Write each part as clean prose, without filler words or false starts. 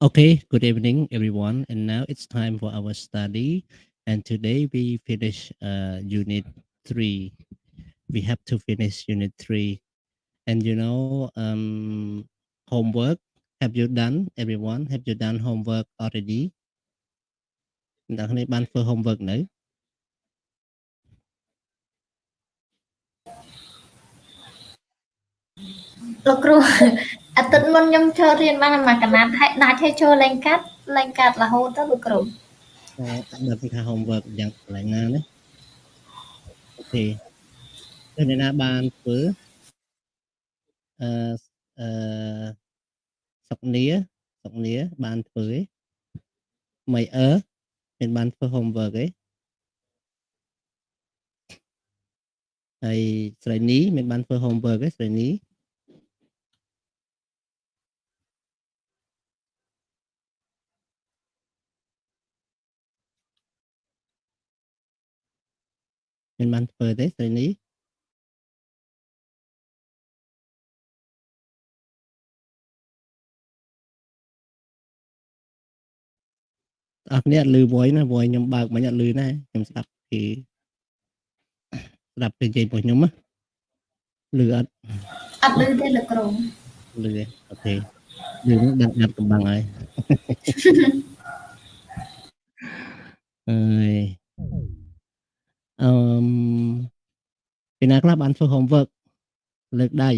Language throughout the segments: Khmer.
Okay, good evening, everyone. And now it's time for our study. And today we finish Unit 3. We have to finish Unit 3. And homework. Have you done, everyone? Have you done homework already? អ្នកនរបានធ្វើ homework នៅ លោកគ្រូអាទិត្យមុនខ្ញុំចូលរៀនបានមួយកណាត់ហើយដាច់ឲ្យចូលលេងកាត់រហូតទៅលោកគ្រូ ដល់ពីថា homework យ៉ាងកន្លែងណាណាអូខេទៅអ្នកណាបានធ្វើអឺអឺសុកនីបានធ្វើឯមិនមានបានធ្វើ homework ឯហើយស្រីនីមានបានធ្វើ homework ឯស្រីនីមានបានធ្វើទេស្រីនីអរគ្នាអត់លឺ voice ណា voice ខ្ញុំបើកមិញអត់លឺណាខ្ញុំស្ដាប់គេនិយាយរបស់ខ្ញុំណាលឺអត់ អត់ឮទេលោកគ្រូ លឺទេអូខេលឺនឹងដាច់កំបាំងហើយអើយអឺមពីណាខ្លះបានធ្វើ homework លើកដៃ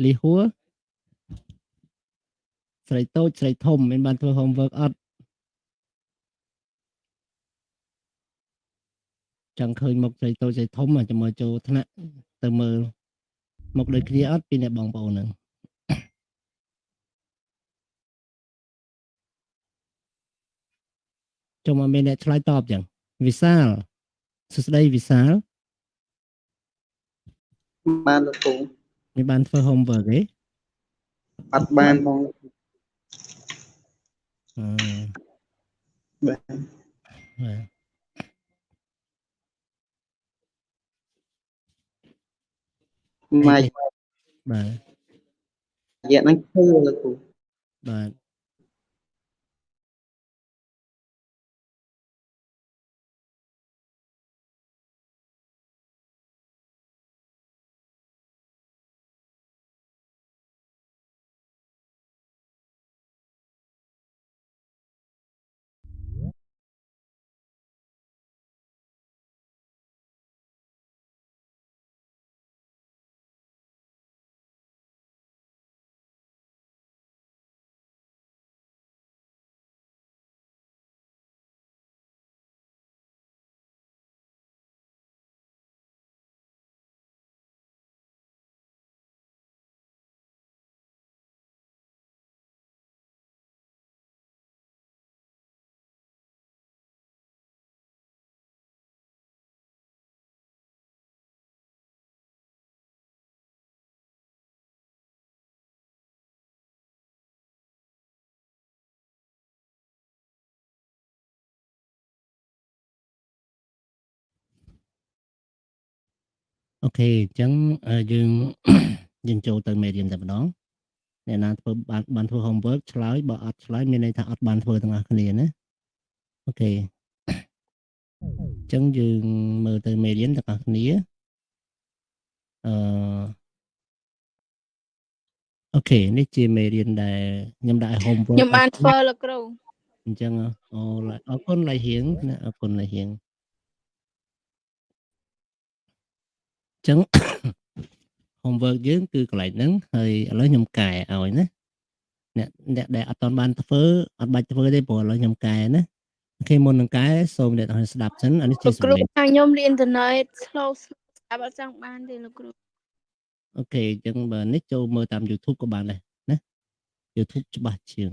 លីហួរស្រីតូចស្រីធំមានបានធ្វើ homework អត់ចង់ឃើញមុខស្រីតូចស្រីធំចាំមកចូលថ្នាក់ទៅមើលមុខដូចគ្នាអត់ពីអ្នកបងប្អូនហ្នឹងចូលមកមានអ្នកឆ្លើយតបចឹងវិសាលសួស្ដីវិសាលបានលោកគ្រូ មានបានធ្វើ homework ទេអត់បានផង បាទ ម៉ៃ បាទ រយៈហ្នឹងធ្វើលោកគ្រូ បាទ អូខេអញ្ចឹងយើងយើងចូលទៅមេរៀនតែម្ដងអ្នកណាធ្វើបានធ្វើ homework ឆ្លើយបើអត់ឆ្លើយមានន័យថាអត់បានធ្វើទាំងអស់គ្នាណាអូខេអញ្ចឹងយើងមើលទៅមេរៀនទាំងអស់គ្នាអឺអូខេនេះជាមេរៀនដែលខ្ញុំដាក់ឲ្យ homework ខ្ញុំបានធ្វើលោកគ្រូ អញ្ចឹងអរគុណឡៃហៀងណាអរគុណឡៃហៀងអញ្ចឹង homework យើងគឺកន្លែងហ្នឹងហើយឥឡូវខ្ញុំកែឲ្យណាអ្នកដែលអត់ទាន់បានធ្វើអត់បាច់ធ្វើទេព្រោះឥឡូវខ្ញុំកែណាអូខេមុននឹងកែសូមអ្នកនរស្ដាប់សិនអានេះជា លោកគ្រូថាខ្ញុំរៀនអ៊ីនធឺណិត slow ស្ដាប់អត់ចង់បានទេលោកគ្រូ អូខេអញ្ចឹងបើនេះចូលមើលតាម YouTube ក៏បានដែរណា YouTube ច្បាស់ជាង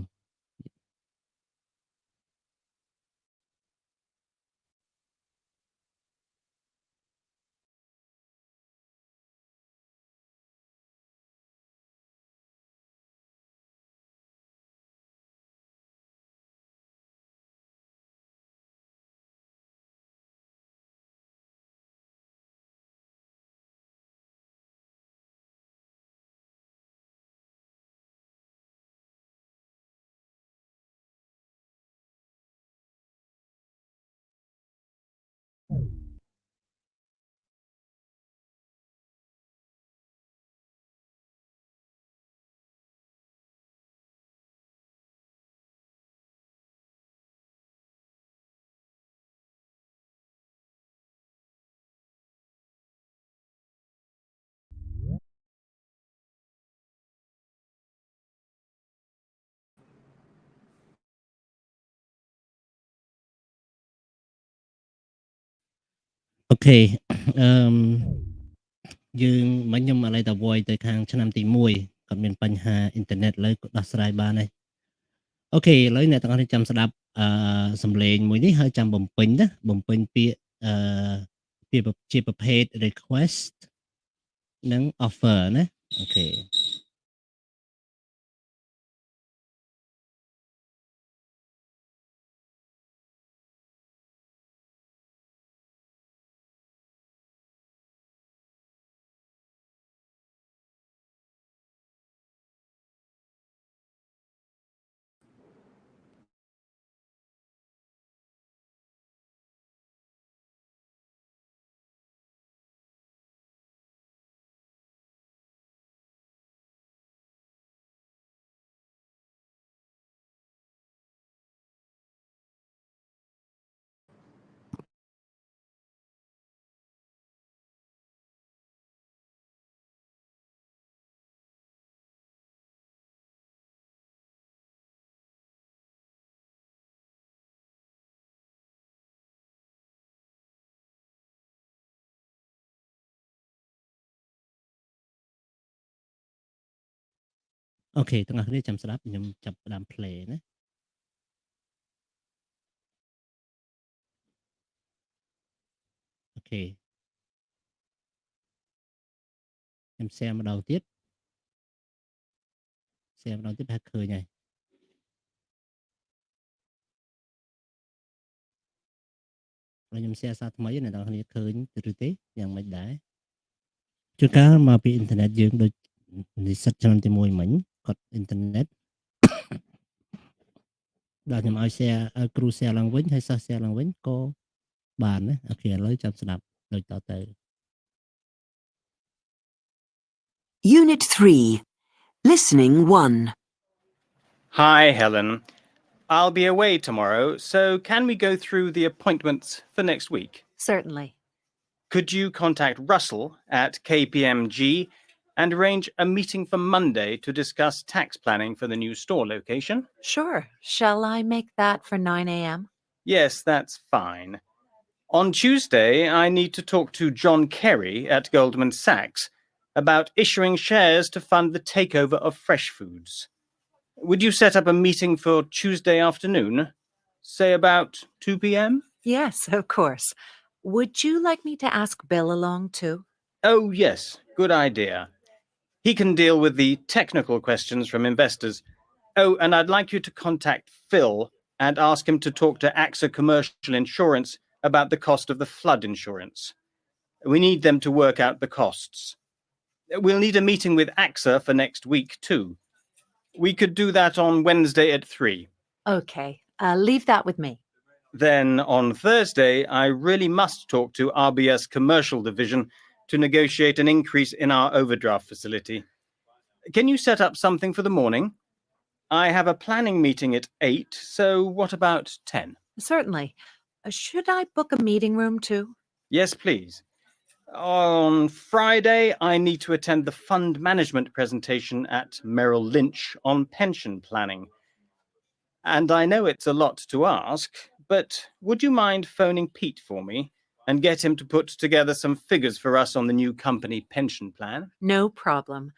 Okay យើងមិនខ្ញុំឥឡូវទៅ void ទៅខាងឆ្នាំទី1គាត់មានបញ្ហាអ៊ីនធឺណិតលើក៏ដោះស្រាយបានហើយអូខេឥឡូវអ្នកទាំងអស់គ្នាចាំស្ដាប់សំឡេងមួយនេះហើយចាំបំពេញណាបំពេញពាក្យពាក្យជាប្រភេទ request និង offer ណាអូខេអូខេទាំងអស់គ្នាចាំស្ដាប់ខ្ញុំចាប់ផ្ដើម play ណាអូខេខ្ញុំ share ម្ដងទៀត share ម្ដងទៀតថាឃើញហើយខ្ញុំ share សារថ្មីអ្នកទាំងអស់គ្នាឃើញឬទេយ៉ាងម៉េចដែរជួនកាលមកពីអ៊ីនធឺណិតយើងដូចនិស្សិតឆ្នាំទី1មិញគាត់អ៊ីនធឺណិតដល់ខ្ញុំឲ្យ share ឲ្យគ្រូ share ឡើងវិញហើយសិស្ស share ឡើងវិញក៏បានណាអូខេឥឡូវចាំស្ដាប់ដូចតទៅ Unit 3 Listening 1 Hi, Helen. I'll be away tomorrow, so can we go through the appointments for next week? Certainly. Could you contact Russell at KPMG and arrange a meeting for Monday to discuss tax planning for the new store location? Sure. Shall I make that for 9 a.m.? Yes, that's fine. On Tuesday, I need to talk to John Kerry at Goldman Sachs about issuing shares to fund the takeover of fresh foods. Would you set up a meeting for Tuesday afternoon? Say about 2 p.m.? Yes, of course. Would you like me to ask Bill along too? Oh, yes, good idea. He can deal with the technical questions from investors. Oh, and I'd like you to contact Phil and ask him to talk to AXA Commercial Insurance about the cost of the flood insurance. We need them to work out the costs. We'll need a meeting with AXA for next week too. We could do that on Wednesday at 3. Okay. Leave that with me. Then on Thursday, I really must talk to RBS Commercial Division to negotiate an increase in our overdraft facility. Can you set up something for the morning? I have a planning meeting at 8, so what about 10? Certainly. Should I book a meeting room too? Yes, please. On Friday, I need to attend the fund management presentation at Merrill Lynch on pension planning. And I know it's a lot to ask, but would you mind phoning Pete for me and get him to put together some figures for us on the new company pension plan? No problem.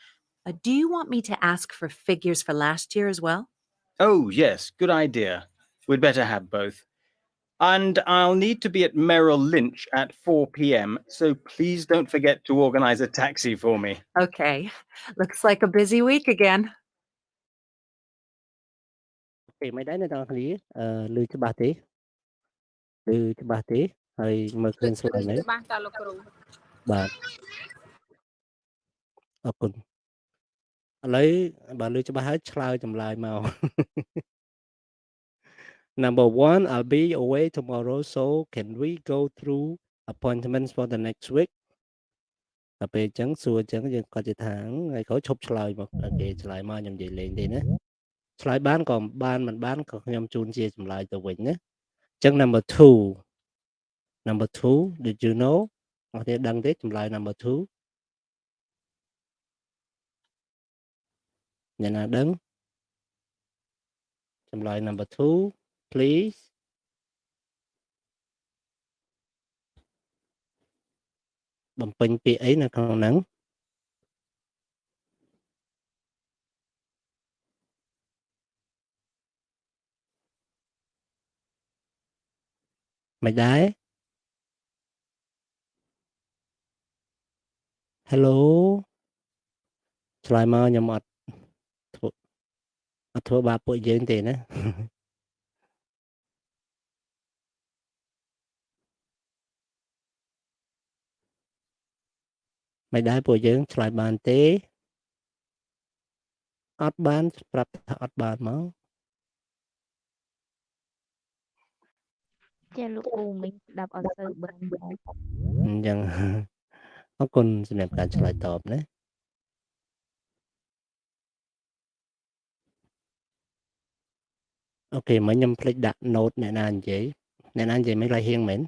Do you want me to ask for figures for last year as well? Oh, yes, good idea. We'd better have both. And I'll need to be at Merrill Lynch at 4 p.m, so please don't forget to organize a taxi for me. Okay. Looks like a busy week again. ពេលមិនដែរអ្នកទាំងអស់គ្នាឮច្បាស់ទេឮច្បាស់ទេហើយមើលឃើញ slide នៅច្បាស់តើលោកគ្រូបាទអរគុណឥឡូវបើឮច្បាស់ហើយឆ្លើយចម្លើយមក Number 1 I'll be away tomorrow so can we go through appointments for the next week ដល់ពេលអញ្ចឹងសួរអញ្ចឹងយើងគាត់ជិះថាថ្ងៃក្រោយឈប់ឆ្លើយមកអូខេឆ្លើយមកខ្ញុំនិយាយលេងទេណាឆ្លើយបានក៏បានមិនបានក៏ខ្ញុំជូនជាចម្លើយទៅវិញណាអញ្ចឹង number 2 did you know អត់ទេដឹងទេចម្លើយ number 2អ្នកណាដឹងចម្លើយ number 2 please បំពេញពាក្យអីនៅក្នុងហ្នឹងមិនដែរ Hello ឆ្លើយមកខ្ញុំអត់ធ្វើបាបពួកយើងទេណា មិនដែរពួកយើងឆ្លើយបានទេអត់បានប្រាប់ថាអត់បានមក ចាលោកគ្រូមិញស្ដាប់អត់សូវបានដែរ អញ្ចឹង អរគុណសម្រាប់ការឆ្លើយតបណាអូខេមិញខ្ញុំភ្លេចដាក់ note អ្នកណានិយាយមិនឡើយហៀងមែន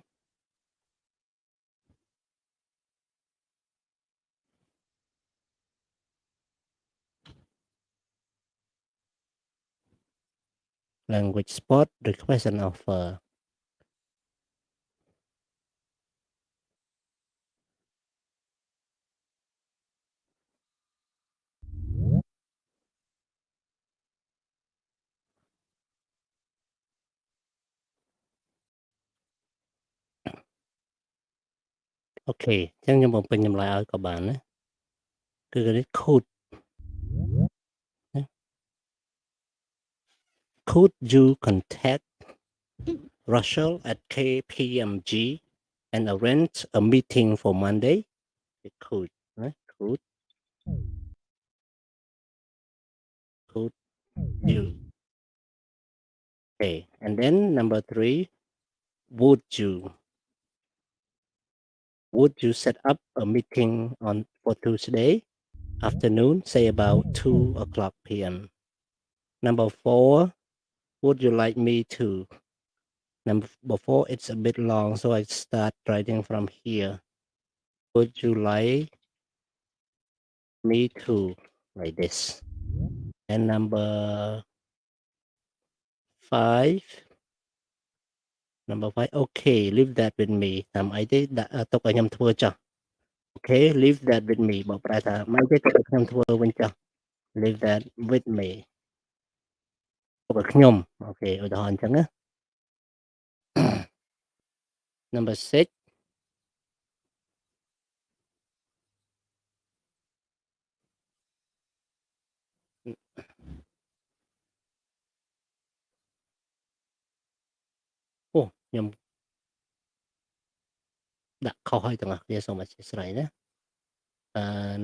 language spot request and offer អូខេអញ្ចឹងខ្ញុំបំពេញចម្លើយឲ្យក៏បានណាគឺនេះ could you contact Russell at KPMG and arrange a meeting for Monday it could ណា could you okay and then number 3 would you set up a meeting for Tuesday afternoon say about 2:00 p.m. Number 4 would you like me to number 4 it's a bit long so I start writing from here would you like me to like this and number 5 okay leave that with me តាមអីទេដាក់ទុកឲ្យខ្ញុំធ្វើចុះ okay leave that with me បើប្រែថាមិនទេទុកឲ្យខ្ញុំធ្វើវិញចុះ leave that with me ទុកឲ្យខ្ញុំអូខេឧទាហរណ៍អញ្ចឹងណា number 6អូខ្ញុំដាក់ខុសឲ្យទាំងអស់គ្នាសូមអធិស្ឋានណា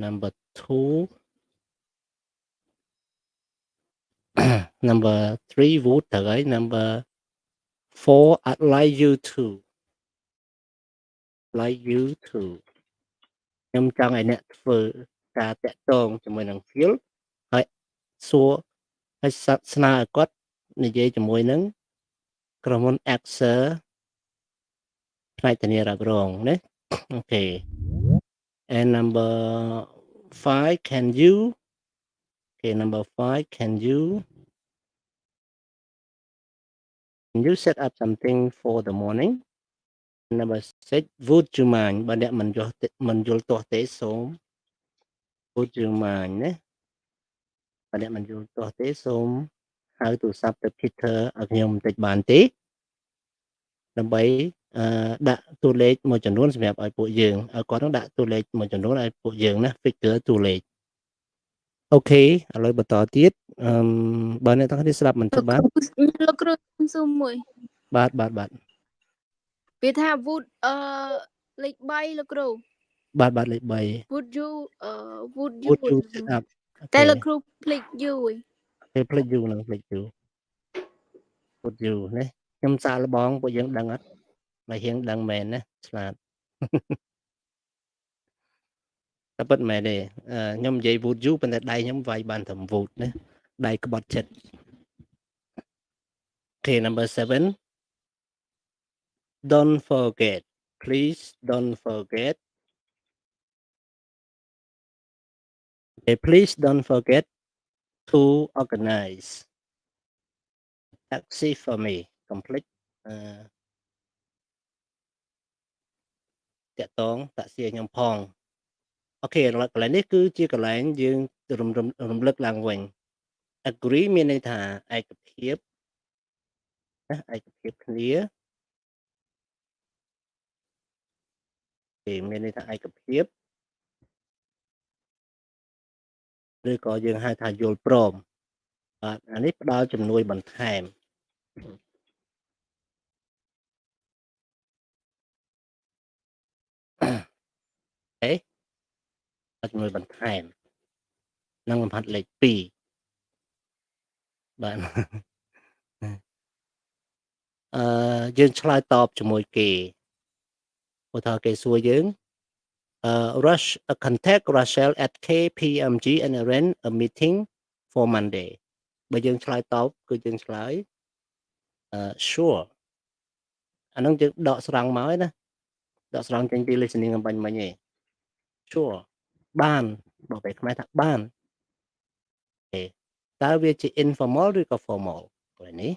number 2 number 3 would ទៅហើយ number 4 I'd like you to ខ្ញុំចង់ឲ្យអ្នកធ្វើការតាក់ទងជាមួយនឹង Phil ហើយសួរហើយស្នើឲ្យគាត់និយាយជាមួយនឹងក្រុមហ៊ុន AXA ផ្នែកធានារ៉ាប់រងណាអូខេ and number 5 can you set up something for the morning number 6 would you mind បើអ្នកមិនយល់ទាស់ទេសូម would you mind ណាបើអ្នកមិនយល់ទាស់ទេសូមហៅទូរស័ព្ទទៅ Peter ឲ្យខ្ញុំបន្តិចបានទេដើម្បីដាក់តួលេខមួយចំនួនសម្រាប់ឲ្យពួកយើងឲ្យគាត់នឹងដាក់តួលេខមួយចំនួនឲ្យពួកយើងណា figure តួលេខអូខេឥឡូវបន្តទៀតបើអ្នកទាំងគ្នាស្ដាប់មិនទៅបាន លោកគ្រូស៊ូមួយ បាទវាថា would លេខ3លោកគ្រូ បាទលេខ3 would you set up តែលោកគ្រូភ្លេច you ឯងភ្លេច you នឹងភ្លេច you would you ណាខ្ញុំសាកល្បងពួកយើងដឹងអត់មកហៀងដឹងមែនណាឆ្លាត តែពិតមែនទេខ្ញុំនិយាយ would you ប៉ុន្តែដៃខ្ញុំវាយបានត្រឹម would ណាដៃក្បត់ចិត្ត Okay number 7 don't forget please don't forget to organize taxi for me complete តាក់ទងតាក់សៀខ្ញុំផងអូខេកន្លែងនេះគឺជាកន្លែងយើងរំលឹកឡើងវិញ agree មានន័យថាឯកភាពណាឯកភាពគ្នាមានន័យថាឯកភាពឬក៏យើងហៅថាយល់ព្រមបាទអានេះផ្ដល់ជំនួយបន្ថែមអេជំនួយបន្ថែមនឹងលំហាត់លេខ2បាទយើងឆ្លើយតបជាមួយគេឧទាហរណ៍គេសួរយើងRush contact Rachel at KPMG and arrange a meeting for Monday បើយើងឆ្លើយតបគឺយើងឆ្លើយsure អានោះយើងដកស្រង់មកឯណាដកស្រង់ចេញពី listening អំបញ្ញមិញឯង sure បានបើពេលខ្មែរថាបានតើវាជា informal ឬក៏ formal កន្លែងនេះ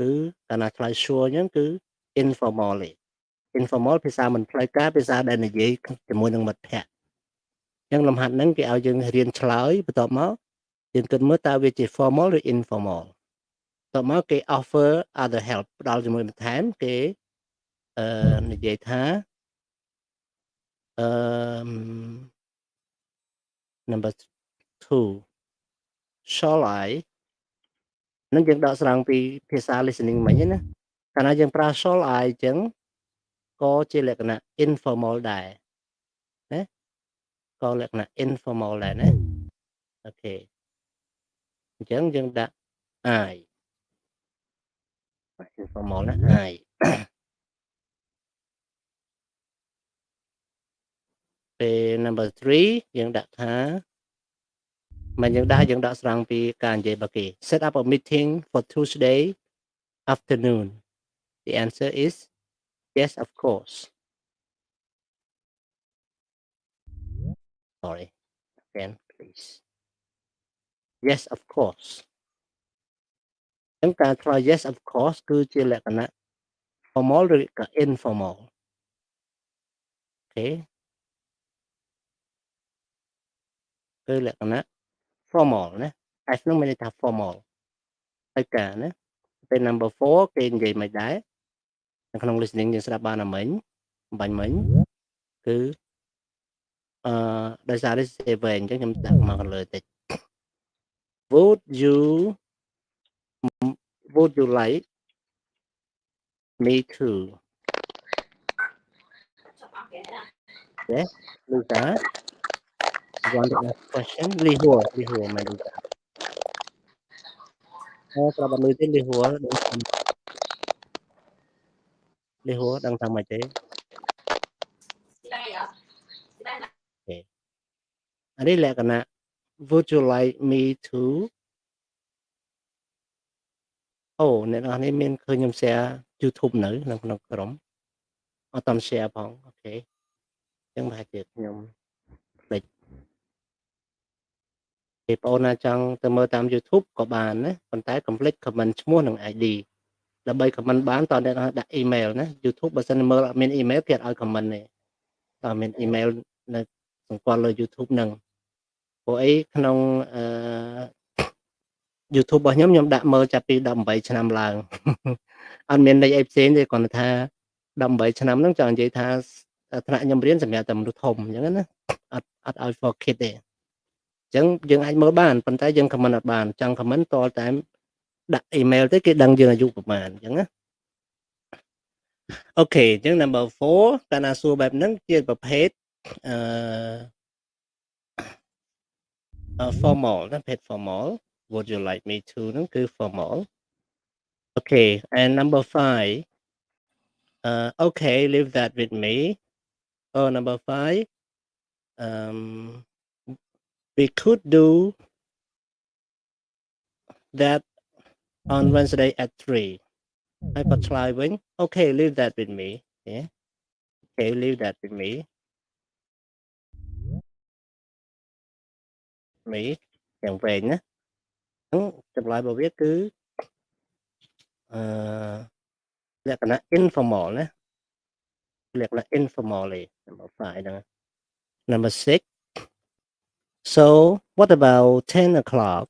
គឺកាលណាឆ្លើយ sure អញ្ចឹងគឺ informal ទេ informal ភាសាមិនផ្លូវការភាសាដែលនិយាយជាមួយនឹងមិត្តភ័ក្តិអញ្ចឹងលំហាត់ហ្នឹងគេឲ្យយើងរៀនឆ្លើយបន្ទាប់មកយើងគិតមើលតើវាជា formal ឬ informal បន្ទាប់មកគេ offer other help ផ្ដល់ជាមួយបន្ថែមគេនិយាយថាnumber 2 shall I នឹងយើងដកស្រង់ពីភាសា listening មិញណាកាលណាយើងប្រើ shall I អញ្ចឹងក៏ជាលក្ខណៈ informal ដែរណាក៏លក្ខណៈ informal ដែរណាអូខេអញ្ចឹងយើងដាក់ I informal ណា I ពេល number 3យើងដាក់ថាមិនយើងដកស្រង់ពីការនិយាយរបស់គេ set up a meeting for Tuesday afternoon the answer is yes of course sorry again please yes of course អញ្ចឹងការឆ្លើយ yes of course គឺជាលក្ខណៈ formal ឬក៏ informal អូខេគឺលក្ខណៈ formal ណា S នោះមានន័យថា formal ហើយការណាពេល number 4គេនិយាយមិនដែរនៅក្នុង listening យើងស្ដាប់បានអាមិញបាញ់មិញគឺដោយសារនេះ save អញ្ចឹងខ្ញុំដាក់មកខាងលើតិច would you like me to yes Lisa you want to ask question លីហួរមិន Lisa ប្រាប់អត់លុយទេលីហួរដឹងថាម៉េចទេអានេះលក្ខណៈ would you like me to អូអ្នកនរនេះមានឃើញខ្ញុំ share YouTube នៅក្នុងក្រុមអត់តន់ share ផងអូខេអញ្ចឹងប្រហែលជាខ្ញុំភ្លេចពេលបងប្អូនណាចង់ទៅមើលតាម YouTube ក៏បានណាប៉ុន្តែកុំភ្លេច comment ឈ្មោះនិង ID ដើម្បី comment បានតើអ្នកដាក់ email ណា YouTube បើសិនមើលអត់មាន email គេអត់ឲ្យ comment ទេតើមាន email នៅសម្គាល់លើ YouTube ហ្នឹងព្រោះអីក្នុងYouTube របស់ខ្ញុំដាក់មើលចាប់ពី18ឆ្នាំឡើងអត់មានន័យអីផ្សេងទេគ្រាន់តែថា18ឆ្នាំហ្នឹងចង់និយាយថាថ្នាក់ខ្ញុំរៀនសម្រាប់តែមនុស្សធំអញ្ចឹងណាអត់ឲ្យ for kid ទេអញ្ចឹងយើងអាចមើលបានប៉ុន្តែយើង comment អត់បានចង់ comment តតែដាក់ email ទៅគេដឹងយើងអាយុប្រហែលអញ្ចឹងណាអូខេអញ្ចឹង number 4កាលណាសួរបែបហ្នឹងជាប្រភេទformal ណាប្រភេទ formal would you like me to ហ្នឹងគឺ formal okay and number 5 okay leave that with me number 5 we could do that on Wednesday at 3ហើយគាត់ឆ្លើយវិញ okay leave that with me okay leave that with me យ៉ាងវែងណាចម្លើយរបស់វាគឺលក្ខណៈ informal ណា like informally. Number 5 đó. Number 6. So what about 10 o'clock?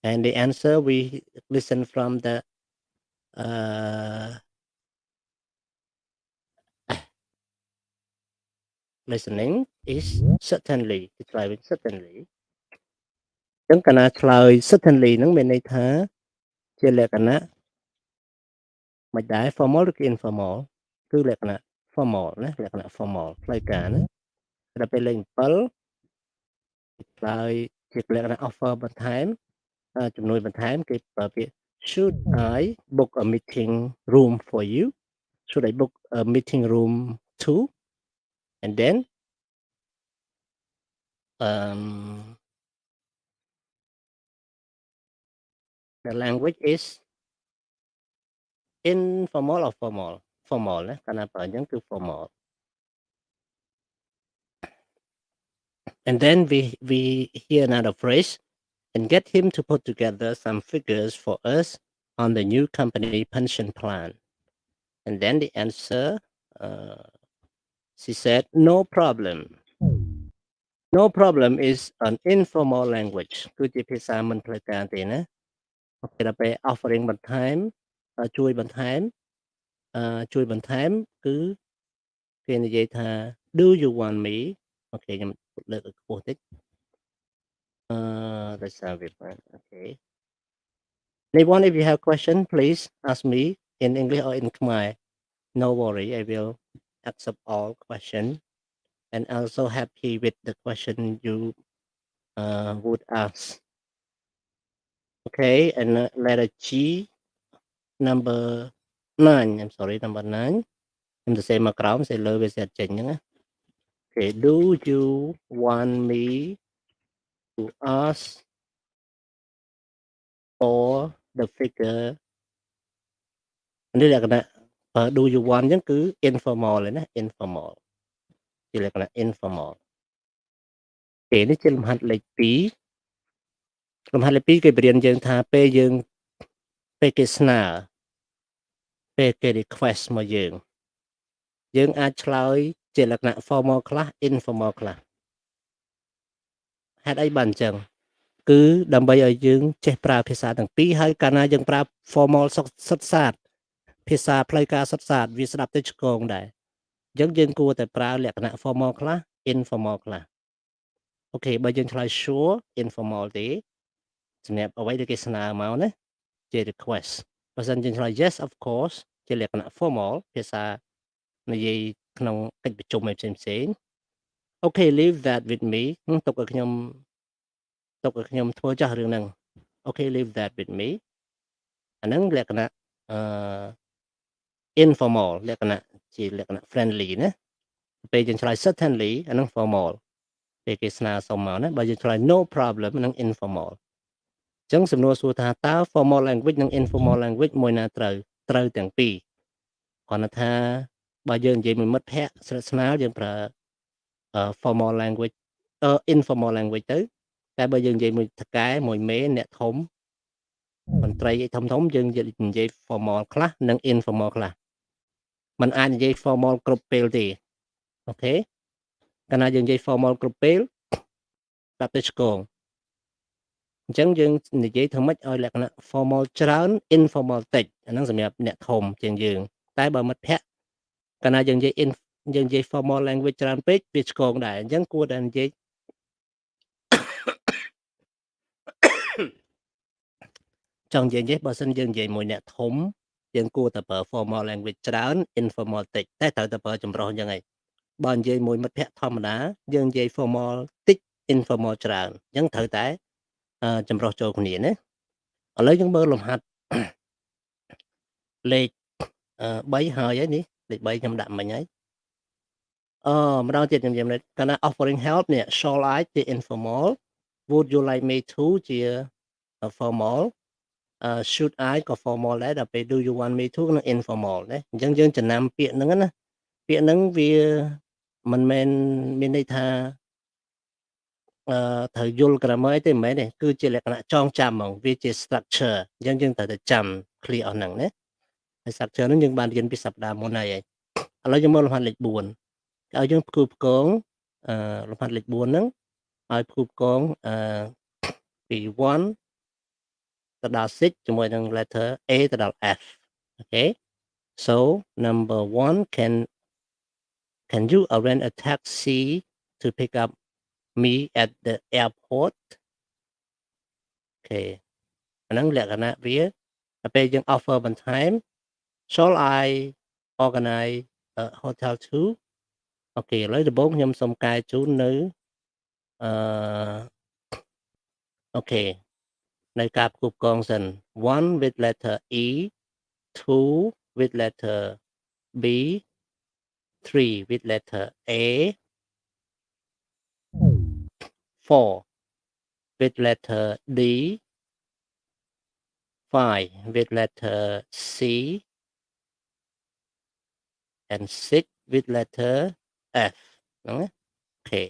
And the answer we listen from the listening is certainly. It's like certainly. Chẳng cả lời certainly nó bên đây thả chia lệ cả mạch đái formal ឬ informal គឺលក្ខណៈ formal ណាលក្ខណៈ formal ផ្លូវការណាដល់ពេលលេខ7ឆ្លើយជាលក្ខណៈ offer បន្ថែមជំនួយបន្ថែមគេប្រើពាក្យ should I book a meeting room for you should I book a meeting room too and then the language is informal or formal formal ណាកាលណាប្រើអញ្ចឹងគឺ formal and then we hear another phrase and get him to put together some figures for us on the new company pension plan and then the answer she said no problem no problem is an informal language គឺជាភាសាមិនផ្លូវការទេណាពេលដល់ពេល offering បន្ថែមជួយបន្ថែមគឺគេនិយាយថា do you want me អូខេខ្ញុំលើកឲ្យខ្ពស់តិចthat's how it went okay anyone if you have question please ask me in English or in Khmer no worry I will accept all question and also happy with the question you would ask okay and letter G number 9 I'm sorry number 9ខ្ញុំសរសេរមកក្រោមសរសេរលើវាសេះចេញហ្នឹងណា okay do you want me to ask for the figure នេះលក្ខណៈdo you want អញ្ចឹងគឺ informal เลยណា informal ជាលក្ខណៈ informal គេនេះជាលំហាត់លេខ2លំហាត់លេខ2គេបរៀនយើងថាពេលគេស្នើពេលគេ request មកយើងអាចឆ្លើយជាលក្ខណៈ formal ខ្លះ informal ខ្លះហេតុអីបានអញ្ចឹងគឺដើម្បីឲ្យយើងចេះប្រើភាសាទាំងពីរហើយកាលណាយើងប្រើ formal សុទ្ធសាធភាសាផ្លូវការសុទ្ធសាធវាស្ដាប់ទៅឆ្កងដែរអញ្ចឹងយើងគួរតែប្រើលក្ខណៈ formal ខ្លះ informal ខ្លះអូខេបើយើងឆ្លើយ sure informal ទេសម្រាប់អ្វីដែលគេស្នើមកណាជា request បើសិនយើងឆ្លើយ yes of course ជាលក្ខណៈ formal ភាសានិយាយក្នុងកិច្ចប្រជុំផ្សេងអូខេ leave that with me ទុកឲ្យខ្ញុំធ្វើចាស់រឿងហ្នឹងអូខេ leave that with me អាហ្នឹងលក្ខណៈinformal លក្ខណៈជាលក្ខណៈ friendly ណាពេលយើងឆ្លើយ certainly អាហ្នឹង formal ពេលគេស្នើសុំមកណាបើយើងឆ្លើយ no problem អាហ្នឹង informal អញ្ចឹងសំណួរសួរថាតើ formal language និង informal language មួយណាត្រូវទាំងពីរគ្រាន់តែថាបើយើងនិយាយមួយមិត្តភ័ក្តិស្និទ្ធស្នាលយើងប្រើformal language informal language ទៅតែបើយើងនិយាយមួយថកែមួយមេអ្នកធំមន្ត្រីធំយើងនិយាយ formal ខ្លះនិង informal ខ្លះมันអាចនិយាយ formal គ្រប់ពេលទេអូខេកាលណាយើងនិយាយ formal គ្រប់ពេលប្រាប់ទៅឆ្កងអញ្ចឹងយើងនិយាយធ្វើម៉េចឲ្យលក្ខណៈ formal ច្រើន informal តិចអាហ្នឹងសម្រាប់អ្នកធំជាងយើងតែបើមិត្តភ័ក្តិកាលណាយើងនិយាយ formal language ច្រើនពេកវាឆ្កងដែរអញ្ចឹងគួរតែនិយាយចង់និយាយបើសិនយើងនិយាយមួយអ្នកធំយើងគួរតែប្រើ formal language ច្រើន informal តិចតែត្រូវតែប្រើចម្រុះអញ្ចឹងឯងបើនិយាយមួយមិត្តភ័ក្តិធម្មតាយើងនិយាយ formal តិច informal ច្រើនអញ្ចឹងត្រូវតែចម្រុះចូលគ្នាណាឥឡូវយើងមើលលំហាត់លេខ3ហើយនេះលេខ3ខ្ញុំដាក់មិញហើយម្ដងទៀតខ្ញុំនិយាយកាលណា offering help នេះ shall I ជា informal would you like me to ជា formal should I ក៏ formal ដែរដល់ពេល do you want me to នឹង informal ណាអញ្ចឹងយើងចំណាំពាក្យហ្នឹងណាពាក្យហ្នឹងវាមិនមែនមានន័យថាត្រូវយល់ grammar ទេមិនមែនទេគឺជាលក្ខណៈចងចាំហ្មងវាជា structure អញ្ចឹងយើងត្រូវតែចាំ clear អស់ហ្នឹងណាហើយ structure ហ្នឹងយើងបានរៀនពីសប្តាហ៍មុនហើយ ឥឡូវយើងមើលលំហាត់លេខ4គេឲ្យយើងផ្គូផ្គងលំហាត់លេខ4ហ្នឹងឲ្យផ្គូផ្គងពី1ទៅដល់ 6 ជាមួយនឹង letter A ទៅដល់ F okay so number 1 can you arrange a taxi to pick up me at the airport okay អាហ្នឹងលក្ខណៈវាដល់ពេលយើង offer បន្ថែម shall I organize a hotel too អូខេឥឡូវដំបូងខ្ញុំសូមកែជូននៅអូខេនៅការផ្គូផ្គងសិន1 with letter E 2 with letter B 3 with letter A 4 with letter D 5 with letter C and 6 with letter F ហ្នឹងណាអូខេ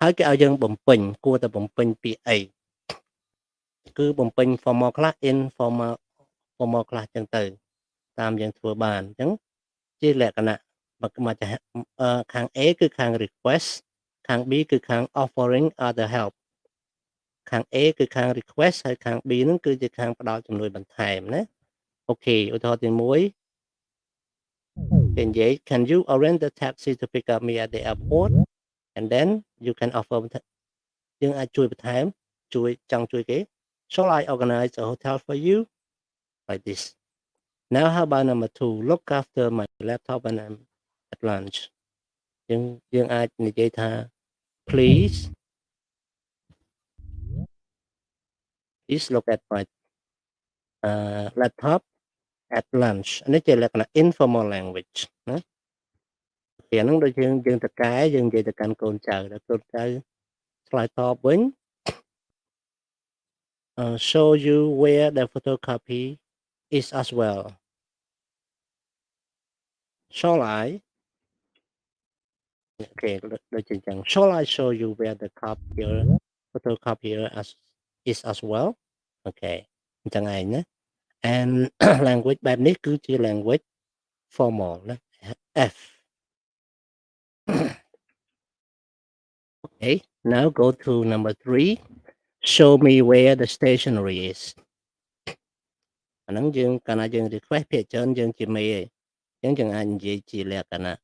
ហើយគេឲ្យយើងបំពេញគួរតែបំពេញពាក្យអីគឺបំពេញ formal ខ្លះ informal ខ្លះចឹងទៅតាមយើងធ្វើបានអញ្ចឹងជាលក្ខណៈមកខាង A គឺខាង request ខាង B គឺខាង offering other help ខាង A គឺខាង request ហើយខាង B ហ្នឹងគឺជាខាងផ្ដល់ជំនួយបន្ថែមណាអូខេឧទាហរណ៍ទី1គេនិយាយ can you arrange the taxi to pick up me at the airport and then you can offer យើងអាចជួយបន្ថែមចង់ជួយគេ shall I organize a hotel for you like this now how about number 2 look after my laptop when I'm at lunch យើងអាចនិយាយថា please look at my laptop at lunch នេះជាលក្ខណៈ informal language ណាពេលហ្នឹងដូចយើងតកែយើងនិយាយទៅកាន់កូនចៅដល់កូនចៅឆ្លើយតបវិញshow you where the photocopy is as well shall I okay ដូចជាចឹង shall I show you where the photocopier is as well okay អញ្ចឹងឯងណា and language បែបនេះគឺជា language formal ណា F okay now go to number 3 show me where the stationery is អាហ្នឹងយើងកាលណាយើង request ភាគច្រើនយើងជាមេឯងអញ្ចឹងយើងអាចនិយាយជាលក្ខណៈ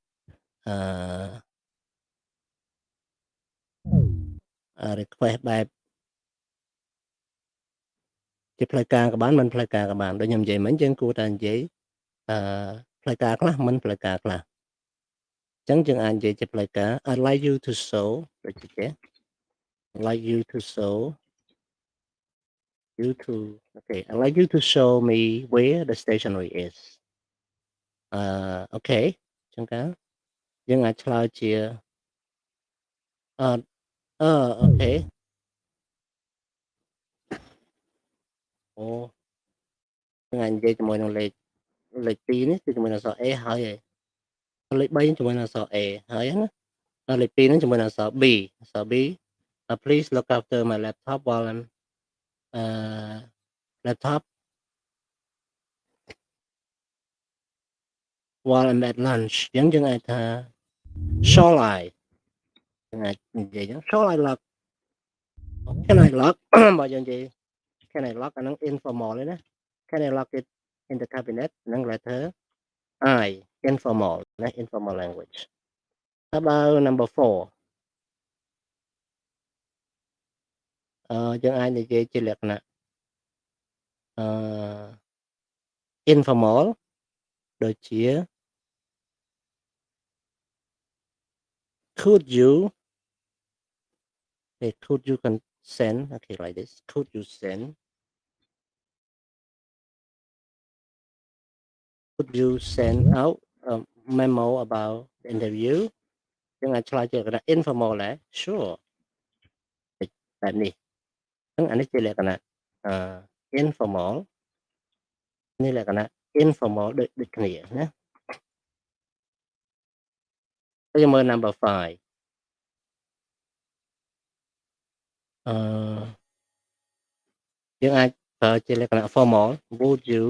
request បែបជាផ្លូវការក៏បានមិនផ្លូវការក៏បានដូចខ្ញុំនិយាយមិញយើងគួរតែនិយាយផ្លូវការខ្លះមិនផ្លូវការខ្លះអញ្ចឹងយើងអាចនិយាយជាផ្លូវការ I'd like you to show ដូចជា like you to show you to okay I'd like you to show me where the stationery is okay អញ្ចឹងកាលយើងអាចឆ្លើយជាokay អូយើងអាចនិយាយជាមួយនឹងលេខ2នេះគឺជាមួយនឹងអក្សរ A ហើយលេខ3ជាមួយនឹងអក្សរ A ហើយណាលេខ2ហ្នឹងជាមួយនឹងអក្សរ B អក្សរ B please look after my laptop while I'm at lunch អញ្ចឹងយើងអាចថា shall I យើងអាចនិយាយចឹង shall I lock can I lock បើយើងនិយាយ can I lock អាហ្នឹង informal ទេណា can I lock it in the cabinet ហ្នឹង letter I informal ណា informal language how about number 4យើងអាចនិយាយជាលក្ខណៈinformal ដូចជា could you send okay like this could you send out a memo about the interview យើងអាចឆ្លើយជាលក្ខណៈ informal ដែរ sure បែបនេះហ្នឹងអានេះជាលក្ខណៈinformal នេះលក្ខណៈ informal ដូចគ្នាណាហើយមើល number 5យើងអាចប្រើជាលក្ខណៈ formal would you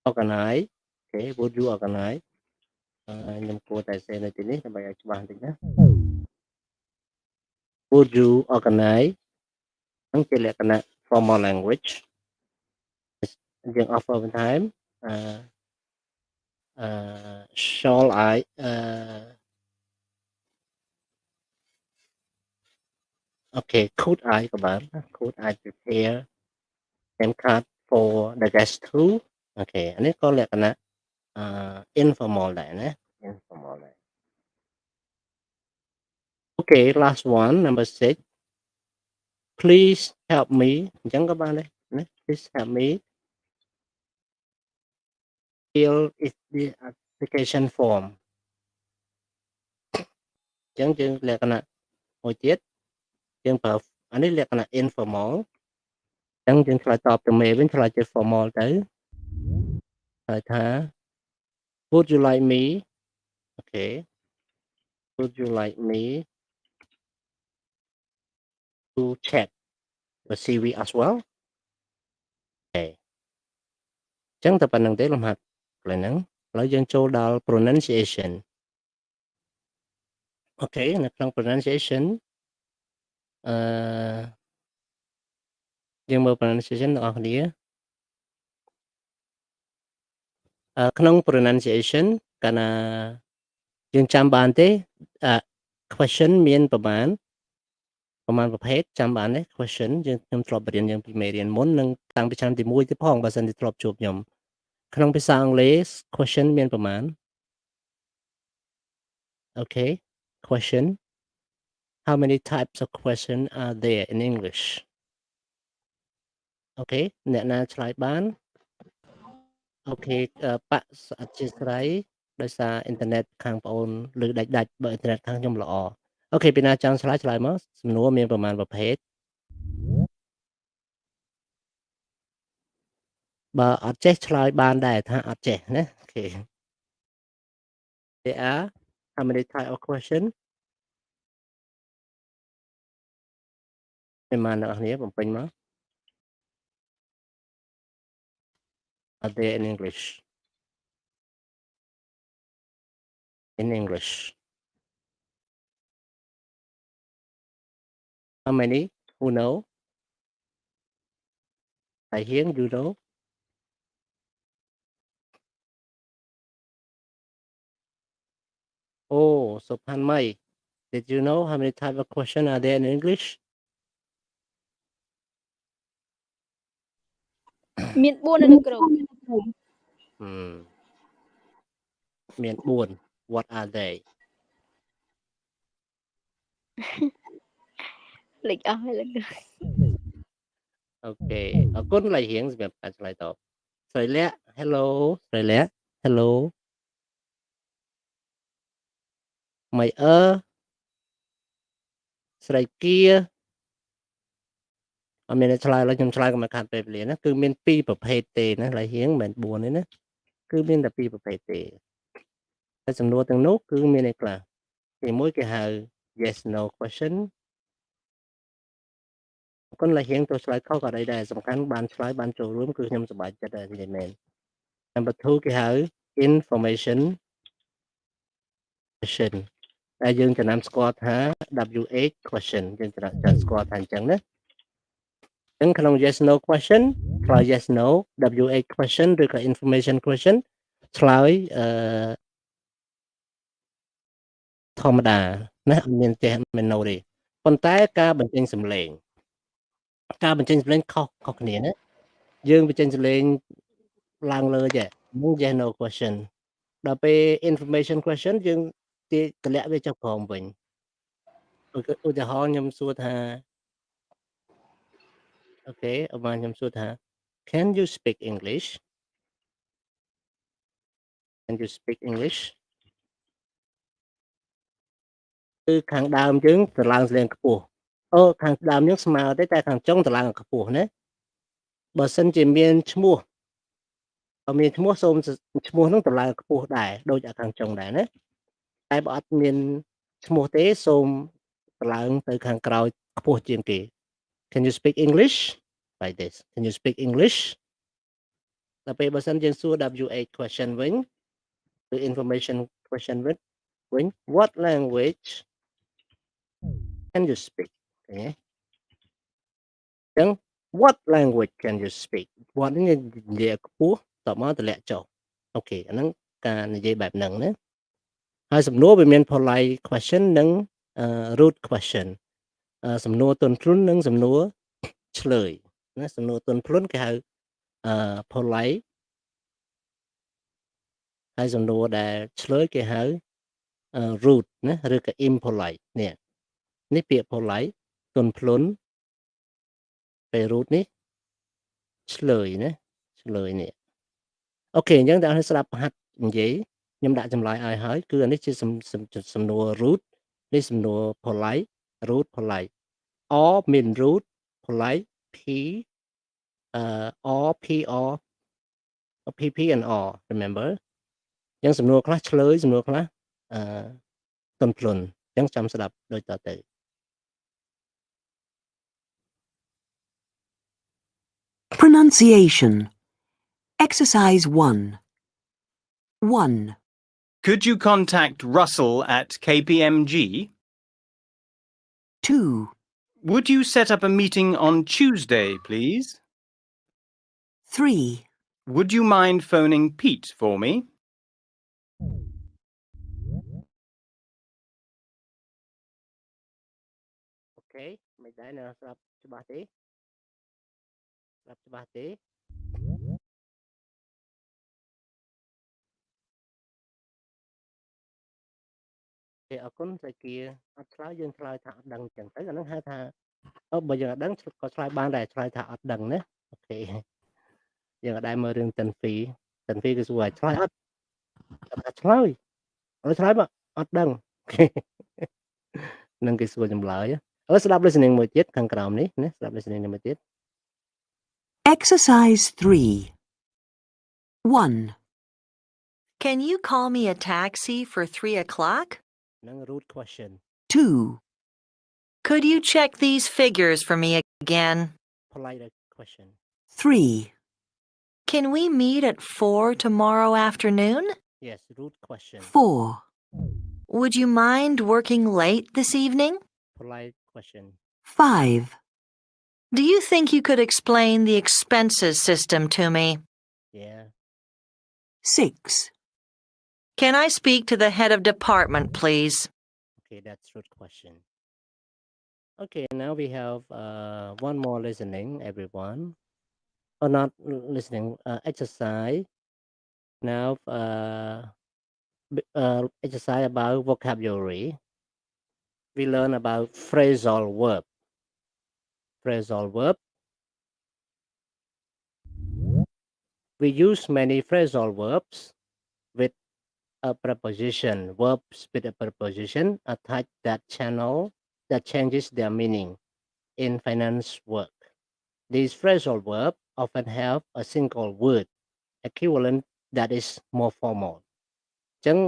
organize okay would you organize ខ្ញុំគួរតែ say នៅទីនេះដើម្បីឲ្យច្បាស់បន្តិចណា Would you organize ហ្នឹងជាលក្ខណៈ formal language យើង offer one time shall I okay could I ក៏បាន could I prepare name card for the guest too អូខេអានេះក៏លក្ខណៈ informal ដែរណា informal ដែរ okay last one number 6 please help me អញ្ចឹងក៏បានដែរណា please help me fill is the application form អញ្ចឹងយើងលក្ខណៈមួយទៀតយើងប្រើអានេះលក្ខណៈ informal អញ្ចឹងយើងឆ្លើយតបទៅមេវិញឆ្លើយជា formal ទៅហើយថា would you like me okay would you like me to check the CV as well អូខេអញ្ចឹងតែប៉ុណ្្នឹងទេលំហាត់កន្លែងហ្នឹងឥឡូវយើងចូលដល់ pronunciation អូខេនៅក្នុង pronunciation យើងមើល pronunciation ទាំងអស់គ្នាក្នុង pronunciation កាលណាយើងចាំបានទេ question មានប្រមាណប្រភេទចាំបានទេ question ខ្ញុំធ្លាប់បរៀនយើងពីមេរៀនមុននិងតាំងពីឆ្នាំទី1ទៅផងបើសិនជាធ្លាប់ជួបខ្ញុំក្នុងភាសាអង់គ្លេស question មានប្រមាណ okay question how many types of question are there in English okay អ្នកណាឆ្លើយបានអូខេប៉អធិស្ឋានដោយសារអ៊ីនធឺណិតខាងបងអូនលើដាច់បើអ៊ីនធឺណិតខាងខ្ញុំល្អអូខេពីណាចង់ឆ្លើយមកសំណួរមានប្រមាណប្រភេទបើអត់ចេះឆ្លើយបានដែរថាអត់ចេះណាអូខេ There are how many type of question ប្រមាណអ្នកគ្នាបំពេញមក Are there in English how many who know I hear you know oh Sopan Mai did you know how many type of question are there in English មាន4នៅលោកគ្រូ មាន4 what are they លេខអស់ហើយលោកគ្រូ អូខេអរគុណឡើយរៀងសម្រាប់ការឆ្លើយតបស្រីលាក់ hello ស្រីលាក់ hello ម៉ៃអឺស្រីគៀអត់មានឆ្លើយឡើយខ្ញុំឆ្លើយកុំខាត់ពេលវេលាណាគឺមាន2ប្រភេទទេណាឡើយរៀងមិនមែន4ទេណាគឺមានតែ2ប្រភេទទេហើយសំណួរទាំងនោះគឺមានអីខ្លះទី1គេហៅ yes no question អរគុណឡើយរៀងទៅឆ្លើយខុសក៏អីដែរសំខាន់បានឆ្លើយបានចូលរួមគឺខ្ញុំសប្បាយចិត្តដែរនិយាយមែន Number 2គេហៅ information question តែយើងចំណាំស្គាល់ថា WH question យើងចាំស្គាល់ថាអញ្ចឹងណាអញ្ចឹងក្នុង yes no question ឆ្លើយ yes no WH question ឬក៏ information question ឆ្លើយធម្មតាណាអត់មានចេះមិន no ទេប៉ុន្តែការបញ្ចេញសំឡេងខុសគ្នាណាយើងបញ្ចេញសំឡេងឡើងលើចេះនោះ yes no question ដល់ពេល information question យើងតម្លាក់វាចុះក្រោមវិញឧទាហរណ៍ខ្ញុំសួរថាអូខេខ្ញុំសួរថា Can you speak English គឺខាងដើមយើងតម្លើងសំឡេងខ្ពស់ខាងដើមយើងស្មើទេតែខាងចុងតម្លើងខ្ពស់ណាបើសិនជាមានឈ្មោះសូមឈ្មោះហ្នឹងតម្លើងខ្ពស់ដែរដូចខាងចុងដែរណាតែបើអត់មានឈ្មោះទេសូមតម្លើងទៅខាងក្រោយខ្ពស់ជាងគេ Can you speak English like this Can you speak English ដល់ពេលបើសិនយើងសួរ WH question វិញគឺ information question withវិញ what language can you speak ឃើញទេ ចឹង what language can you speak what នេះនិយាយខ្ពស់តមកតម្លាក់ចុះអូខេអាហ្នឹងការនិយាយបែបហ្នឹងណាហើយសំណួរវាមាន polite question និង rude question សំណួរទន់ភ្លន់និងសំណួរឆ្លើយណាសំណួរទន់ភ្លន់គេហៅpolite ហើយសំណួរដែលឆ្លើយគេហៅrude ណាឬក៏ impolite នេះពាក្យ polite ទន់ភ្លន់ពេល rude នេះឆ្លើយណាឆ្លើយនេះអូខេអញ្ចឹងដល់ឲ្យស្ដាប់ហាត់និយាយខ្ញុំដាក់ចម្លើយឲ្យហើយគឺអានេះជាសំណួរ rude នេះសំណួរ polite rude polite or mean rude polite p or p or pp and or remember អញ្ចឹងសំណួរខ្លះឆ្លើយសំណួរខ្លះទន់ភ្លន់អញ្ចឹងចាំស្ដាប់ដូចតទៅ Pronunciation. Exercise 1. 1. Could you contact Russell at KPMG? 2. Would you set up a meeting on Tuesday, please? 3. Would you mind phoning Pete for me? Okay មិនដែរនៅស្ដាប់ច្បាស់ទេស្ដាប់ច្បាស់ទេគេអរគុណតែជាអត់ឆ្លើយយើងឆ្លើយថាអត់ដឹងចឹងទៅអាហ្នឹងហៅថាបើយើងអត់ដឹងក៏ឆ្លើយបានដែរឆ្លើយថាអត់ដឹងណាអូខេយើងអត់ដែរមើលរឿងតិនហ្វីគឺសួរឲ្យឆ្លើយអត់ថាឆ្លើយអត់ឆ្លើយមកអត់ដឹងនឹងគេសួរចម្លើយស្ដាប់ listening មួយទៀតខាងក្រោមនេះណាស្ដាប់ listening មួយទៀត Exercise 3. 1. Can you call me a taxi for 3 o'clock? នឹង rude question 2. Could you check these figures for me again? polite question 3. Can we meet at 4 tomorrow afternoon? yes rude question 4. Would you mind working late this evening? polite question 5. Do you think you could explain the expenses system to me? yeah 6. Can I speak to the head of department, please? okay that's rude question okay now we have one more listening everyone or not listening exercise now exercise about vocabulary we learn about phrasal verb we use many phrasal verbs with a preposition verbs with a preposition attached that channel that changes their meaning in finance work these phrasal verbs often have a single word equivalent that is more formal ចឹង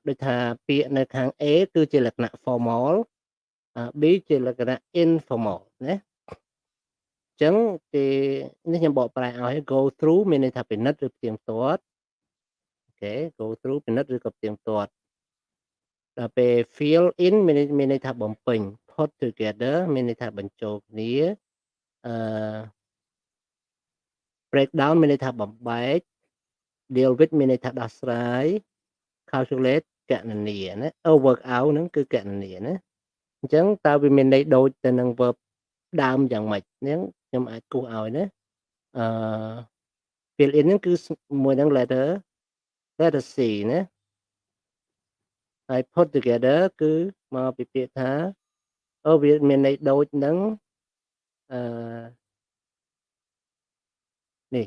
ដូចថាពាក្យនៅខាង A គឺជាលក្ខណៈ formal B ជាលក្ខណៈ informal ណាចឹងគេនេះខ្ញុំបកប្រែឲ្យ go through មានន័យថាពិនិត្យឬផ្ទៀងផ្ទាត់អូខេ go through ពិនិត្យឬក៏ផ្ទៀងផ្ទាត់ដល់ពេល fill in មានន័យថាបំពេញ put together មានន័យថាបញ្ចូលគ្នា break down មានន័យថាបំបែក deal with មានន័យថាដោះស្រាយ calculate គណនាណា work out ហ្នឹងគឺគណនាណាអញ្ចឹងតើវាមានន័យដូចទៅនឹង verb ដើមយ៉ាងម៉េចហ្នឹងខ្ញុំអាចគូសឲ្យណាfill in ហ្នឹងគឺមួយនឹង letter C ណាហើយ put together គឺមកពីពាក្យថាវាមានន័យដូចនឹងនេះ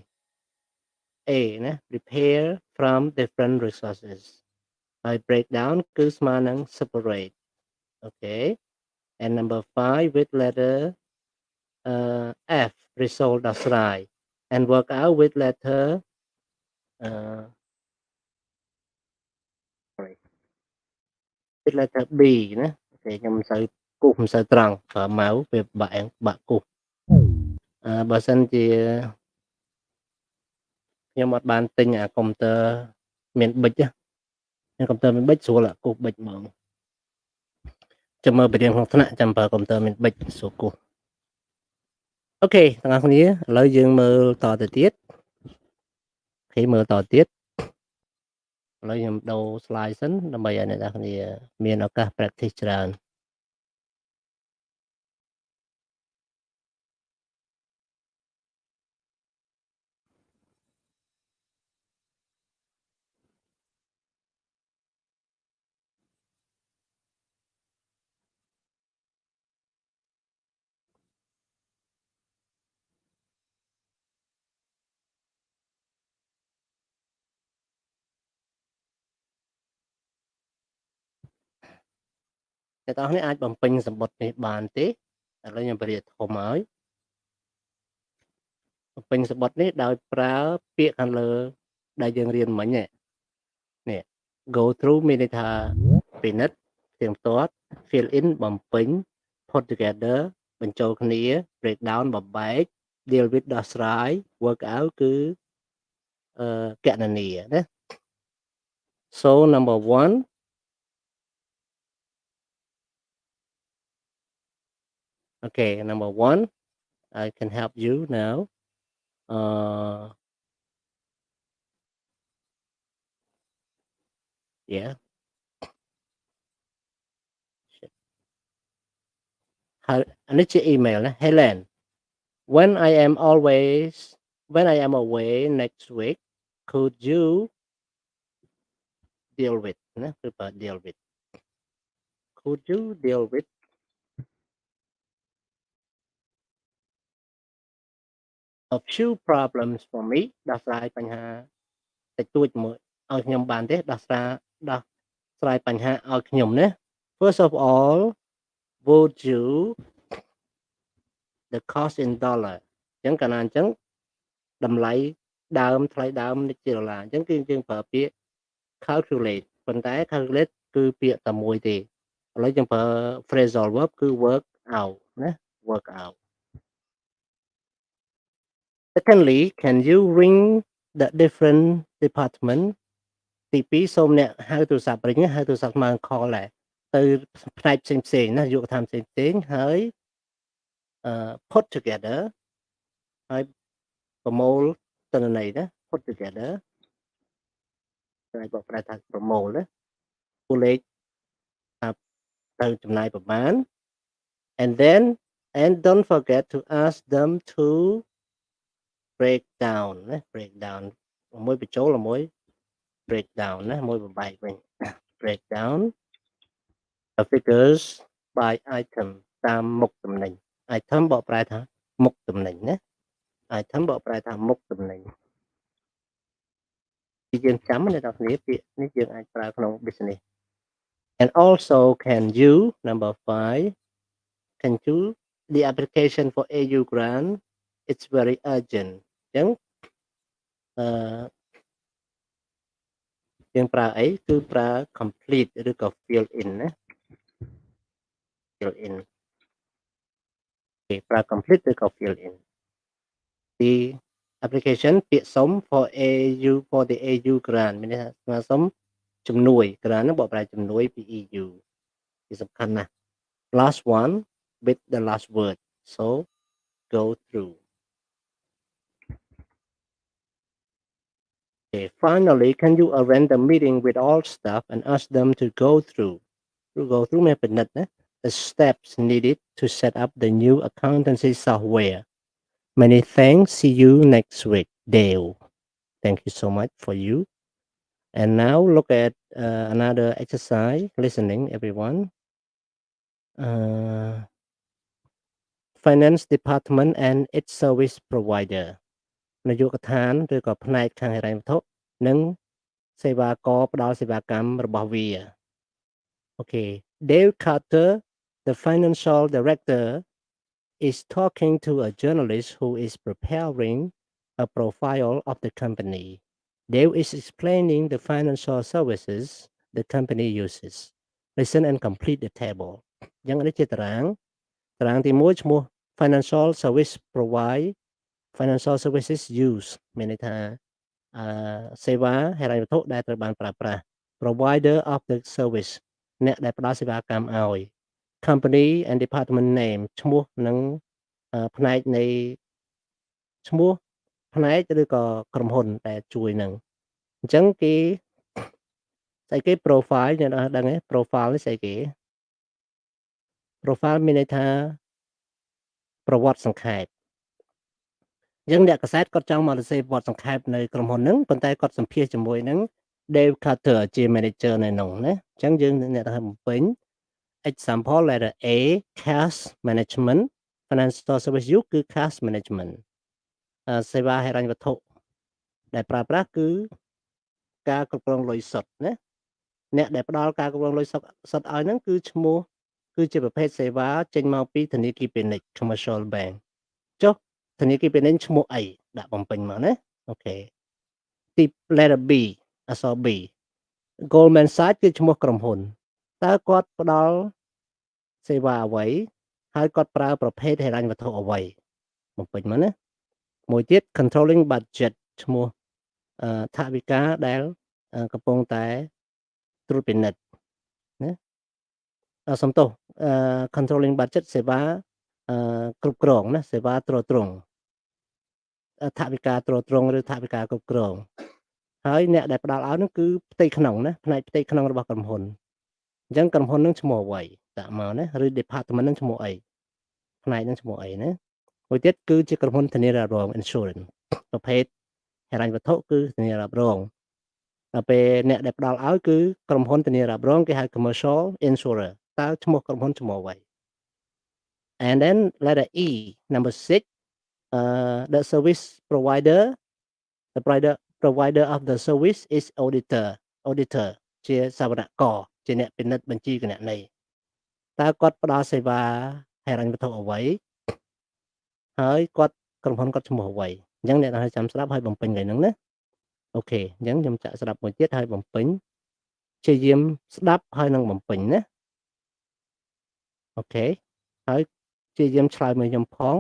A ណា prepare from different resources ហើយ break down គឺស្មើនឹង separate okay and number 5 with letter F resolve ដោះស្រាយ and work out with letter with letter B ណាអូខេខ្ញុំមិនសូវគូសមិនសូវត្រង់ប្រើម៉ៅវាបាក់គូសបើសិនជាខ្ញុំអត់បានទិញអាកុំព្យូទ័រមានប៊ិច កុំព្យូទ័រមានប៊ិចស្រួលគូសប៊ិចហ្មងចាំមើលបរៀនក្នុងថ្នាក់ចាំប្រើកុំព្យូទ័រមានប៊ិចស្រួលគូសអូខេទាំងអស់គ្នាឥឡូវយើងមើលតទៅទៀតអូខេមើលតទៀតឥឡូវខ្ញុំដូរ slide សិនដើម្បីឲ្យអ្នកនរគ្នាមានឱកាស practice ច្រើនអ្នកនរគ្នាអាចបំពេញសម្បត្តិនេះបានទេឥឡូវខ្ញុំបរិយាធំហើយបំពេញសម្បត្តិនេះដោយប្រើពាក្យខាងលើដែលយើងរៀនមិញនេះ go through មានន័យថាពិនិត្យផ្ទៀងផ្ទាត់ fill in បំពេញ put together បញ្ចូលគ្នា break down បំបែក deal with ដោះស្រាយ work out គឺគណនាណា so number 1 okay number 1 I can help you now yeahនេះជា email ណា Helen when I am away next week could you deal with ណាគឺប្រើ deal with could you deal with a few problems for me ដោះស្រាយបញ្ហាតិចតួចមួយឲ្យខ្ញុំបានទេដោះស្រាយបញ្ហាឲ្យខ្ញុំណា first of all would you the cost in dollar អញ្ចឹងកាលណាអញ្ចឹងតម្លៃដើមថ្លៃដើមនេះជាដុល្លារអញ្ចឹងគឺយើងប្រើពាក្យ calculate ប៉ុន្តែ calculate គឺពាក្យតែមួយទេឥឡូវយើងប្រើ phrasal verb គឺ work out ណា work out secondly can you ring the different department ទី2សូមអ្នកហៅទូរស័ព្ទ ring ហៅទូរស័ព្ទមក call ដែរទៅផ្នែកផ្សេងៗណាយុគឋានផ្សេងៗហើយput together ហើយប្រមូលទិន្នន័យណា put together តែបកប្រែថាប្រមូលណាគូលេខទៅចំណាយប្រមាណ and don't forget to ask them to break down ណា break down មួយបញ្ចូលមួយ break down ណាមួយបំបែកវិញ break down the figures by item តាមមុខតំណែង item បកប្រែថាមុខតំណែងណា item បកប្រែថាមុខតំណែងយើងចាំនៅដល់គ្នាពាក្យនេះយើងអាចប្រើក្នុង business and also can you number 5 can you the application for AU grant it's very urgent អញ្ចឹងយើងប្រើអីគឺប្រើ complete ឬក៏ fill in ណា fill in គេប្រើ complete ឬក៏ fill in the application ពាក្យសុំ for the AU grant មានន័យថាស្នើសុំជំនួយ grant ហ្នឹងបកប្រែជំនួយពី EU វាសំខាន់ណាស់ last one with the last word so go through okay finally can you arrange the meeting with all staff and ask them to go through មានពិនិត្យណា the steps needed to set up the new accountancy software many thanks see you next week Dale thank you so much for you and now look at another exercise listening everyone finance department and its service provider នាយកដ្ឋានឬក៏ផ្នែកខាងហិរញ្ញវត្ថុនិងសេវាករផ្ដល់សេវាកម្មរបស់វា Okay Dale Carter the financial director is talking to a journalist who is preparing a profile of the company Dale is explaining the financial services the company uses listen and complete the table យ៉ាងនេះជាតារាងទី1ឈ្មោះ financial service provide financial services use មានន័យថាសេវាហិរញ្ញវត្ថុដែលត្រូវបានប្រើប្រាស់ provider of the service អ្នកដែលផ្ដល់សេវាកម្មឲ្យ company and department name ឈ្មោះនិងផ្នែកនៃឈ្មោះផ្នែកឬក៏ក្រុមហ៊ុនដែលជួយនឹងអញ្ចឹងគេស្អីគេ profile អ្នកនរដឹងទេ profile នេះស្អីគេ profile មានន័យថាប្រវត្តិសង្ខេបអញ្ចឹងអ្នកកសែតគាត់ចង់មកសរសេរប្រវត្តិសង្ខេបនៅក្រុមហ៊ុនហ្នឹងប៉ុន្តែគាត់សម្ភាសជាមួយនឹង Dave Carter ជា manager នៅក្នុងណាអញ្ចឹងយើងអ្នកទៅបំពេញ example letter A cash management financial service គឺ cash management សេវាហិរញ្ញវត្ថុដែលប្រើប្រាស់គឺការគ្រប់គ្រងលុយសុទ្ធណាអ្នកដែលផ្ដល់ការគ្រប់គ្រងលុយសុទ្ធឲ្យហ្នឹងគឺឈ្មោះគឺជាប្រភេទសេវាចេញមកពីធនាគារពាណិជ្ជ commercial bank ចុះធនាគារពាណិជ្ជឈ្មោះអីដាក់បំពេញមកណាអូខេទី letter B អក្សរ B Goldman Sachs គឺឈ្មោះក្រុមហ៊ុនតើគាត់ផ្ដល់សេវាអ្វីហើយគាត់ប្រើប្រភេទហិរញ្ញវត្ថុអ្វីបំពេញមកណាមួយទៀត controlling budget ឈ្មោះថវិកាដែលកំពុងតែត្រួតពិនិត្យណាសំទោសcontrolling budget សេវាគ្រប់គ្រងណាសេវាត្រួតត្រងថវិកាត្រួតត្រងឬថវិកាគ្រប់គ្រងហើយអ្នកដែលផ្ដល់ឲ្យនោះគឺផ្ទៃក្នុងណាផ្នែកផ្ទៃក្នុងរបស់ក្រុមហ៊ុនអញ្ចឹងក្រុមហ៊ុននឹងឈ្មោះអ្វីដាក់មកណាឬ department នឹងឈ្មោះអីផ្នែកនឹងឈ្មោះអីណាមួយទៀតគឺជាក្រុមហ៊ុនធានារ៉ាប់រង insurance ប្រភេទហិរញ្ញវត្ថុគឺធានារ៉ាប់រងដល់ពេលអ្នកដែលផ្ដល់ឲ្យគឺក្រុមហ៊ុនធានារ៉ាប់រងគេហៅ commercial insurer តើឈ្មោះក្រុមហ៊ុនឈ្មោះអ្វី and then letter E number 6 the service provider the provider of the service is auditor ជាសវនករជាអ្នកពិនិត្យបញ្ជីគណនេយ្យតើគាត់ផ្ដល់សេវាហិរញ្ញវត្ថុអ្វីហើយគាត់ក្រុមហ៊ុនគាត់ឈ្មោះអ្វីអញ្ចឹងអ្នកនរចាំស្ដាប់ហើយបំពេញកន្លែងហ្នឹងណាអូខេអញ្ចឹងខ្ញុំចាក់ស្ដាប់មួយទៀតហើយបំពេញព្យាយាមស្ដាប់ហើយនឹងបំពេញណាអូខេហើយព្យាយាមឆ្លើយមកខ្ញុំផង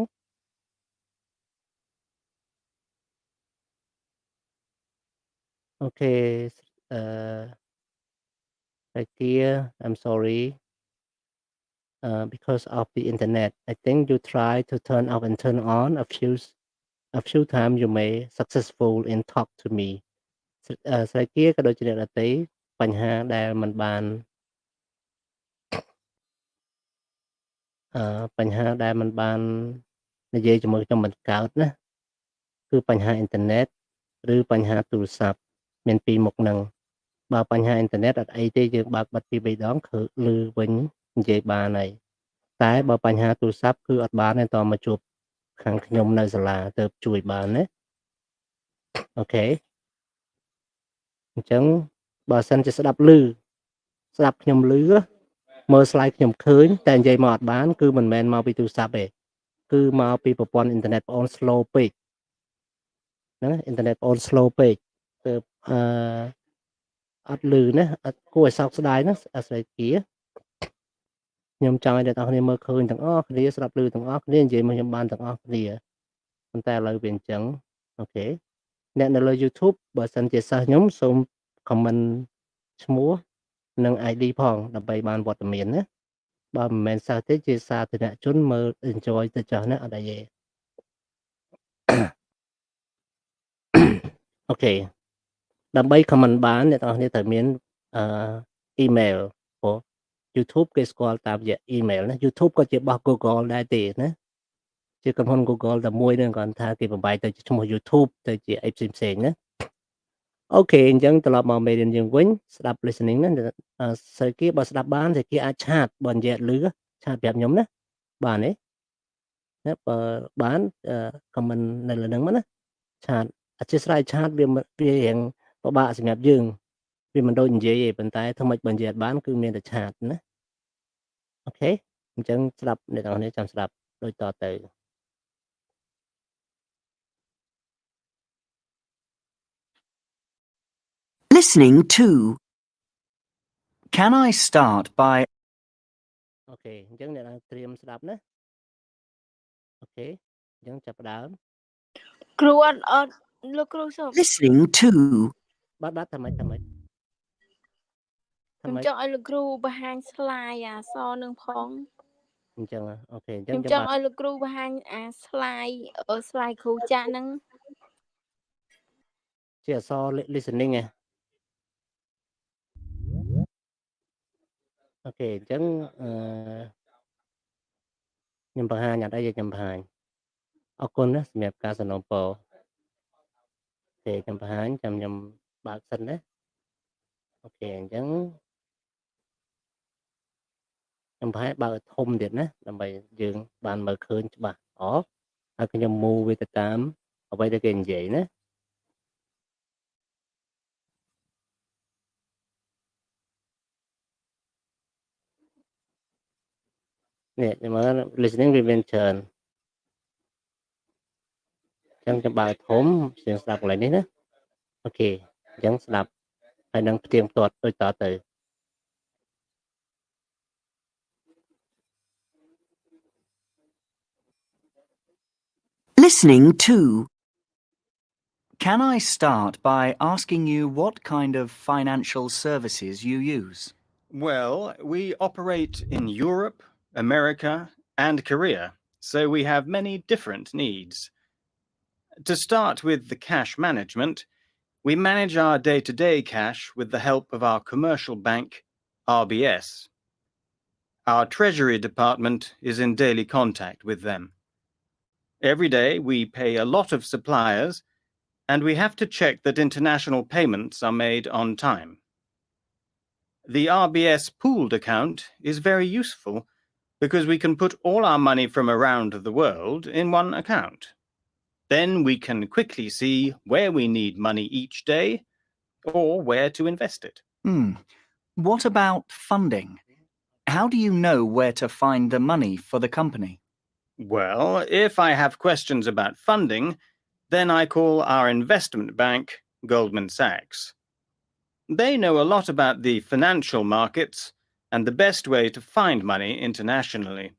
អូខេIdea, I'm sorry. Because of the internet, I think you try to turn off and turn on a few times. You may successful in talk to me. ស្រីគាក៏ដូចជាអ្នកដទៃបញ្ហាដែលมันបាននិយាយជាមួយខ្ញុំមិនកើតណាគឺបញ្ហាអ៊ីនធឺណិតឬបញ្ហាទូរស័ព្ទមានពីរមុខហ្នឹងបើបញ្ហាអ៊ីនធឺណិតអត់អីទេយើងបើកបិទពី3ដងគឺលឺវិញនិយាយបានហើយតែបើបញ្ហាទូរស័ព្ទគឺអត់បានទេតមកជួបខាងខ្ញុំនៅសាលាទៅជួយបានណាអូខេអញ្ចឹងបើសិនជាស្ដាប់ខ្ញុំលឺមើល slide ខ្ញុំឃើញតែនិយាយមកអត់បានគឺមិនមែនមកពីទូរស័ព្ទទេគឺមកពីប្រព័ន្ធអ៊ីនធឺណិតបងអូន slow ពេកណាអ៊ីនធឺណិតបងអូន slow ពេកទៅអត់លឺណាអត់គួរឲ្យសោកស្ដាយណាអាស្រ័យគាខ្ញុំចង់ឲ្យអ្នកនរគ្នាមើលឃើញទាំងអស់គ្នាស្ដាប់ឮទាំងអស់គ្នានិយាយមកខ្ញុំបានទាំងអស់គ្នាប៉ុន្តែឥឡូវវាអញ្ចឹងអូខេអ្នកនៅលើ YouTube បើសិនជាសិស្សខ្ញុំសូម comment ឈ្មោះនិង ID ផងដើម្បីបានវត្តមានណាបើមិនមែនសិស្សទេជាសាធារណជនមើល enjoy ទៅចោះណាអត់អីទេអូខេដើម្បី comment បានអ្នកនរគ្នាត្រូវមានemail ព្រោះ YouTube គេស្គាល់តាមរយៈ email ណា YouTube ក៏ជារបស់ Google ដែរទេណាជាក្រុមហ៊ុន Google តែមួយនឹងគាត់ថាគេបំបែកទៅឈ្មោះ YouTube ទៅជាអីផ្សេងណាអូខេអញ្ចឹងត្រឡប់មកមេរៀនយើងវិញស្ដាប់ listening ណាស្រីគាបើស្ដាប់បានស្រីគាអាចឆាតបើនិយាយអត់ឮឆាតប្រាប់ខ្ញុំណាបានទេណាបើបាន comment នៅលើហ្នឹងមកណាឆាតអធិស្ឋានឆាតវារៀងពិបាកសម្រាប់យើងវាមិនដូចនិយាយទេប៉ុន្តែធ្វើម៉េចបើនិយាយអត់បានគឺមានតែឆាតណាអូខេអញ្ចឹងស្ដាប់អ្នកនរគ្នាចាំស្ដាប់ដូចតទៅListening 2. Can I start by អូខេអញ្ចឹងអ្នកត្រៀមស្ដាប់ណាអូខេអញ្ចឹងចាប់ផ្ដើមគ្រូអត់លោកគ្រូសុំ Listening 2. បាទតែមិន ថ្មី ខ្ញុំចង់ឲ្យលោកគ្រូបង្ហាញ slide អាសនឹងផង អញ្ចឹងហ៎អូខេអញ្ចឹ ខ្ញុំ ង ចង់ឲ្យលោកគ្រូបង្ហាញអា slide slide គ្រូចាក់ហ្នឹង ជាអក្សរ listening ហ៎អូខេអញ្ចឹងខ្ញុំបង្ហាញអត់អីខ្ញុំបង្ហាញអរគុណណាសម្រាប់ការសំណូមពរទេខ្ញុំបង្ហាញចាំខ្ញុំបើកសិនណាអូខេអញ្ចឹងខ្ញុំបង្ហាញបើកឲ្យធំទៀតណាដើម្បីយើងបានមើលឃើញច្បាស់ហើយខ្ញុំ move វាទៅតាមអ្វីដែលគេនិយាយណា នេះខ្ញុំមើល listening វាមានច្រើនអញ្ចឹងខ្ញុំបើកធំស្រៀងស្ដាប់កន្លែងនេះណាអូខេអញ្ចឹងស្ដាប់ហើយនឹងផ្ទៀងផ្ទាត់ដូចតទៅ Listening 2. Can I start by asking you what kind of financial services you use? Well, we operate in Europe, America, and Korea, so we have many different needs. To start with the cash management, we manage our day-to-day cash with the help of our commercial bank, RBS. Our Treasury Department is in daily contact with them. Every day we pay a lot of suppliers, and we have to check that international payments are made on time. The RBS pooled account is very useful because we can put all our money from around the world in one account. Then we can quickly see where we need money each day or where to invest it. What about funding? How do you know where to find the money for the company? Well, if I have questions about funding, then I call our investment bank, Goldman Sachs. They know a lot about the financial markets and the best way to find money internationally.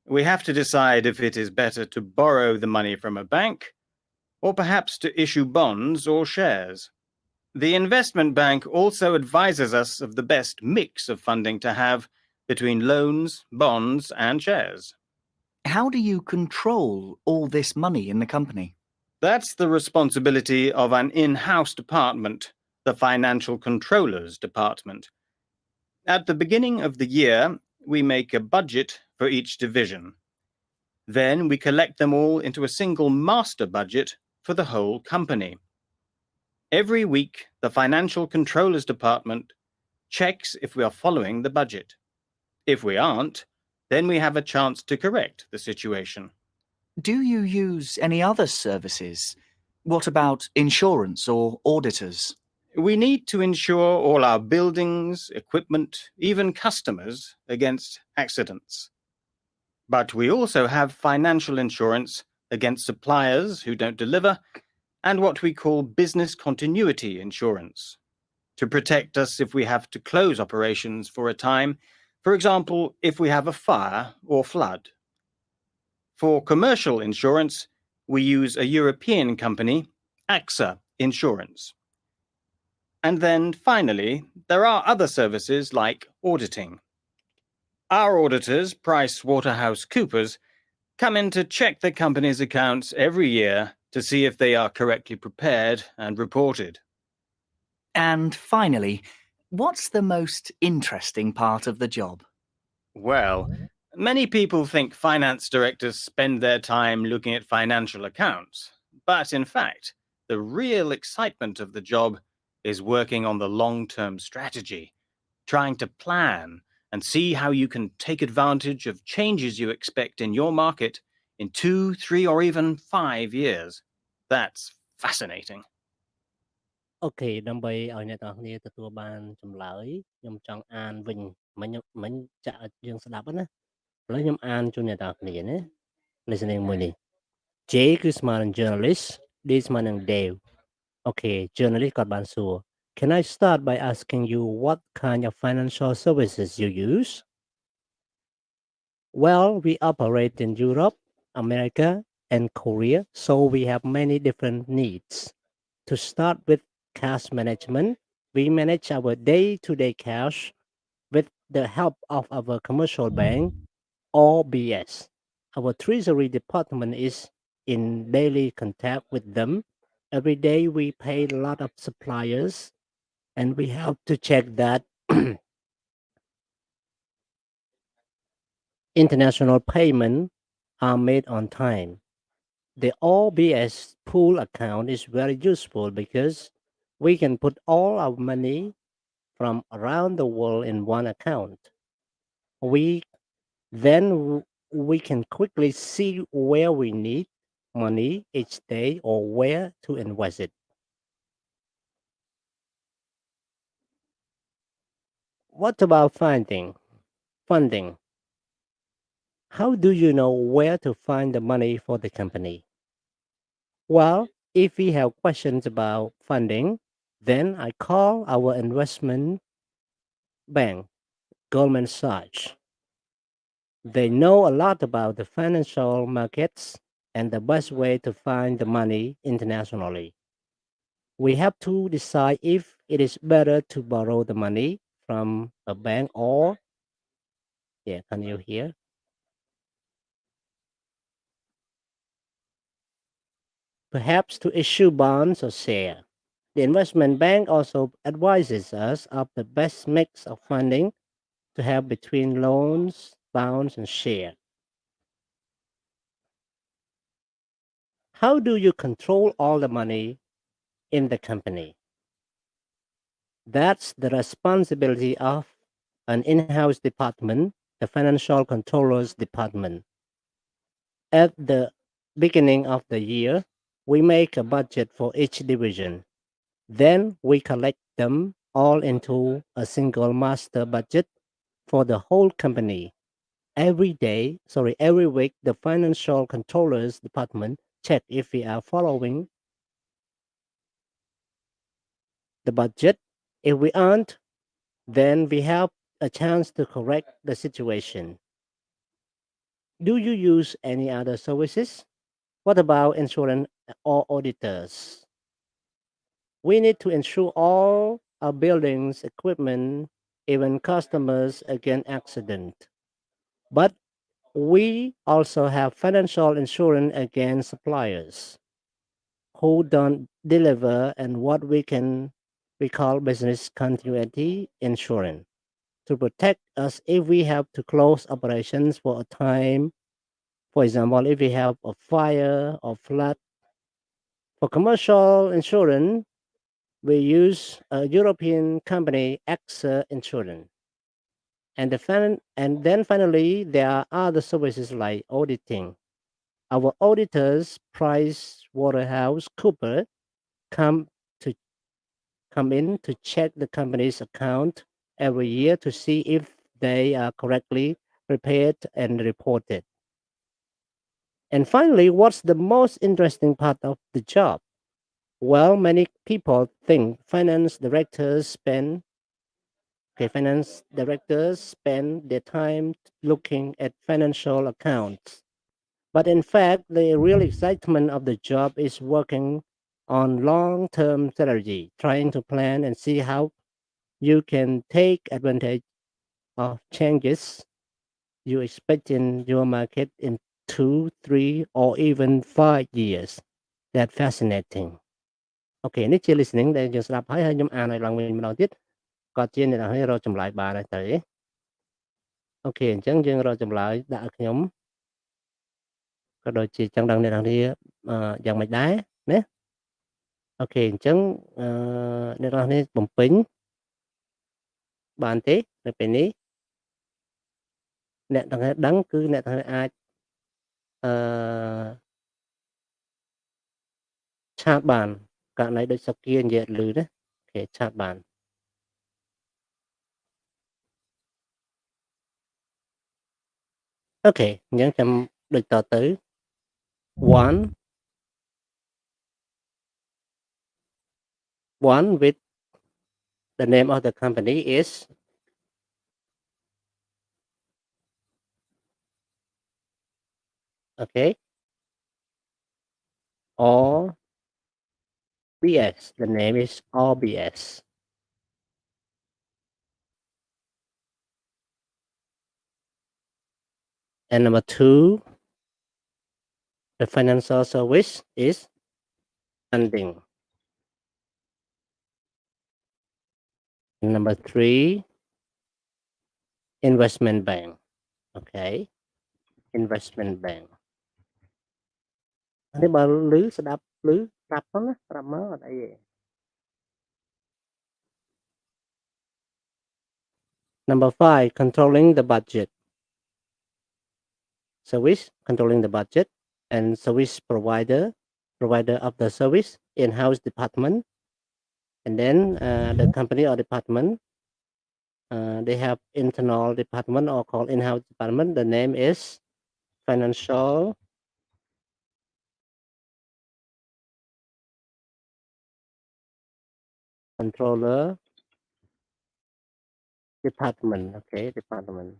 We have to decide if it is better to borrow the money from a bank or perhaps to issue bonds or shares. The investment bank also advises us of the best mix of funding to have between loans, bonds, and shares. How do you control all this money in the company? That's the responsibility of an in-house department, the Financial Controllers Department. At the beginning of the year, we make a budget for each division. Then we collect them all into a single master budget for the whole company. Every week, the Financial Controllers Department checks if we are following the budget. If we aren't, then we have a chance to correct the situation. Do you use any other services? What about insurance or auditors? We need to insure all our buildings, equipment, even customers against accidents. But we also have financial insurance against suppliers who don't deliver and what we call business continuity insurance to protect us if we have to close operations for a time, for example, if we have a fire or flood. For commercial insurance, we use a European company, AXA Insurance. And then finally, there are other services like auditing. Our auditors, PricewaterhouseCoopers, come in to check the company's accounts every year to see if they are correctly prepared and reported. And finally, what's the most interesting part of the job? Well, many people think finance directors spend their time looking at financial accounts, but in fact, the real excitement of the job is working on the long-term strategy, trying to plan and see how you can take advantage of changes you expect in your market in 2, 3, or even 5 years. That's fascinating. អូខេដើម្បីឲ្យអ្នកទាំងអស់គ្នាទទួលបានចម្លើយខ្ញុំចង់អានវិញមិញចាក់ឲ្យយើងស្ដាប់ណាឥឡូវខ្ញុំអានជូនអ្នកទាំងអស់គ្នាណា listening មួយនេះ J គឺស្មើនឹង journalist D ស្មើនឹង Dave អូខេ journalist គាត់បានសួរ Can I start by asking you what kind of financial services you use? Well, we operate in Europe, America, and Korea, so we have many different needs. To start with cash management, We manage our day-to-day cash with the help of our commercial bank, OBS. Our treasury department is in daily contact with them. Every day we pay a lot of suppliers and we have to check that international payments are made on time. The OBS pool account is very useful because we can put all our money from around the world in one account. We then we can quickly see where we need money each day or where to invest it. What about funding? How do you know where to find the money for the company? Well, if we have questions about funding, then I call our investment bank, Goldman Sachs. They know a lot about the financial markets and the best way to find the money internationally. We have to decide if it is better to borrow the money from a bank or, yeah, can you hear? Perhaps to issue bonds or share. The investment bank also advises us of the best mix of funding to have between loans, bonds, and share. How do you control all the money in the company? That's the responsibility of an in-house department, the financial controllers department. At the beginning of the year, we make a budget for each division. Then we collect them all into a single master budget for the whole company. Every week, the financial controllers department check if we are following the budget. If we aren't, then we have a chance to correct the situation. Do you use any other services? What about insurance or auditors? We need to insure all our buildings, equipment, even customers against accident. But we also have financial insurance against suppliers who don't deliver and what we call business continuity insurance to protect us if we have to close operations for a time. For example, if we have a fire or flood. For commercial insurance, we use a European company, AXA Insurance. And then finally, there are other services like auditing. Our auditors, PricewaterhouseCoopers, come come in to check the company's account every year to see if they are correctly prepared and reported. And finally, what's the most interesting part of the job? Well, many people think finance directors spend their time looking at financial accounts. But in fact, the real excitement of the job is working on long-term strategy, trying to plan and see how you can take advantage of changes you expect in your market in 2, 3, or even 5 years. That's fascinating. អូខេនេះជា listening ដែលយើងស្ដាប់ហើយខ្ញុំអានឲ្យឡើងវិញម្ដងទៀតក៏ជាអ្នកនរឲ្យរកចម្លើយបានដែរទៅអូខេអញ្ចឹងយើងរកចម្លើយដាក់ឲ្យខ្ញុំក៏ដូចជាចង់ដឹងអ្នកនរយ៉ាងម៉េចដែរណាអូខេអញ្ចឹងអ្នកនរបំពេញបានទេនៅពេលនេះអ្នកទាំងដឹងគឺអ្នកទាំងអាចឆាតបានករណីដូចសុគានិយាយឮណាអូខេឆាតបានអូខេអញ្ចឹងខ្ញុំដូចតទៅone with the name of the company is okay OBS. The name is OBS. And number 2, the financial service is funding. And number 3, investment bank. Okay, investment bank. Thế bà lứ sẽ đáp lứ đáp nó đáp nó ở đây. Number 5, controlling the budget. Service, controlling the budget, and service provider of the service, in-house department, and then the company or department, they have internal department or called in-house department. The name is financial controller department. Okay, department.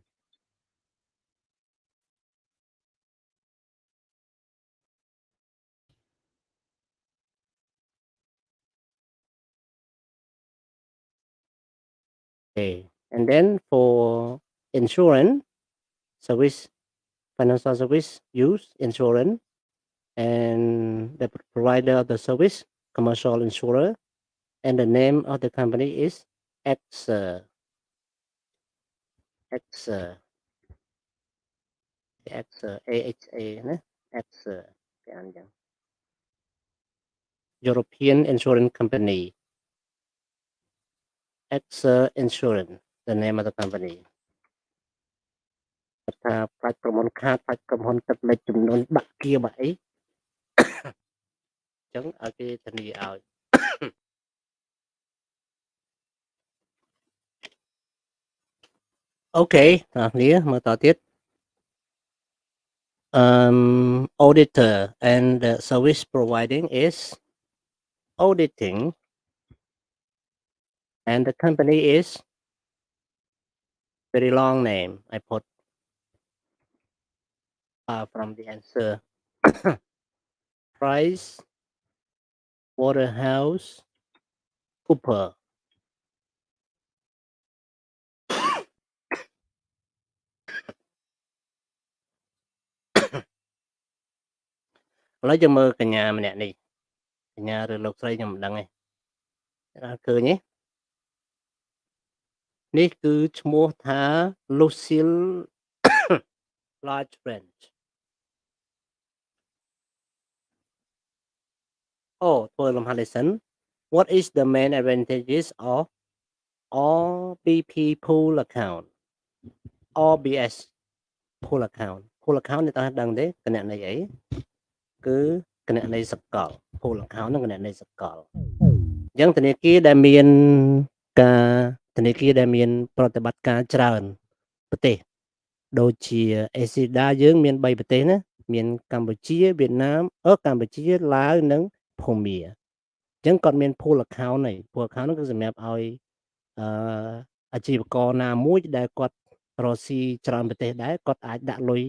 Okay, and then for insurance service, financial service use insurance, and the provider of the service, commercial insurer, and the name of the company is AXA. AXA, AXA, AXA, AXA, European Insurance Company. AXA Insurance, the name of the company. ថាប្រាច់ប្រមូលខាតប្រាច់ក្រុមហ៊ុនទឹកលិចចំនួនបាក់គៀបាក់អី ចឹងឲ្យគេធានាឲ្យ Okay អ្នកនាងមើលតទៀត auditor and the service providing is auditing, and the company is very long name. I put from the answer. Price Waterhouse Cooper. Lấy cho mơ cả nhà mình nè đi. Cả nhà rồi lục xây cho mình đăng này. Cười nhé.នេះគឺឈ្មោះថា Lucille Large French. Oh, ធ្វើលំហាត់ lesson. What is the main advantages of RBP pool account? RBS pool account. Pool account នេះតើដឹងទេគណនីអីគឺគណនីសកល pool account នឹងគណនីសកលអញ្ចឹងធនាគារដែលមានប្រតិបត្តិការច្រើនប្រទេសដូចជា ASEAN យើងមាន3ប្រទេសណាមានកម្ពុជាវៀតណាមកម្ពុជាឡាវនិងភូមាអញ្ចឹងគាត់មាន pool account ហ្នឹង pool account ហ្នឹងគឺសម្រាប់ឲ្យអាជីវករណាមួយដែលគាត់រកស៊ីច្រើនប្រទេសដែរគាត់អាចដាក់លុយ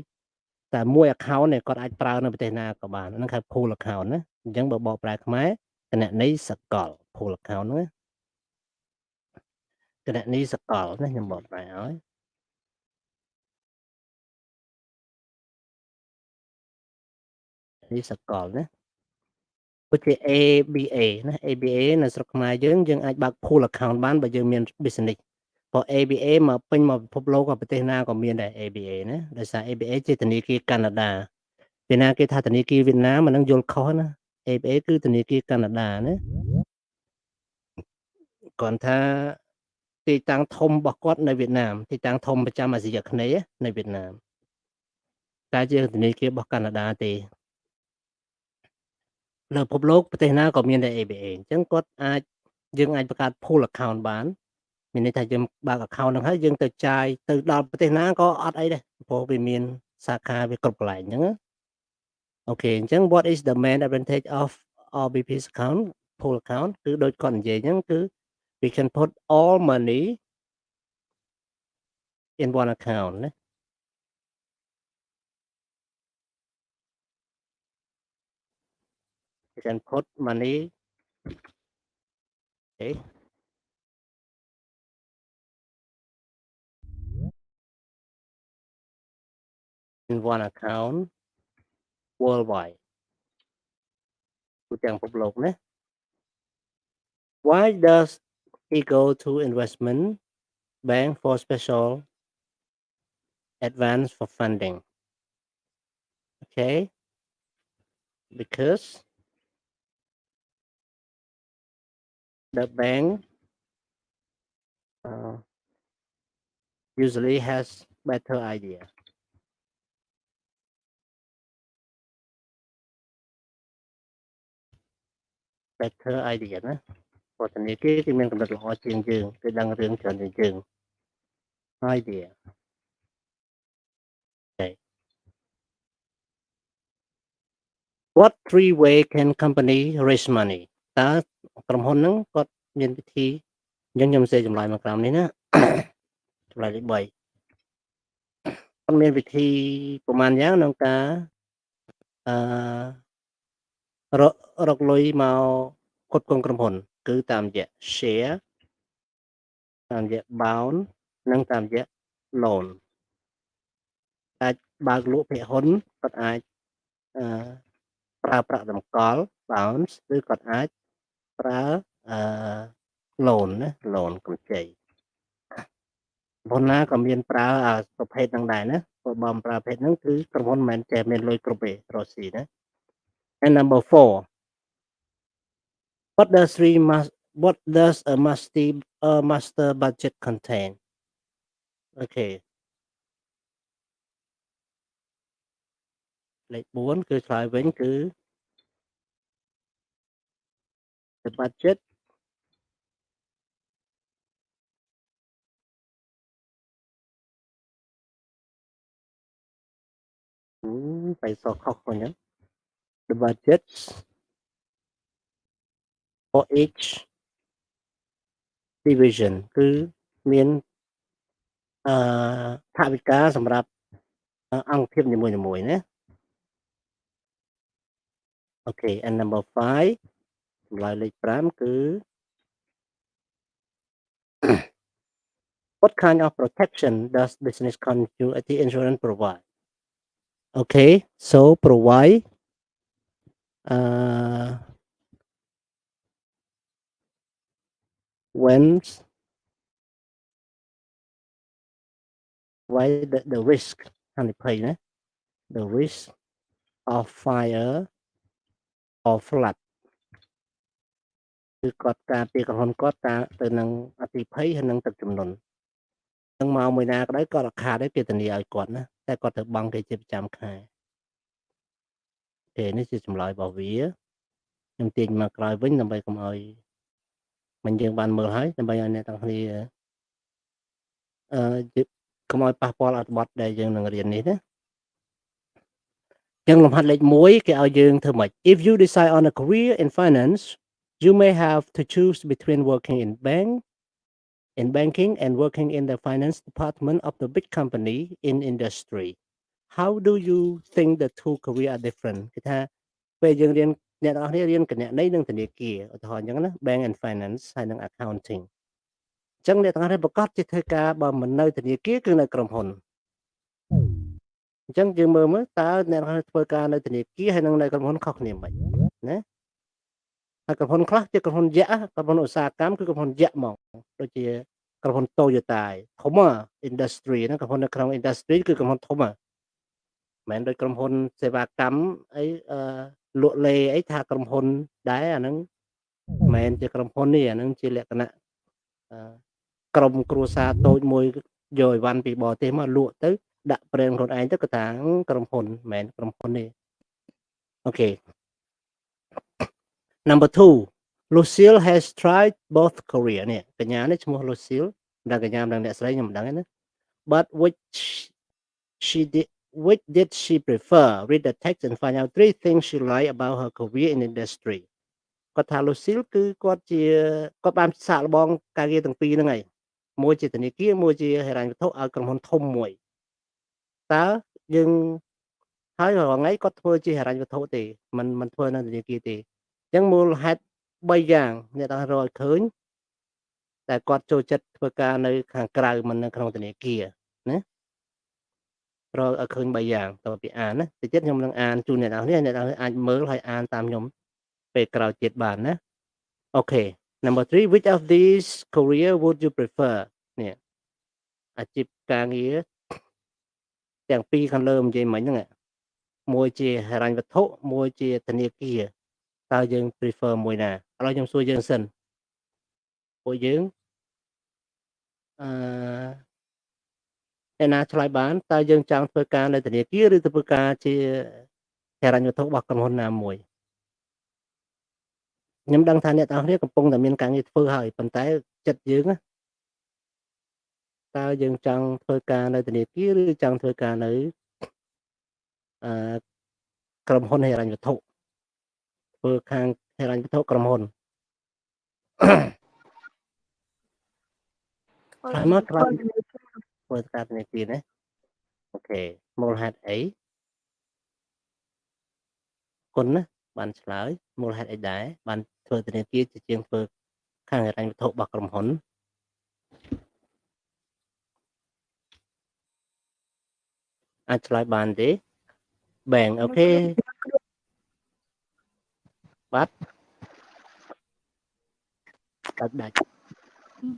តែមួយ account នេះគាត់អាចប្រើនៅប្រទេសណាក៏បានហ្នឹងហៅ pool account ណាអញ្ចឹងបើបកប្រែខ្មែរគណនីសកល pool account ហ្នឹងគណនីសកលណាខ្ញុំបកប្រែឲ្យនេះសកលណាដូចជា ABA ណា ABA នៅស្រុកខ្មែរយើងអាចបើក pool account បានបើយើងមាន business ព្រោះ ABA មកពេញមកពិភពលោកក៏ប្រទេសណាក៏មានដែរ ABA ណាដោយសារ ABA ជាធនាគារកាណាដាពេលណាគេថាធនាគារវៀតណាមមិននឹងយល់ខុសណា ABA គឺធនាគារកាណាដាណាគាត់ថាទីតាំងធំរបស់គាត់នៅវៀតណាមទីតាំងធំប្រចាំអាស៊ីអាគ្នេយ៍នៅវៀតណាមតែជាធនាគាររបស់កាណាដាទេលើពិភពលោកប្រទេសណាក៏មានដែរ ABA អញ្ចឹងគាត់យើងអាចបង្កើត pool account បានមានន័យថាយើងបើក account ហ្នឹងហើយយើងទៅចាយទៅដល់ប្រទេសណាក៏អត់អីដែរព្រោះវាមានសាខាវាគ្រប់កន្លែងអញ្ចឹងអូខេអញ្ចឹង what is the main advantage of RBP's account pool account គឺដូចគាត់និយាយអញ្ចឹងគឺ we can put all money in one account ណា you can put money okay in one account worldwide ទូទាំងពិភពលោកណា Why does he go to investment bank for special advance for funding? Okay, because the bank usually has better idea. Better idea ណាព្រោះធនាគារគេមានកម្រិតល្អជាងយើងគេដឹងរឿងច្រើនជាងយើង idea. Okay. What three way can company raise money? តើក្រុមហ៊ុនហ្នឹងគាត់មានវិធីអញ្ចឹងខ្ញុំសេចម្លើយមកក្រោមនេះណា ចម្លើយលេខ3គាត់មានវិធីប្រហែលយ៉ាងក្នុងការរកលុយមកគ្រប់គ្រងក្រុមហ៊ុនគឺតាមរយៈ share តាមរយៈ bond និងតាមរយៈ loan អាចបើកលក់ភាគហ៊ុនគាត់អាចប្រើប្រាក់តម្កល់ bonds ឬគាត់អាចប្រើ loan ណា loan កម្ចីប៉ុន្តែក៏មានប្រើប្រភេទហ្នឹងដែរណាព្រោះបើមិនប្រើប្រភេទហ្នឹងគឺក្រុមហ៊ុនមិនមែនចេះមានលុយគ្រប់ទេរកស៊ីណា And number 4 What does a master budget contain? Okay. លេខ4គឺឆ្លើយវិញគឺ the budget phải so khóc rồi nhé. The budget for each division គឺមានថវិកាសម្រាប់អង្គភាពនីមួយៗណា Okay, and number 5ចម្លើយលេខ5គឺ What kind of protection does business continuity insurance provide? Okay, so provide when the risk ហានិភ័យណា the risk of fire or flood គឺគាត់ការពារក្រុមហ៊ុនគាត់ទៅនឹងអគ្គិភ័យហើយនឹងទឹកជំនន់នឹងមកមួយណាក៏ដោយគាត់រខាដែរគេធានាឲ្យគាត់ណាតែគាត់ត្រូវបង់គេជាប្រចាំខែអូខេនេះជាចម្លើយរបស់វាខ្ញុំទាញមកក្រោយវិញដើម្បីកុំឲ្យមិនយើងបានមើលហើយដើម្បីឲ្យអ្នកទាំងគ្នាកុំឲ្យប៉ះពាល់អត្ថបទដែលយើងនឹងរៀននេះណាចឹងលំហាត់លេខ1គេឲ្យយើងធ្វើម៉េច If you decide on a career in finance you may have to choose between working in banking and working in the finance department of the big company in industry. How do you think the two careers are different? គេថាពេលយើងរៀនអ្នកនរគ្នារៀនគណនេយ្យនិងធនាគារឧទាហរណ៍អញ្ចឹងណា bank and finance ហើយនិង accounting អញ្ចឹងអ្នកទាំងអស់គ្នាប្រកាសជាធ្វើការបើមិននៅធនាគារគឺនៅក្រុមហ៊ុនអញ្ចឹងយើងមើលតើអ្នកទាំងអស់គ្នាធ្វើការនៅធនាគារហើយនិងនៅក្រុមហ៊ុនខុសគ្នាមិនណាហើយក្រុមហ៊ុនខ្លះជាក្រុមហ៊ុនយក្សក្រុមហ៊ុនឧស្សាហកម្មគឺក្រុមហ៊ុនយក្សហ្មងដូចជាក្រុមហ៊ុន Toyota ធំ industry ណាក្រុមហ៊ុននៅក្នុង industry គឺក្រុមហ៊ុនធំមិនមែនដូចក្រុមហ៊ុនសេវាកម្មអីលក់លេអីថាក្រុមហ៊ុនដែរអាហ្នឹងមិនមែនជាក្រុមហ៊ុននេះអាហ្នឹងជាលក្ខណៈក្រុមគ្រួសារតូចមួយយកអីវ៉ាន់ពីបរទេសមកលក់ទៅដាក់ប្រេងខ្លួនឯងទៅក៏ថាក្រុមហ៊ុនមិនមែនក្រុមហ៊ុនទេអូខេ Number 2 Lucille has tried both career នេះកញ្ញានេះឈ្មោះ Lucille ដល់កញ្ញាម្ដងអ្នកស្រីខ្ញុំមិនដឹងទេណា But which did she prefer? Read the text and find out 3 things she liked about her career in industry គាត់ថា Lucille គឺគាត់បានសាកល្បងការងារទាំងពីរហ្នឹងហើយមួយជាធនាគារមួយជាហិរញ្ញវត្ថុឲ្យក្រុមហ៊ុនធំមួយតើយើងហើយរាល់ថ្ងៃគាត់ធ្វើជាហិរញ្ញវត្ថុទេមិនធ្វើនៅធនាគារទេអញ្ចឹងមូលហេតុ3យ៉ាងអ្នកទាំងរកឲ្យឃើញតែគាត់ចូលចិត្តធ្វើការនៅខាងក្រៅមិននៅក្នុងធនាគារណា រកឲ្យឃើញ3យ៉ាងតទៅពីអានណាតិចទៀតខ្ញុំនឹងអានជូនអ្នកនរនេះអ្នកនរអាចមើលហើយអានតាមខ្ញុំពេលក្រោយទៀតបានណាអូខេ number 3 which of these career would you prefer នេះអាជីពការងារទាំងពីរខាងលើនិយាយមិញហ្នឹងមួយជាហិរញ្ញវត្ថុមួយជាធនាគារតើយើង prefer មួយណាឥឡូវខ្ញុំសួរយើងសិនពួកយើងអ្នកណាឆ្លើយបានតើយើងចង់ធ្វើការនៅធនាគារឬធ្វើការជាហិរញ្ញវត្ថុរបស់ក្រុមហ៊ុនណាមួយខ្ញុំដឹងថាអ្នកទាំងអស់គ្នាកំពុងតែមានការងារធ្វើហើយប៉ុន្តែចិត្តយើងតើយើងចង់ធ្វើការនៅធនាគារឬចង់ធ្វើការនៅក្រុមហ៊ុនហិរញ្ញវត្ថុធ្វើខាងហិរញ្ញវត្ថុក្រុមហ៊ុនហើយមកក្រោយធ្វើការធនាគារណាអូខេមូលហេតុអីគុណណាបានឆ្លើយមូលហេតុអីដែរបានធ្វើធនាគារជាជាងធ្វើខាងហិរញ្ញវត្ថុរបស់ក្រុមហ៊ុនអាចឆ្លើយបានទេបែងអូខេបាទដាច់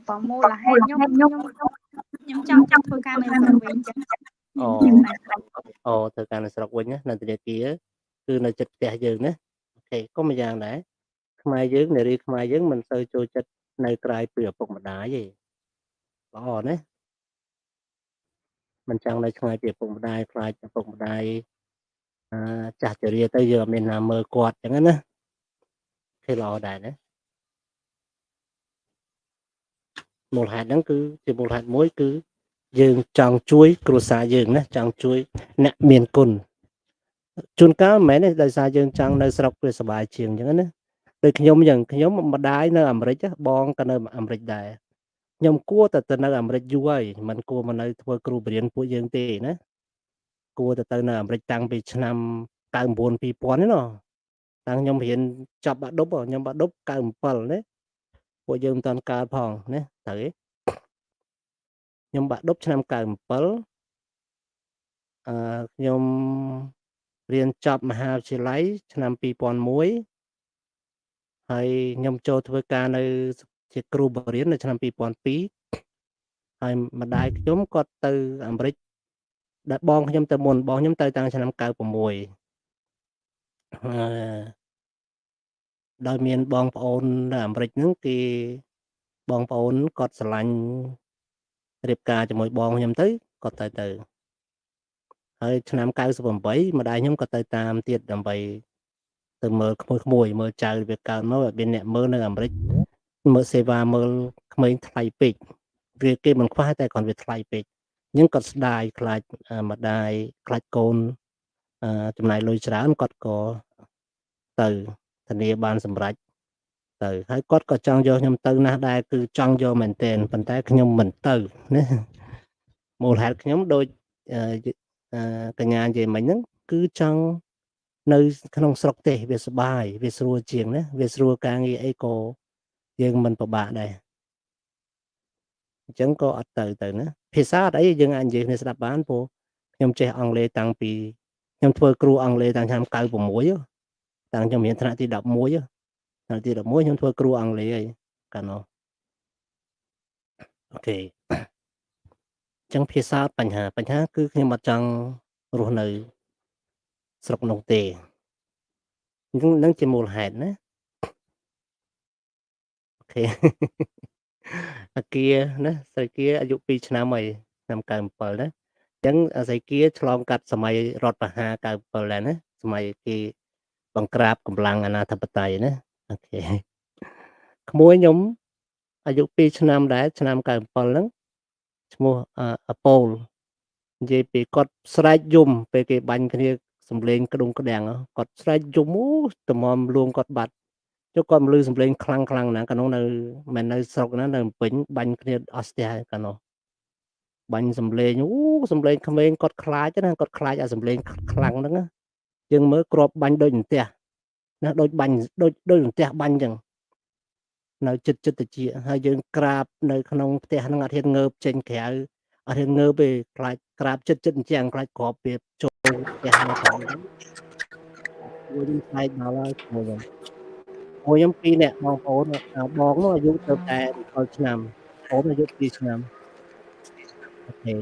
ប្រមូលហេតុខ្ញុំចង់ធ្វើការនៅស្រុកវិញចឹងអូធ្វើការនៅស្រុកវិញណានៅធនាគារគឺនៅចិត្តផ្ទះយើងណាអូខេក៏មួយយ៉ាងដែរខ្មែរយើងនារីខ្មែរយើងមិនសូវចូលចិត្តនៅក្រៅពីឪពុកម្ដាយទេល្អណាមិនចង់នៅឆ្ងាយពីឪពុកម្ដាយខ្លាចឪពុកម្ដាយចាស់ជរាទៅយើងអត់មានណាមើលគាត់ចឹងណាគេល្អដែរណាមូលហេតុហ្នឹងគឺជាមូលហេតុមួយគឺយើងចង់ជួយគ្រួសារយើងណាចង់ជួយអ្នកមានគុណជួនកាលមិនមែនទេដោយសារយើងចង់នៅស្រុកវាសុបាយជាងចឹងណាដូចខ្ញុំចឹងខ្ញុំម្ដាយនៅអាមេរិកបងក៏នៅអាមេរិកដែរខ្ញុំគួរតែទៅនៅអាមេរិកយូរហើយមិនគួរមកនៅធ្វើគ្រូបរិញ្ញាបត្រពួកយើងទេណាគួរទៅនៅអាមេរិកតាំងពីឆ្នាំ99 2000ណាតាំងខ្ញុំរៀនចប់បាក់ឌុបខ្ញុំបាក់ឌុប97ណាពួកយើងមិនតាន់កើតផងណាត្រូវទេខ្ញុំបាក់ឌុបឆ្នាំ97ខ្ញុំរៀនចប់មហាវិទ្យាល័យឆ្នាំ2001ហើយខ្ញុំចូលធ្វើការនៅជាគ្រូបរិញ្ញាបត្រនៅឆ្នាំ2002ហើយម្ដាយខ្ញុំគាត់ទៅអាមេរិកដែលបងខ្ញុំទៅមុនបងខ្ញុំទៅតាំងឆ្នាំ96ដោយមានបងប្អូននៅអាមេរិកហ្នឹងគេបងប្អូនគាត់ស្រឡាញ់រៀបការជាមួយបងខ្ញុំទៅគាត់ទៅហើយឆ្នាំ98ម្ដាយខ្ញុំក៏ទៅតាមទៀតដើម្បីទៅមើលក្មួយមើលចៅវាកើតមកមានអ្នកមើលនៅអាមេរិកមើលសេវាមើលក្មេងថ្លៃពេកវាគេមិនខ្វះតែគ្រាន់វាថ្លៃពេកអញ្ចឹងគាត់ស្ដាយខ្លាចម្ដាយខ្លាចកូនចំណាយលុយច្រើនគាត់ក៏ទៅធានាបានសម្រេចទៅហើយគាត់ក៏ចង់យកខ្ញុំទៅណាស់ដែរគឺចង់យកមែនទែនប៉ុន្តែខ្ញុំមិនទៅណាមូលហេតុខ្ញុំដូចកញ្ញានិយាយមិញហ្នឹងគឺចង់នៅក្នុងស្រុកទេវាសុបាយវាស្រួលជាងណាវាស្រួលការងារអីក៏យើងមិនពិបាកដែរអញ្ចឹងក៏អត់ទៅណាភាសាអត់អីយើងអាចនិយាយគ្នាស្ដាប់បានព្រោះខ្ញុំចេះអង់គ្លេសតាំងពីខ្ញុំធ្វើគ្រូអង់គ្លេសតាំងឆ្នាំ96តាំងខ្ញុំរៀនថ្នាក់ទី11ថ្នាក់ទី11ខ្ញុំធ្វើគ្រូអង់គ្លេសហើយកាលនោះអូខេអញ្ចឹងភាសាបញ្ហាគឺខ្ញុំអត់ចង់រស់នៅស្រុកនោះទេនឹងជាមូលហេតុណាអូខេអាគាណាស្រីគាអាយុ2ឆ្នាំហើយឆ្នាំ97ណាអញ្ចឹងស្រីគាឆ្លងកាត់សម័យរដ្ឋប្រហារ97ដែរណាសម័យគេបង្ក្រាបកម្លាំងអាណាធិបតេយ្យណាអូខេក្មួយខ្ញុំអាយុ2ឆ្នាំដែរឆ្នាំ97ហ្នឹងឈ្មោះអប៉ូលនិយាយពីគាត់ស្រែកយំពេលគេបាញ់គ្នាសំលេងក្ដុងក្ដាំងគាត់ស្រែកយំតម្រាំលួងគាត់បាត់ចុះគាត់មកលឺសំលេងខ្លាំងណាស់កាលនោះនៅមិននៅស្រុកណានៅពេញបាញ់គ្នាអស់ស្ទះកាលនោះបាញ់សំលេងសំលេងក្មេងគាត់ខ្លាចណាគាត់ខ្លាចអាសំលេងខ្លាំងហ្នឹងយើងមើលគ្រាប់បាញ់ដូចអន្ទះណាដូចបាញ់ដូចអន្ទះបាញ់អញ្ចឹងនៅចិត្តតិចហើយយើងក្រាបនៅក្នុងផ្ទះហ្នឹងអត់ហ៊ានងើបចេញក្រៅ អត់រៀងងើបទេខ្លាចក្រាបចិត្តអញ្ចឹងខ្លាចគ្រាប់វាចូលផ្ទះមកតាមហ្នឹងមួយខ្ញុំឆ្លៃដល់ហើយមួយខ្ញុំ2នាក់បងប្អូនបងនោះអាយុទៅតែ7ឆ្នាំអូនអាយុ2ឆ្នាំអូខេ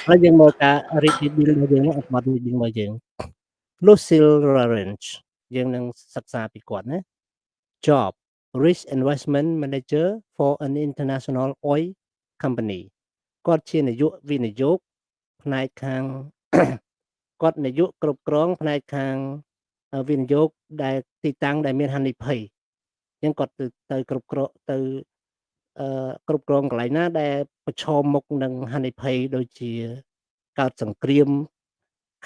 ហើយយើងមកការ reading របស់យើងអត្ថបទ reading របស់យើង Lucille Lawrence យើងនឹងសិក្សាពីគាត់ណា Job Risk Investment Manager for an International Oil Company គាត់ជានាយកវិនិយោគផ្នែកខាង គាត់នាយកគ្រប់គ្រងផ្នែកខាងវិនិយោគដែលទីតាំងដែលមានហានិភ័យអញ្ចឹងគាត់ទៅគ្រប់គ្រងទៅគ្រប់គ្រងកន្លែងណាដែលប្រឈមមុខនឹងហានិភ័យដូចជាកើតសង្គ្រាម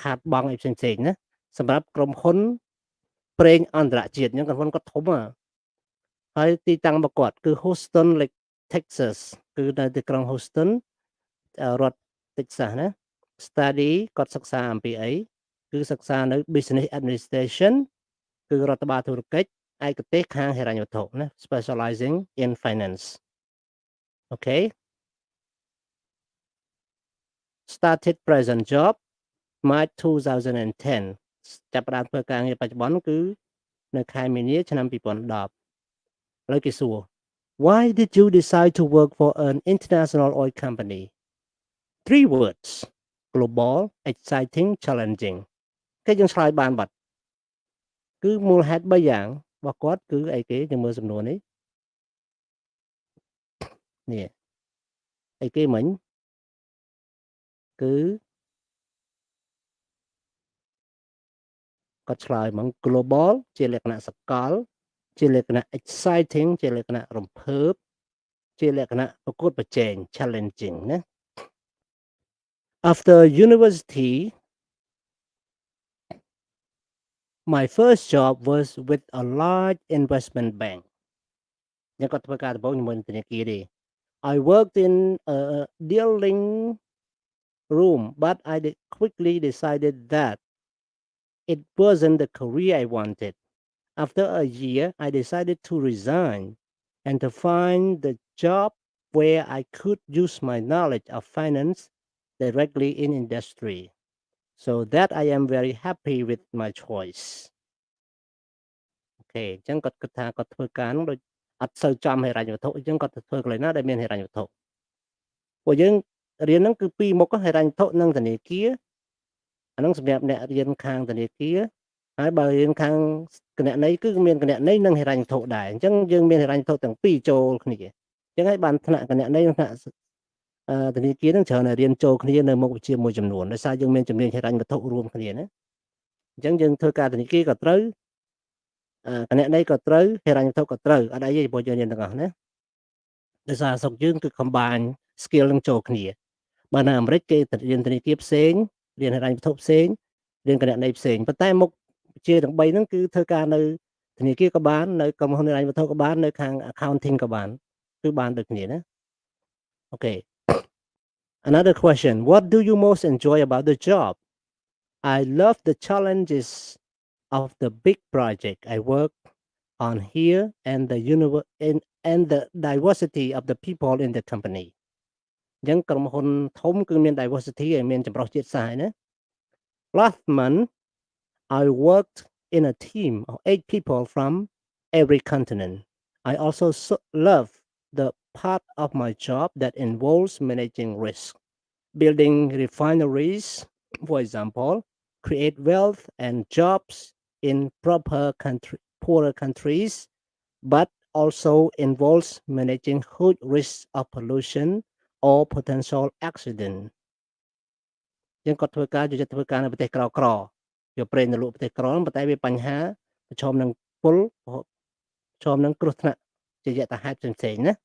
ខាតបង់អីផ្សេងៗណាសម្រាប់ក្រុមហ៊ុនប្រេងអន្តរជាតិអញ្ចឹងក្រុមហ៊ុនគាត់ធំហើយទីតាំងរបស់គាត់គឺ Houston Lake Texas គឺនៅទីក្រុង Houston រដ្ឋ Texas ណា study គាត់សិក្សាអំពីអីគឺសិក្សានៅ business administration គឺរដ្ឋបាលធុរកិច្ចឯកទេសខាងហិរញ្ញវត្ថុណា specializing in finance okay started present job March 2010 ចាប់ផ្ដើមធ្វើការងារបច្ចុប្បន្នគឺនៅខែមីនាឆ្នាំ2010ឥឡូវគេសួរ Why did you decide to work for an international oil company 3 words global exciting challenging គេយើងឆ្លើយបានបាត់គឺមូលហេតុ3យ៉ាងរបស់គាត់គឺអីគេយើងមើលសំណួរនេះអីគេមិញគឺគាត់ឆ្លើយមក global ជាលក្ខណៈសកលជាលក្ខណៈ exciting ជាលក្ខណៈរំភើបជាលក្ខណៈប្រកួតប្រជែង challenging ណា After university my first job was with a large investment bank ខ្ញុំក៏ធ្វើការដំបូងជាមួយធនាគារទេ I worked in a dealing room but I quickly decided that it wasn't the career I wanted. After a year, I decided to resign and to find the job where I could use my knowledge of finance directly in industry. So that I am very happy with my choice. Okay, អញ្ចឹងគាត់គិតថាគាត់ធ្វើការនោះដូចអត់សូវចំហិរញ្ញវត្ថុអញ្ចឹងគាត់ទៅធ្វើកន្លែងណាដែលមានហិរញ្ញវត្ថុពួកយើងរៀនហ្នឹងគឺពីរមុខហិរញ្ញវត្ថុនិងធនាគារអាហ្នឹងសម្រាប់អ្នករៀនខាងធនាគារហើយបើរៀនខាងគណនេយ្យគឺមានគណនេយ្យនិងហិរញ្ញវត្ថុដែរអញ្ចឹងយើងមានហិរញ្ញវត្ថុទាំងពីរចូលគ្នាអញ្ចឹងហើយបានថ្នាក់គណនេយ្យនិងថ្នាក់ធនាគារនឹងច្រើនតែរៀនចូលគ្នានៅមុខវិជ្ជាមួយចំនួនដោយសារយើងមានជំនាញហិរញ្ញវត្ថុរួមគ្នាណាអញ្ចឹងយើងធ្វើការធនាគារក៏ត្រូវគណនេយ្យក៏ត្រូវហិរញ្ញវត្ថុក៏ត្រូវអត់អីទេព្រោះយើងរៀនទាំងអស់ណាដោយសារស្រុកយើងគឺ combine skill នឹងចូលគ្នាបើនៅអាមេរិកគេរៀនធនាគារផ្សេងរៀនហិរញ្ញវត្ថុផ្សេងរៀនគណនេយ្យផ្សេងប៉ុន្តែមុខវិជ្ជាទាំង3ហ្នឹងគឺធ្វើការនៅធនាគារក៏បាននៅក្រុមហ៊ុនហិរញ្ញវត្ថុក៏បាននៅខាង accounting ក៏បានគឺបានដូចគ្នាណាអូខេ Another question what do you most enjoy about the job I love the challenges of the big project I work on here and the diversity of the people in the company អញ្ចឹងក្រុមហ៊ុនធំគឺមាន diversity ហើយមានចម្រុះជាតិសាសន៍ណា Last month I worked in a team of 8 people from every continent I also love the part of my job that involves managing risk building refineries for example create wealth and jobs in poorer countries but also involves managing huge risks of pollution or potential accident យើងគាត់ធ្វើការយកធ្វើការនៅប្រទេសក្រក្រយកប្រេងទៅលក់ប្រទេសក្រប៉ុន្តែវាបញ្ហាប្រឈមនឹងពលប្រឈមនឹងគ្រោះថ្នាក់ជាយថាហេតុផ្សេងៗណា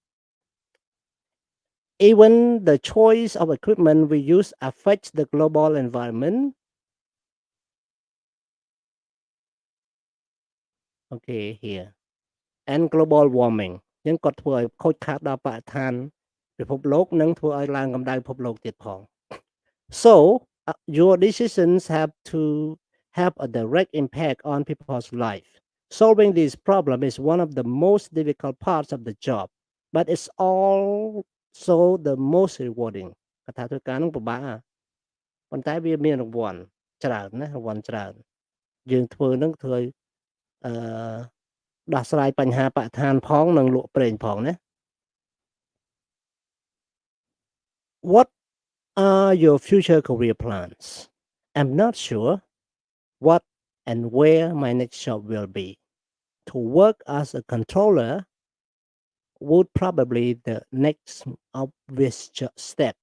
Even the choice of equipment we use affects the global environment Okay here and global warming យើងគាត់ធ្វើឲ្យខូចខាតដល់បរិស្ថានពិភពលោកនិងធ្វើឲ្យឡើងកម្ដៅពិភពលោកទៀតផង So your decisions have to have a direct impact on people's life solving this problem is one of the most difficult parts of the job but it's so the most rewarding គាត់ថាធ្វើការនឹងពិបាកប៉ុន្តែវាមានរង្វាន់ច្រើនណារង្វាន់ច្រើនយើងធ្វើនឹងធ្វើឲ្យដោះស្រាយបញ្ហាបរិស្ថានផងនិងលក់ប្រេងផងណា What are your future career plans? I'm not sure what and where my next job will be. To work as a controller would probably the next obvious step.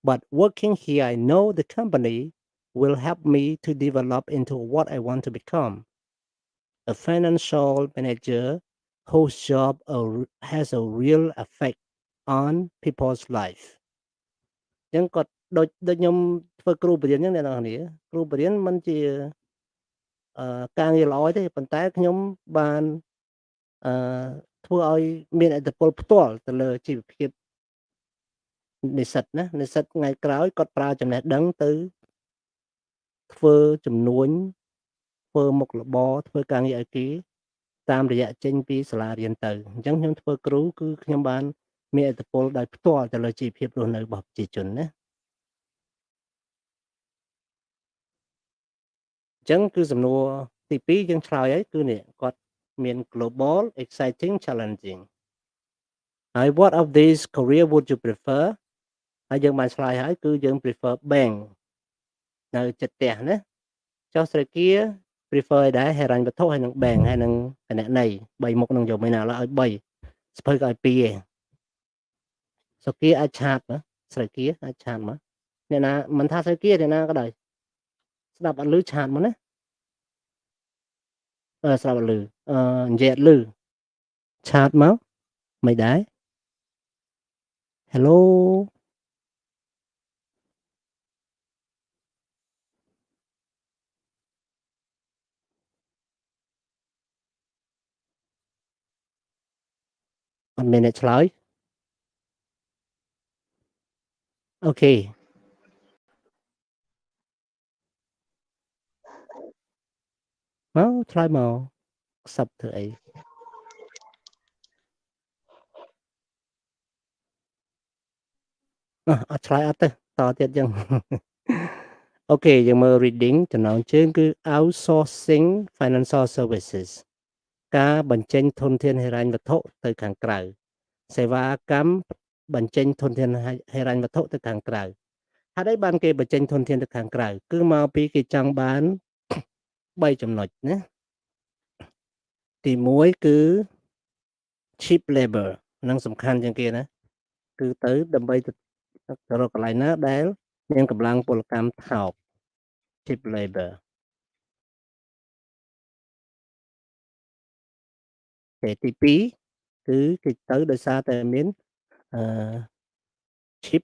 But working here, I know the company will help me to develop into what I want to become. A financial manager whose job has a real effect on people's life. អញ្ចឹងគាត់ដូចខ្ញុំធ្វើគ្រូបរិញ្ញាអញ្ចឹងអ្នកនរគ្នាគ្រូបរិញ្ញាមិនជាការងារល្អទេប៉ុន្តែខ្ញុំបានធ្វើឲ្យមានឥទ្ធិពលផ្ទាល់ទៅលើជីវភាពនិស្សិតណានិស្សិតថ្ងៃក្រោយគាត់ប្រើចំណេះដឹងទៅធ្វើចំនួនធ្វើមុខរបរធ្វើការងារឲ្យគេតាមរយៈចេញពីសាលារៀនទៅអញ្ចឹងខ្ញុំធ្វើគ្រូគឺខ្ញុំបានមានឥទ្ធិពលដោយផ្ទាល់ទៅលើជីវភាពរស់នៅរបស់ប្រជាជនណាអញ្ចឹងគឺសំណួរទី2យើងឆ្លើយហើយគឺនេះគាត់មាន global exciting challenging ហើយ what of these career would you prefer ហើយយើងបានឆ្លើយហើយគឺយើង prefer bank នៅចិត្តផ្ទះណាចុះស្រីគា prefer ឲ្យដែរហិរញ្ញវត្ថុហើយនឹង bank ហើយនឹងគណនេយ្យ3មុខនឹងយកមិនណាឡើយឲ្យ3ស្ភើក៏ឲ្យ2ឯងស្រីគាអាចឆាតមើលស្រីគាអាចឆាតមើលអ្នកណាមិនថាស្រីគាអ្នកណាក៏ដោយស្ដាប់អត់ឮឆាតមកណាស្ដាប់អត់ឮនិយាយអត់ឮឆាតមកមិនដែរ Helloអត់មានអ្នកឆ្លើយអូខេមកឆ្លើយមកខ្សឹបធ្វើអីអត់ឆ្លើយអត់ទៅតទៀតយើងអូខេយើងមើល reading ចំណងជើងគឺ outsourcing financial services ការបញ្ចេញធនធានហិរញ្ញវត្ថុទៅខាងក្រៅសេវាកម្មបញ្ចេញធនធានហិរញ្ញវត្ថុទៅខាងក្រៅហេតុអីបានគេបញ្ចេញធនធានទៅខាងក្រៅគឺមកពីគេចង់បាន3ចំណុចណាទី1គឺ cheap labor នឹងសំខាន់ជាងគេណាគឺទៅដើម្បីទៅរកកន្លែងណាដែលមានកម្លាំងពលកម្មថោក cheap labor ទី2គឺគេទៅដោយសារតែមានcheap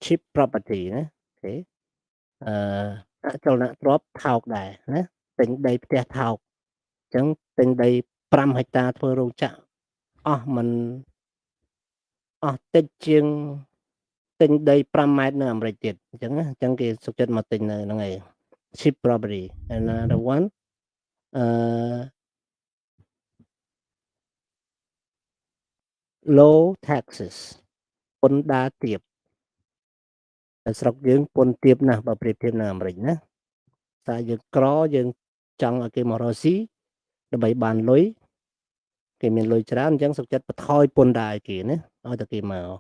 cheap property ណាអូខេអចលនទ្រព្យថោកដែរណាទិញដីផ្ទះថោកអញ្ចឹងទិញដី5ហិកតាធ្វើរោងចក្រអស់មិនអស់តិចជាងទិញដី5ម៉ែត្រនៅអាមេរិកទៀតអញ្ចឹងគេសុខចិត្តមកទិញនៅហ្នឹងឯង cheap property another one low taxes ពន្ធដារទាបតែស្រុកយើងពន្ធទាបណាស់បើប្រៀបធៀបនៅអាមេរិកណាតែយើងក្រយើងចង់ឲ្យគេមករកស៊ីដើម្បីបានលុយគេមានលុយច្រើនអញ្ចឹងសុខចិត្តបន្ថយពន្ធដារឲ្យគេណាឲ្យតែគេមក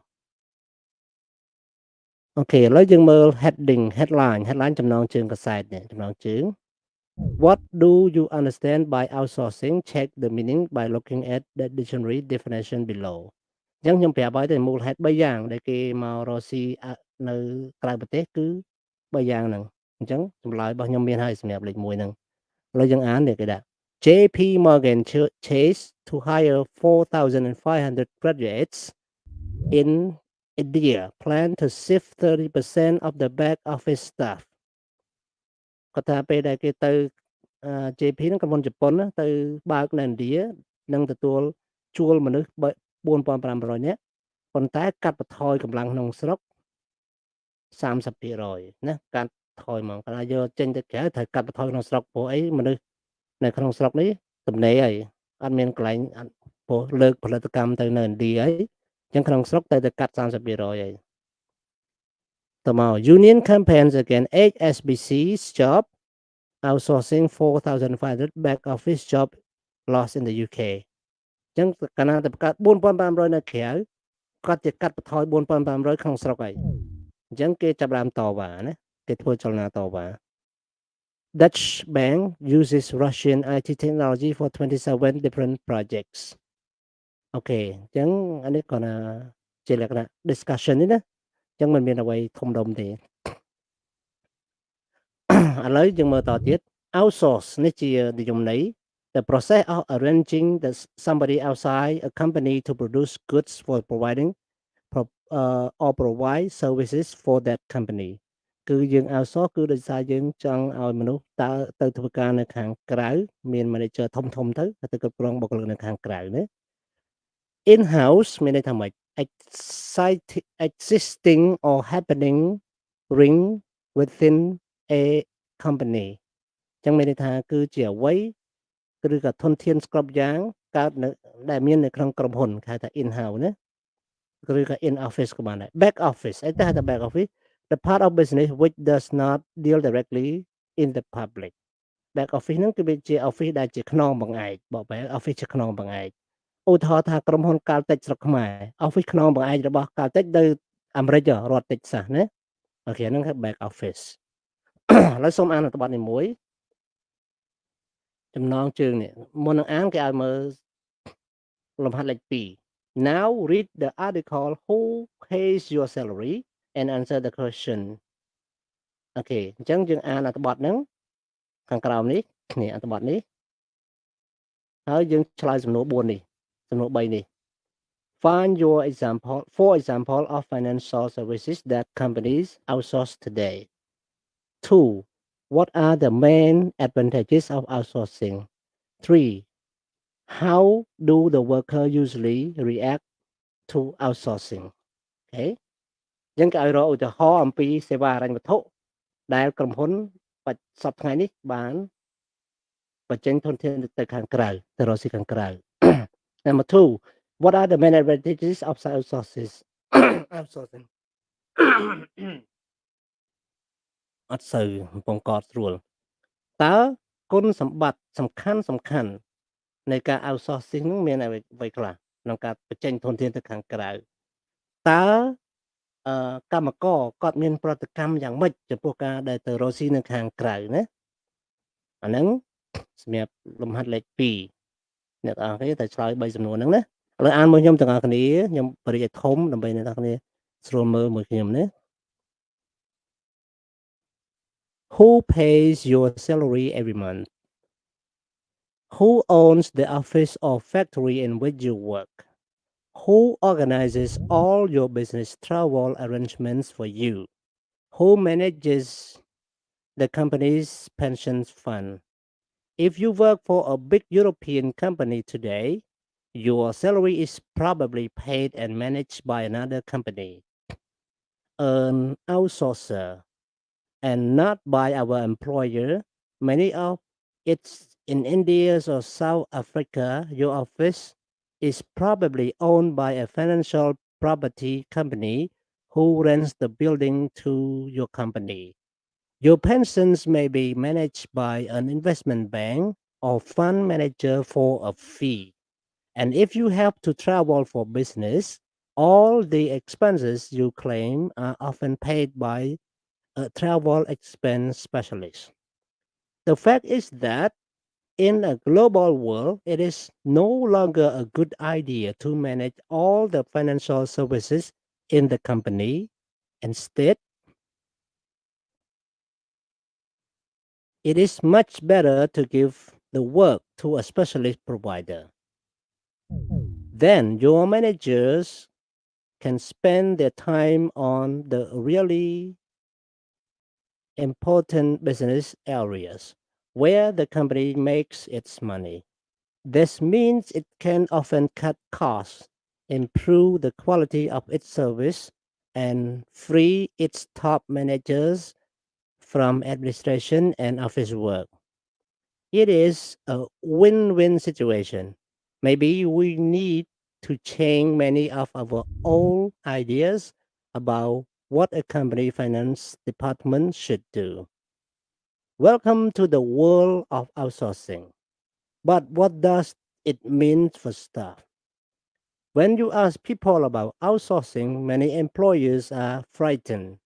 អូខេឥឡូវយើងមើល headline ចំណងជើងកាសែតនេះចំណងជើង What do you understand by outsourcing? Check the meaning by looking at the dictionary definition below អញ្ចឹងខ្ញុំប្រាប់ឲ្យតែមូលហេតុ3យ៉ាងដែលគេមករកស៊ីនៅក្រៅប្រទេសគឺ3យ៉ាងហ្នឹងអញ្ចឹងចម្លើយរបស់ខ្ញុំមានហើយសម្រាប់លេខ1ហ្នឹងឥឡូវយើងអាននេះគេដាក់ JP Morgan Chase to hire 4,500 graduates in India plan to shift 30% of the back office staff គាត់ថាពេលដែលគេទៅ JP ហ្នឹងក្រុមហ៊ុនជប៉ុនទៅបើកនៅឥណ្ឌានឹងទទួលជួលមនុស្ស 4,500 នាក់ប៉ុន្តែកាត់បន្ថយកម្លាំងក្នុងស្រុក 30% ណាកាត់ថយមកគាត់យកចេញទៅក្រៅត្រូវកាត់បន្ថយក្នុងស្រុកព្រោះអីមនុស្សនៅក្នុងស្រុកនេះទំនេរហើយ អត់មានកន្លែងព្រោះលើកផលិតកម្មទៅនៅឥណ្ឌាអីអញ្ចឹងក្នុងស្រុកទៅកាត់ 30% អីតមក Union campaigns against HSBC's job outsourcing 4,500 back office job lost in the UK អញ្ចឹងកាលណាទៅបង្កើត 4,500 នៅក្រៅគាត់จะកាត់បន្ថយ 4,500 ក្នុងស្រុកហើយអញ្ចឹងគេចាប់ផ្ដើមតវ៉ាណាគេធ្វើចលនាតវ៉ា Dutch bank uses Russian IT technology for 27 different projects អូខេអញ្ចឹងអានេះគាត់ថាជាលក្ខណៈ discussion នេះណាអញ្ចឹងមិនមានអ្វីធំដុំទេ ឥឡូវយើងមើលតទៀត outsource នេះជានិយមន័យ the process of arranging somebody outside a company to produce goods for providing or provide services for that company គឺយើង outsource គឺដោយសារយើងចង់ឲ្យមនុស្សទៅធ្វើការនៅខាងក្រៅមាន manager ធំទៅគ្រប់គ្រងបុគ្គលិកនៅខាងក្រៅណា in-house មានន័យថាម៉េច existing or happening ring within a company អញ្ចឹងមានន័យថាគឺជាអ្វីឬក៏ធនធានស្គ្រប់យ៉ាងកើតនៅដែលមាននៅក្នុងក្រុមហ៊ុនគេហៅថា in-house ណាឬក៏ in office ក៏បានដែរ back office អីទៅហៅថា back office the part of business which does not deal directly in the public back office ហ្នឹងគឺវាជា office ដែលជាខ្នងបង្អែកបកបែរ office ជាខ្នងបង្អែកឧទាហរណ៍ថាក្រុមហ៊ុនកាល់តិចស្រុកខ្មែរ office ខ្នងបង្អែករបស់កាល់តិចទៅអាមេរិករដ្ឋតិចសាសណាអូខេហ្នឹងគឺ back office ឥឡូវសូមអានអត្ថបទនេះមួយចំណងជើងនេះមុននឹងអានគេឲ្យមើលលំហាត់លេខ 2 Now read the article who pays your salary and answer the question អូខេអញ្ចឹងយើងអានអត្ថបទហ្នឹងខាងក្រោមនេះអត្ថបទនេះហើយយើងឆ្លើយសំណួរ4នេះសំណួរ3នេះ Find your example of financial services that companies outsource today 2. What are the main advantages of outsourcing? 3. How do the worker usually react to outsourcing? Okay. យើងក៏ឲ្យរកឧទាហរណ៍អំពីសេវាហិរញ្ញវត្ថុដែលក្រុមហ៊ុនសប្តាហ៍ថ្ងៃនេះបានបញ្ចេញធនធានទៅខាងក្រៅទៅរកស៊ីខាងក្រៅ Number 2. What are the main advantages of outsourcing? អត់សូវកំពុងកត់ស្រួលតើគុណសម្បត្តិសំខាន់នៃការ outsourcing នឹងមានអ្វីខ្លះក្នុងការបញ្ចេញធនធានទៅខាងក្រៅតើកម្មករគាត់មានប្រតិកម្មយ៉ាងម៉េចចំពោះការដែលទៅរកស៊ីនៅខាងក្រៅណាអាហ្នឹងសម្រាប់លំហាត់លេខ 2 អ្នកទាំងអស់គ្នាតែឆ្លើយ3សំណួរហ្នឹងណាឥឡូវអានមកខ្ញុំទាំងអស់គ្នាខ្ញុំបរិយាធំដើម្បីអ្នកទាំងអស់គ្នាស្រួលមើលមួយខ្ញុំណា Who pays your salary every month? Who owns the office or factory in which you work? Who organizes all your business travel arrangements for you? Who manages the company's pension fund? If you work for a big European company today, your salary is probably paid and managed by another company, an outsourcer, and not by our employer. Many of it's in India or South Africa. Your office is probably owned by a financial property company who rents the building to your company. Your pensions may be managed by an investment bank or fund manager for a fee. And if you have to travel for business, all the expenses you claim are often paid by a travel expense specialist. The fact is that in a global world, it is no longer a good idea to manage all the financial services in the company. Instead, it is much better to give the work to a specialist provider. Then your managers can spend their time on the really important business areas where the company makes its money. This means it can often cut costs, improve the quality of its service, and free its top managers from administration and office work. It is a win-win situation. Maybe we need to change many of our old ideas about what a company finance department should do. Welcome to the world of outsourcing. But what does it mean for staff? When you ask people about outsourcing, many employers are frightened.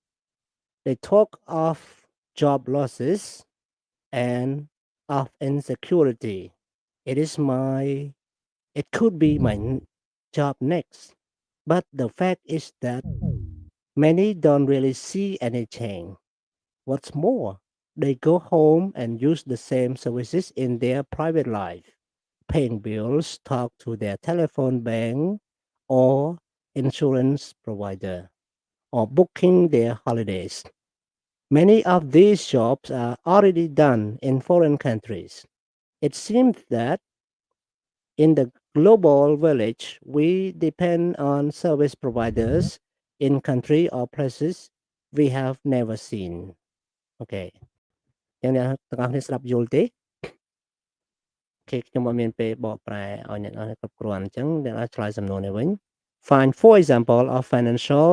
They talk of job losses and of insecurity. It could be my job next. But the fact is that many don't really see any change. What's more, they go home and use the same services in their private life, paying bills, talk to their telephone bank or insurance provider, or booking their holidays. Many of these jobs are already done in foreign countries. It seems that in the global village, we depend on service providers in country or places we have never seen. Okay. ចឹងអ្នកទាំងអស់គ្នាស្ដាប់យល់ទេខ្ញុំអត់មានពេលបកប្រែឲ្យអ្នកនរគ្រប់គ្រាន់អញ្ចឹងអ្នកអាចឆ្លើយសំណួរនេះវិញ Find 4 example of financial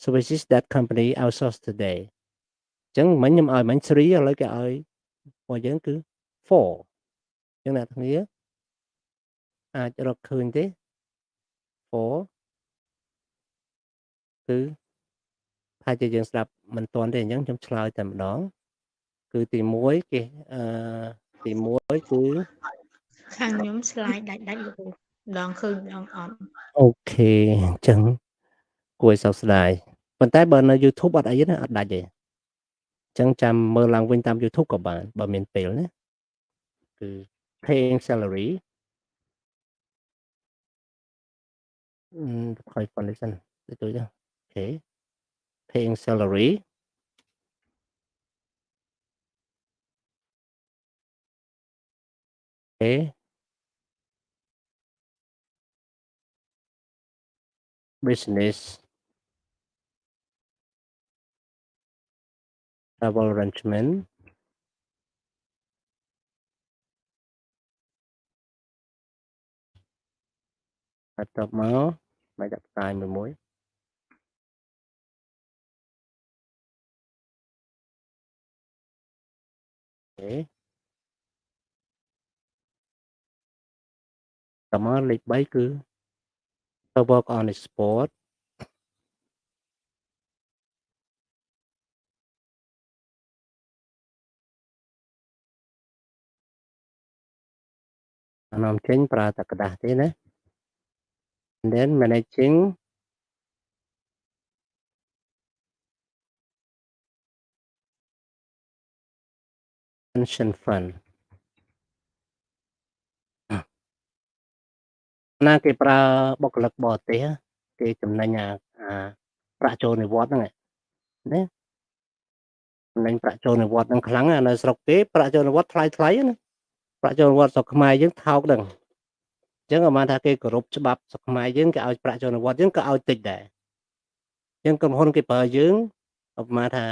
services that company outsource today អញ្ចឹងមិញខ្ញុំឲ្យមិញ3ឥឡូវគេឲ្យរបស់យើងគឺ4អញ្ចឹងអ្នកទាំងគ្នាអាចរកឃើញទេ4គឺថាជាយើងស្ដាប់មិនទាន់ទេអញ្ចឹងខ្ញុំឆ្លើយតែម្ដងគឺទី1គេទី1គឺខាងខ្ញុំឆ្លើយដាច់លោកគ្រូម្ដងឃើញម្ដងអត់អូខេអញ្ចឹងគួរឲ្យសោកស្ដាយប៉ុន្តែបើនៅ YouTube អត់អីណាអត់ដាច់ទេអញ្ចឹងចាំមើលឡើងវិញតាម YouTube ក៏បានបើមានពេលណាគឺ paying salary ខុសប៉ុណ្ណេះសិនទៅចុចអូខេ paying salary okay business travel arrangementបន្ទាប់មកមកដាក់ផ្សាយមួយអូខេតមកលេខ3គឺ to work on export នាំចេញប្រើតែกระดาษទេណា and then managing pension fund ណាគេប្រើបុគ្គលិកបរទេសគេចំណេញប្រាក់ចូលនិវត្តន៍ហ្នឹងណាចំណេញប្រាក់ចូលនិវត្តន៍ហ្នឹងខ្លាំងនៅស្រុកគេប្រាក់ចូលនិវត្តន៍ថ្លៃណាប្រាក់ចូលនិវត្តន៍ស្រុកខ្មែរយើងថោកដឹងអញ្ចឹងអាថាគេគោរពច្បាប់ស្រុកខ្មែរយើងគេឲ្យប្រាក់ចូលនិវត្តន៍យើងក៏ឲ្យតិចដែរអញ្ចឹងក្រុមហ៊ុនគេប្រើយើងឧបមាថា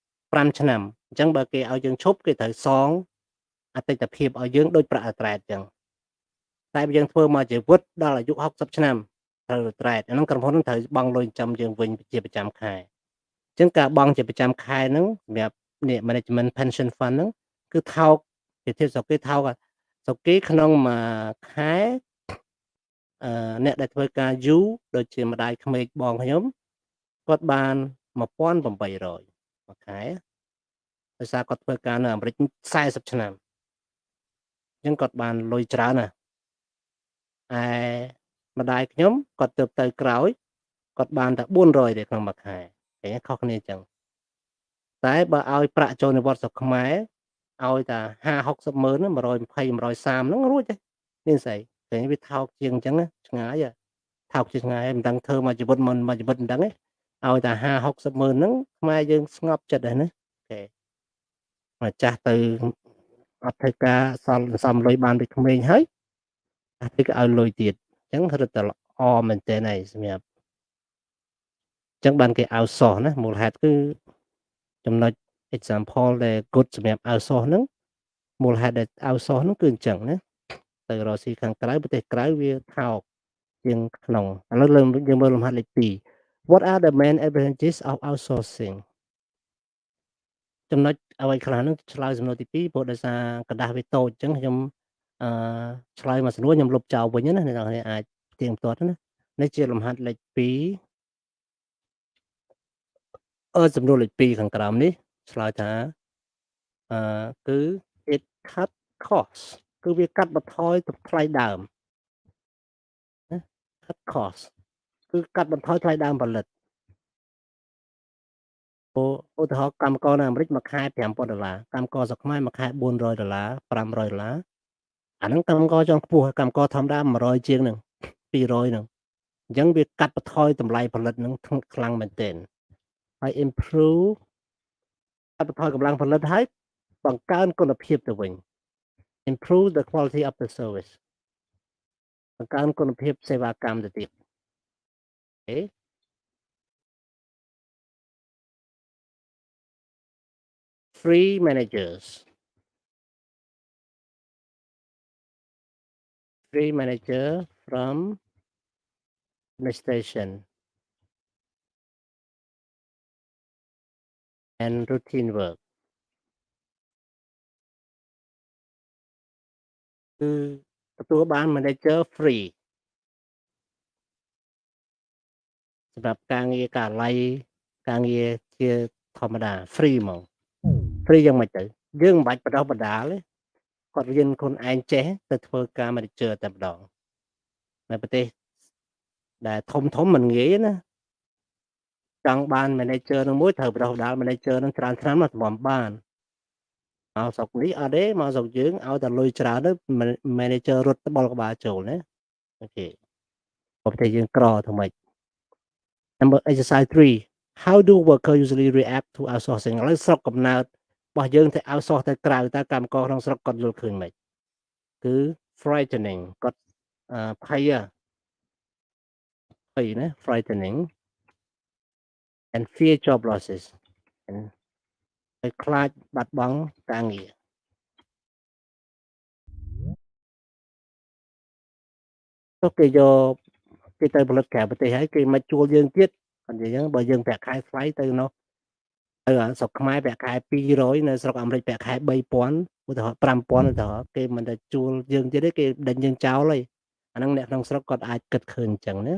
5ឆ្នាំអញ្ចឹងបើគេឲ្យយើងឈប់គេត្រូវសងអតិថិភាពឲ្យយើងដូចប្រាក់អត្រែតអញ្ចឹងតែបើយើងធ្វើមកជីវិតដល់អាយុ60ឆ្នាំត្រូវអត្រែតអាហ្នឹងក្រុមហ៊ុនត្រូវបង់លុយចំយើងវិញជាប្រចាំខែអញ្ចឹងការបង់ជាប្រចាំខែហ្នឹងសម្រាប់នេះ management pension fund ហ្នឹងគឺថោកពីធៀបស្រុកគេថោកស្រុកគេក្នុងមួយខែអ្នកដែលធ្វើការយូរដូចជាម្ដាយក្មេកបងខ្ញុំគាត់បាន1800មួយខែដោយសារគាត់ធ្វើការនៅអាមេរិក40ឆ្នាំអញ្ចឹងគាត់បានលុយច្រើនណាស់ម្ដាយខ្ញុំគាត់ទៅក្រោយគាត់បានតែ400ទេក្នុងមួយខែឃើញខុសគ្នាអញ្ចឹងតែបើឲ្យប្រាក់ចូលនិវត្តន៍ស្រុកខ្មែរឲ្យតែ50-60ម៉ឺន120 130ហ្នឹងរួចទេមានស្អីឃើញវាថោកជាងអញ្ចឹងឆ្ងាយថោកជាឆ្ងាយមិនដឹងធ្វើមកជីវិតមិនជីវិតមិនដឹងទេឲ្យតែ50-60ម៉ឺនហ្នឹងខ្មែរយើងស្ងប់ចិត្តហើយណាអូខេមកចាស់ទៅអត់ធ្វើការសំលុយបានពីក្មេងហើយតែគេឲ្យលុយទៀតអញ្ចឹងរត់តែល្អមែនទែនហើយសម្រាប់អញ្ចឹងបានគេ outsource ណាមូលហេតុគឺចំណុច example ដែល good សម្រាប់ outsource ហ្នឹងមូលហេតុដែល outsource ហ្នឹងគឺអញ្ចឹងណា ទៅរកស៊ីខាងក្រៅប្រទេសក្រៅវាថោកជាងក្នុងឥឡូវយើងមើលលំហាត់លេខ2 What are the main advantages of outsourcing ចំណុចអ្វីខ្លះហ្នឹងឆ្លើយសំណួរទី2ព្រោះដោយសារกระดาษវាតូចអញ្ចឹងខ្ញុំឆ្លើយមកសំណួរខ្ញុំលុបចោលវិញណាអ្នកនរគ្នាអាចទៀងទាត់ណានេះជាលំហាត់លេខ2សំណួរលេខ2ខាងក្រោមនេះឆ្លើយថាគឺ it cut cost គឺវាកាត់បន្ថយថ្លៃដើមណា cut cost គឺកាត់បន្ថយថ្លៃដើមផលិតឧទាហរណ៍កម្មករនៅអាមេរិកមួយខែ$5,000កម្មករស្រុកខ្មែរមួយខែ$400 $500អាហ្នឹងកម្មករជាន់ខ្ពស់កម្មករធម្មតា100ជាងហ្នឹង200ហ្នឹងអញ្ចឹងវាកាត់បន្ថយតម្លៃផលិតហ្នឹងខ្លាំងមែនទែនហើយ improve កាត់បន្ថយកម្លាំងផលិតហើយបង្កើនគុណភាពទៅវិញ improve the quality of the service បង្កើនគុណភាពសេវាកម្មទៅទៀតអូខេfree managers free manager from administration and routine work គឺទទួលបាន manager free សម្រាប់ការងារកាល័យការងារជាធម្មតា free ហ្មង free យ៉ាងម៉េចទៅយើងមិនបាច់បដោះបដាលទេគាត់រៀនខ្លួនឯងចេះទៅធ្វើការ manager តែម្ដងនៅប្រទេសដែលធំមិនងាយណាចង់បាន manager នឹងមួយត្រូវបដោះបដាល manager នឹងច្រើនឆ្នាំមកសម្រាប់បានមកស្រុកនេះអត់ទេមកស្រុកយើងឲ្យតែលុយច្រើនទៅ manager រត់ត្បល់ក្បាលចូលណាអូខេប្រទេសយើងក្រទៅម៉េច Number exercise 3 How do workers usually react to outsourcing ឥឡូវស្រុកកំណើតរបស់យើងទៅ outsource ទៅក្រៅតើកម្មករក្នុងស្រុកគាត់យល់ឃើញម៉េចគឺ frightening គាត់ភ័យណា frightening and fear job losses ហើយខ្លាចបាត់បង់ការងារទៅគេយកគេទៅផលិតក្រៅប្រទេសហើយគេមិនជួលយើងទៀតអញ្ចឹងបើយើងប្រាក់ខែថ្លៃទៅនោះទៅស្រុកខ្មែរប្រាក់ខែ200នៅស្រុកអាមេរិកប្រាក់ខែ3000ឧទាហរណ៍5000ឧទាហរណ៍គេមិនទៅជួលយើងទៀតទេគេដេញយើងចោលហើយអាហ្នឹងអ្នកក្នុងស្រុកគាត់អាចគិតឃើញអញ្ចឹងណា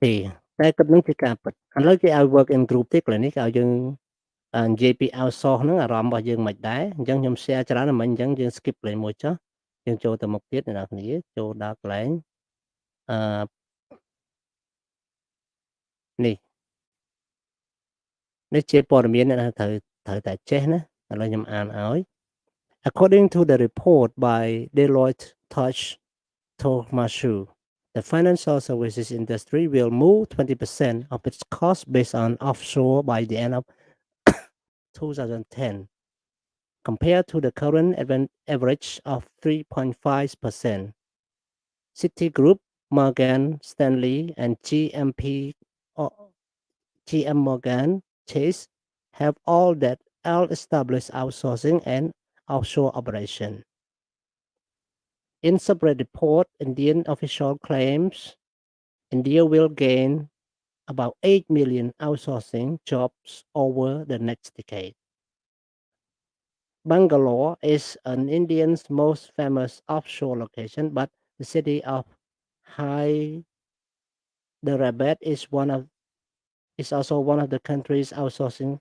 ទេតែគិតនឹងជាការពិតឥឡូវគេឲ្យ work in group ទេកន្លែងនេះគេឲ្យយើងនិយាយពី outsource ហ្នឹងអារម្មណ៍របស់យើងមិនដែរអញ្ចឹងខ្ញុំ share ច្រើនតែមិនអញ្ចឹងយើង skip លេងមួយចុះយើងចូលទៅមុខទៀតអ្នកនរគ្នាចូលដល់កន្លែងនេះជាព័ត៌មានអ្នកត្រូវតែចេះណាឥឡូវខ្ញុំអានឲ្យ According to the report by Deloitte Touch Tohmashu the financial services industry will move 20% of its cost based on offshore by the end of 2010 compared to the current average of 3.5%. Citigroup, Morgan Stanley, and GM Morgan Chase have all established outsourcing and offshore operation. In separate report, Indian official claims India will gain about 8 million outsourcing jobs over the next decade. Bangalore is an Indian's most famous offshore location, but the city of Hyderabad is also one of the country's outsourcing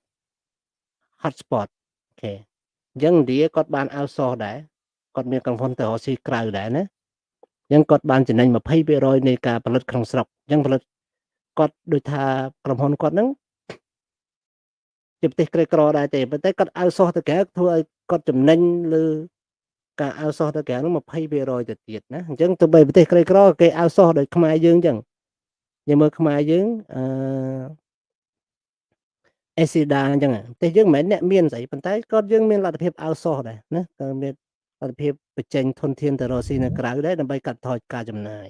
hotspot. Okay. អញ្ចឹងឥណ្ឌាគាត់បាន outsource ដែរគាត់មានក្រុមហ៊ុនទៅរកស៊ីក្រៅដែរណាអញ្ចឹងគាត់បានចំណេញ 20% នៃការផលិតក្នុងស្រុកអញ្ចឹងផលិតគាត់ដូចថាក្រុមហ៊ុនគាត់ហ្នឹងជាប្រទេសក្រីក្រដែរទេប៉ុន្តែគាត់ outsource ទៅក្រៅធ្វើឲ្យគាត់ចំណេញលើការ outsource ទៅក្រៅហ្នឹង 20% ទៅទៀតណាអញ្ចឹងទៅបីប្រទេសក្រីក្រគេ outsource ដោយខ្មែរយើងអញ្ចឹងយើងមើលខ្មែរយើងអេស៊ីដាអញ្ចឹងប្រទេសយើងមិនមែនអ្នកមានស្អីប៉ុន្តែគាត់យើងមានលទ្ធភាព outsource ដែរណាក៏មានលទ្ធភាពបញ្ចេញធនធានទៅរកស៊ីនៅក្រៅដែរដើម្បីកាត់បន្ថយការចំណាយ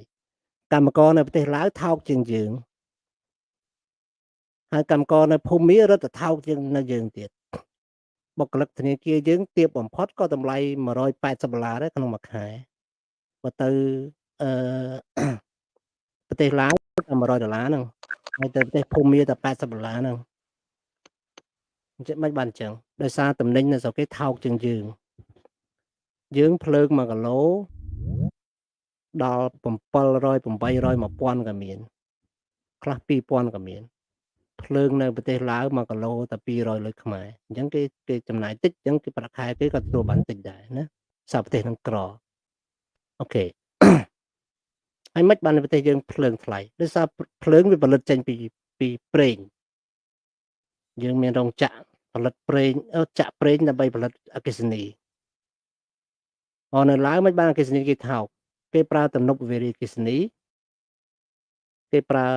កម្មករនៅប្រទេសឡាវថោកជាងយើងហើយកម្មករនៅភូមិរត់ទៅថោកជាងនៅយើងទៀត បុគ្គលិកធនាគារយើងទាបបំផុតក៏តម្លៃ$180ដែរក្នុងមួយខែបើទៅប្រទេសឡាវតែ$100ហ្នឹងហើយទៅប្រទេសភូមាតែ$80ហ្នឹងអញ្ចឹងមិនបានអញ្ចឹងដោយសារតំណែងនៅស្រុកគេថោកជាងយើងភ្លើង1គីឡូដល់700 800 1000ក៏មានខ្លះ2000ក៏មានភ្លើងនៅប្រទេសឡាវ1គីឡូតែ200លុយខ្មែរអញ្ចឹងគេចំណាយតិចអញ្ចឹងគេប្រាក់ខែគេក៏ទទួលបានតិចដែរណាសារប្រទេសនឹងក្រអូខេហើយមិនបានប្រទេសយើងភ្លើងថ្លៃដោយសារភ្លើងវាផលិតចេញពីប្រេងយើងមានរោងចក្រផលិតប្រេងចាក់ប្រេងដើម្បីផលិតអគ្គិសនីនៅឡើយមិនបានអគ្គិសនីគេថោកគេប្រើទំនប់វារីអគ្គិសនីគេប្រើ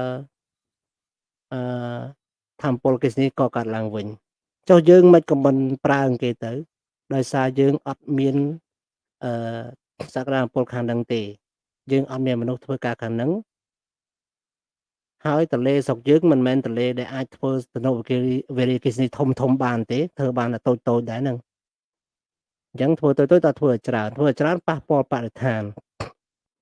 ថាមពលអគ្គិសនីក៏កាត់ឡើងវិញចុះយើងមិនក៏មិនប្រើគេទៅដោយសារយើងអត់មានសក្តានុពលខាងហ្នឹងទេយើងអត់មានមនុស្សធ្វើការខាងហ្នឹងហើយទន្លេស្រុកយើងមិនមែនទន្លេដែលអាចធ្វើទំនប់វារីអគ្គិសនីធំបានទេធ្វើបានតែតូចដែរហ្នឹងអញ្ចឹងធ្វើតូចតែធ្វើឲ្យច្រើនប៉ះពាល់បរិស្ថាន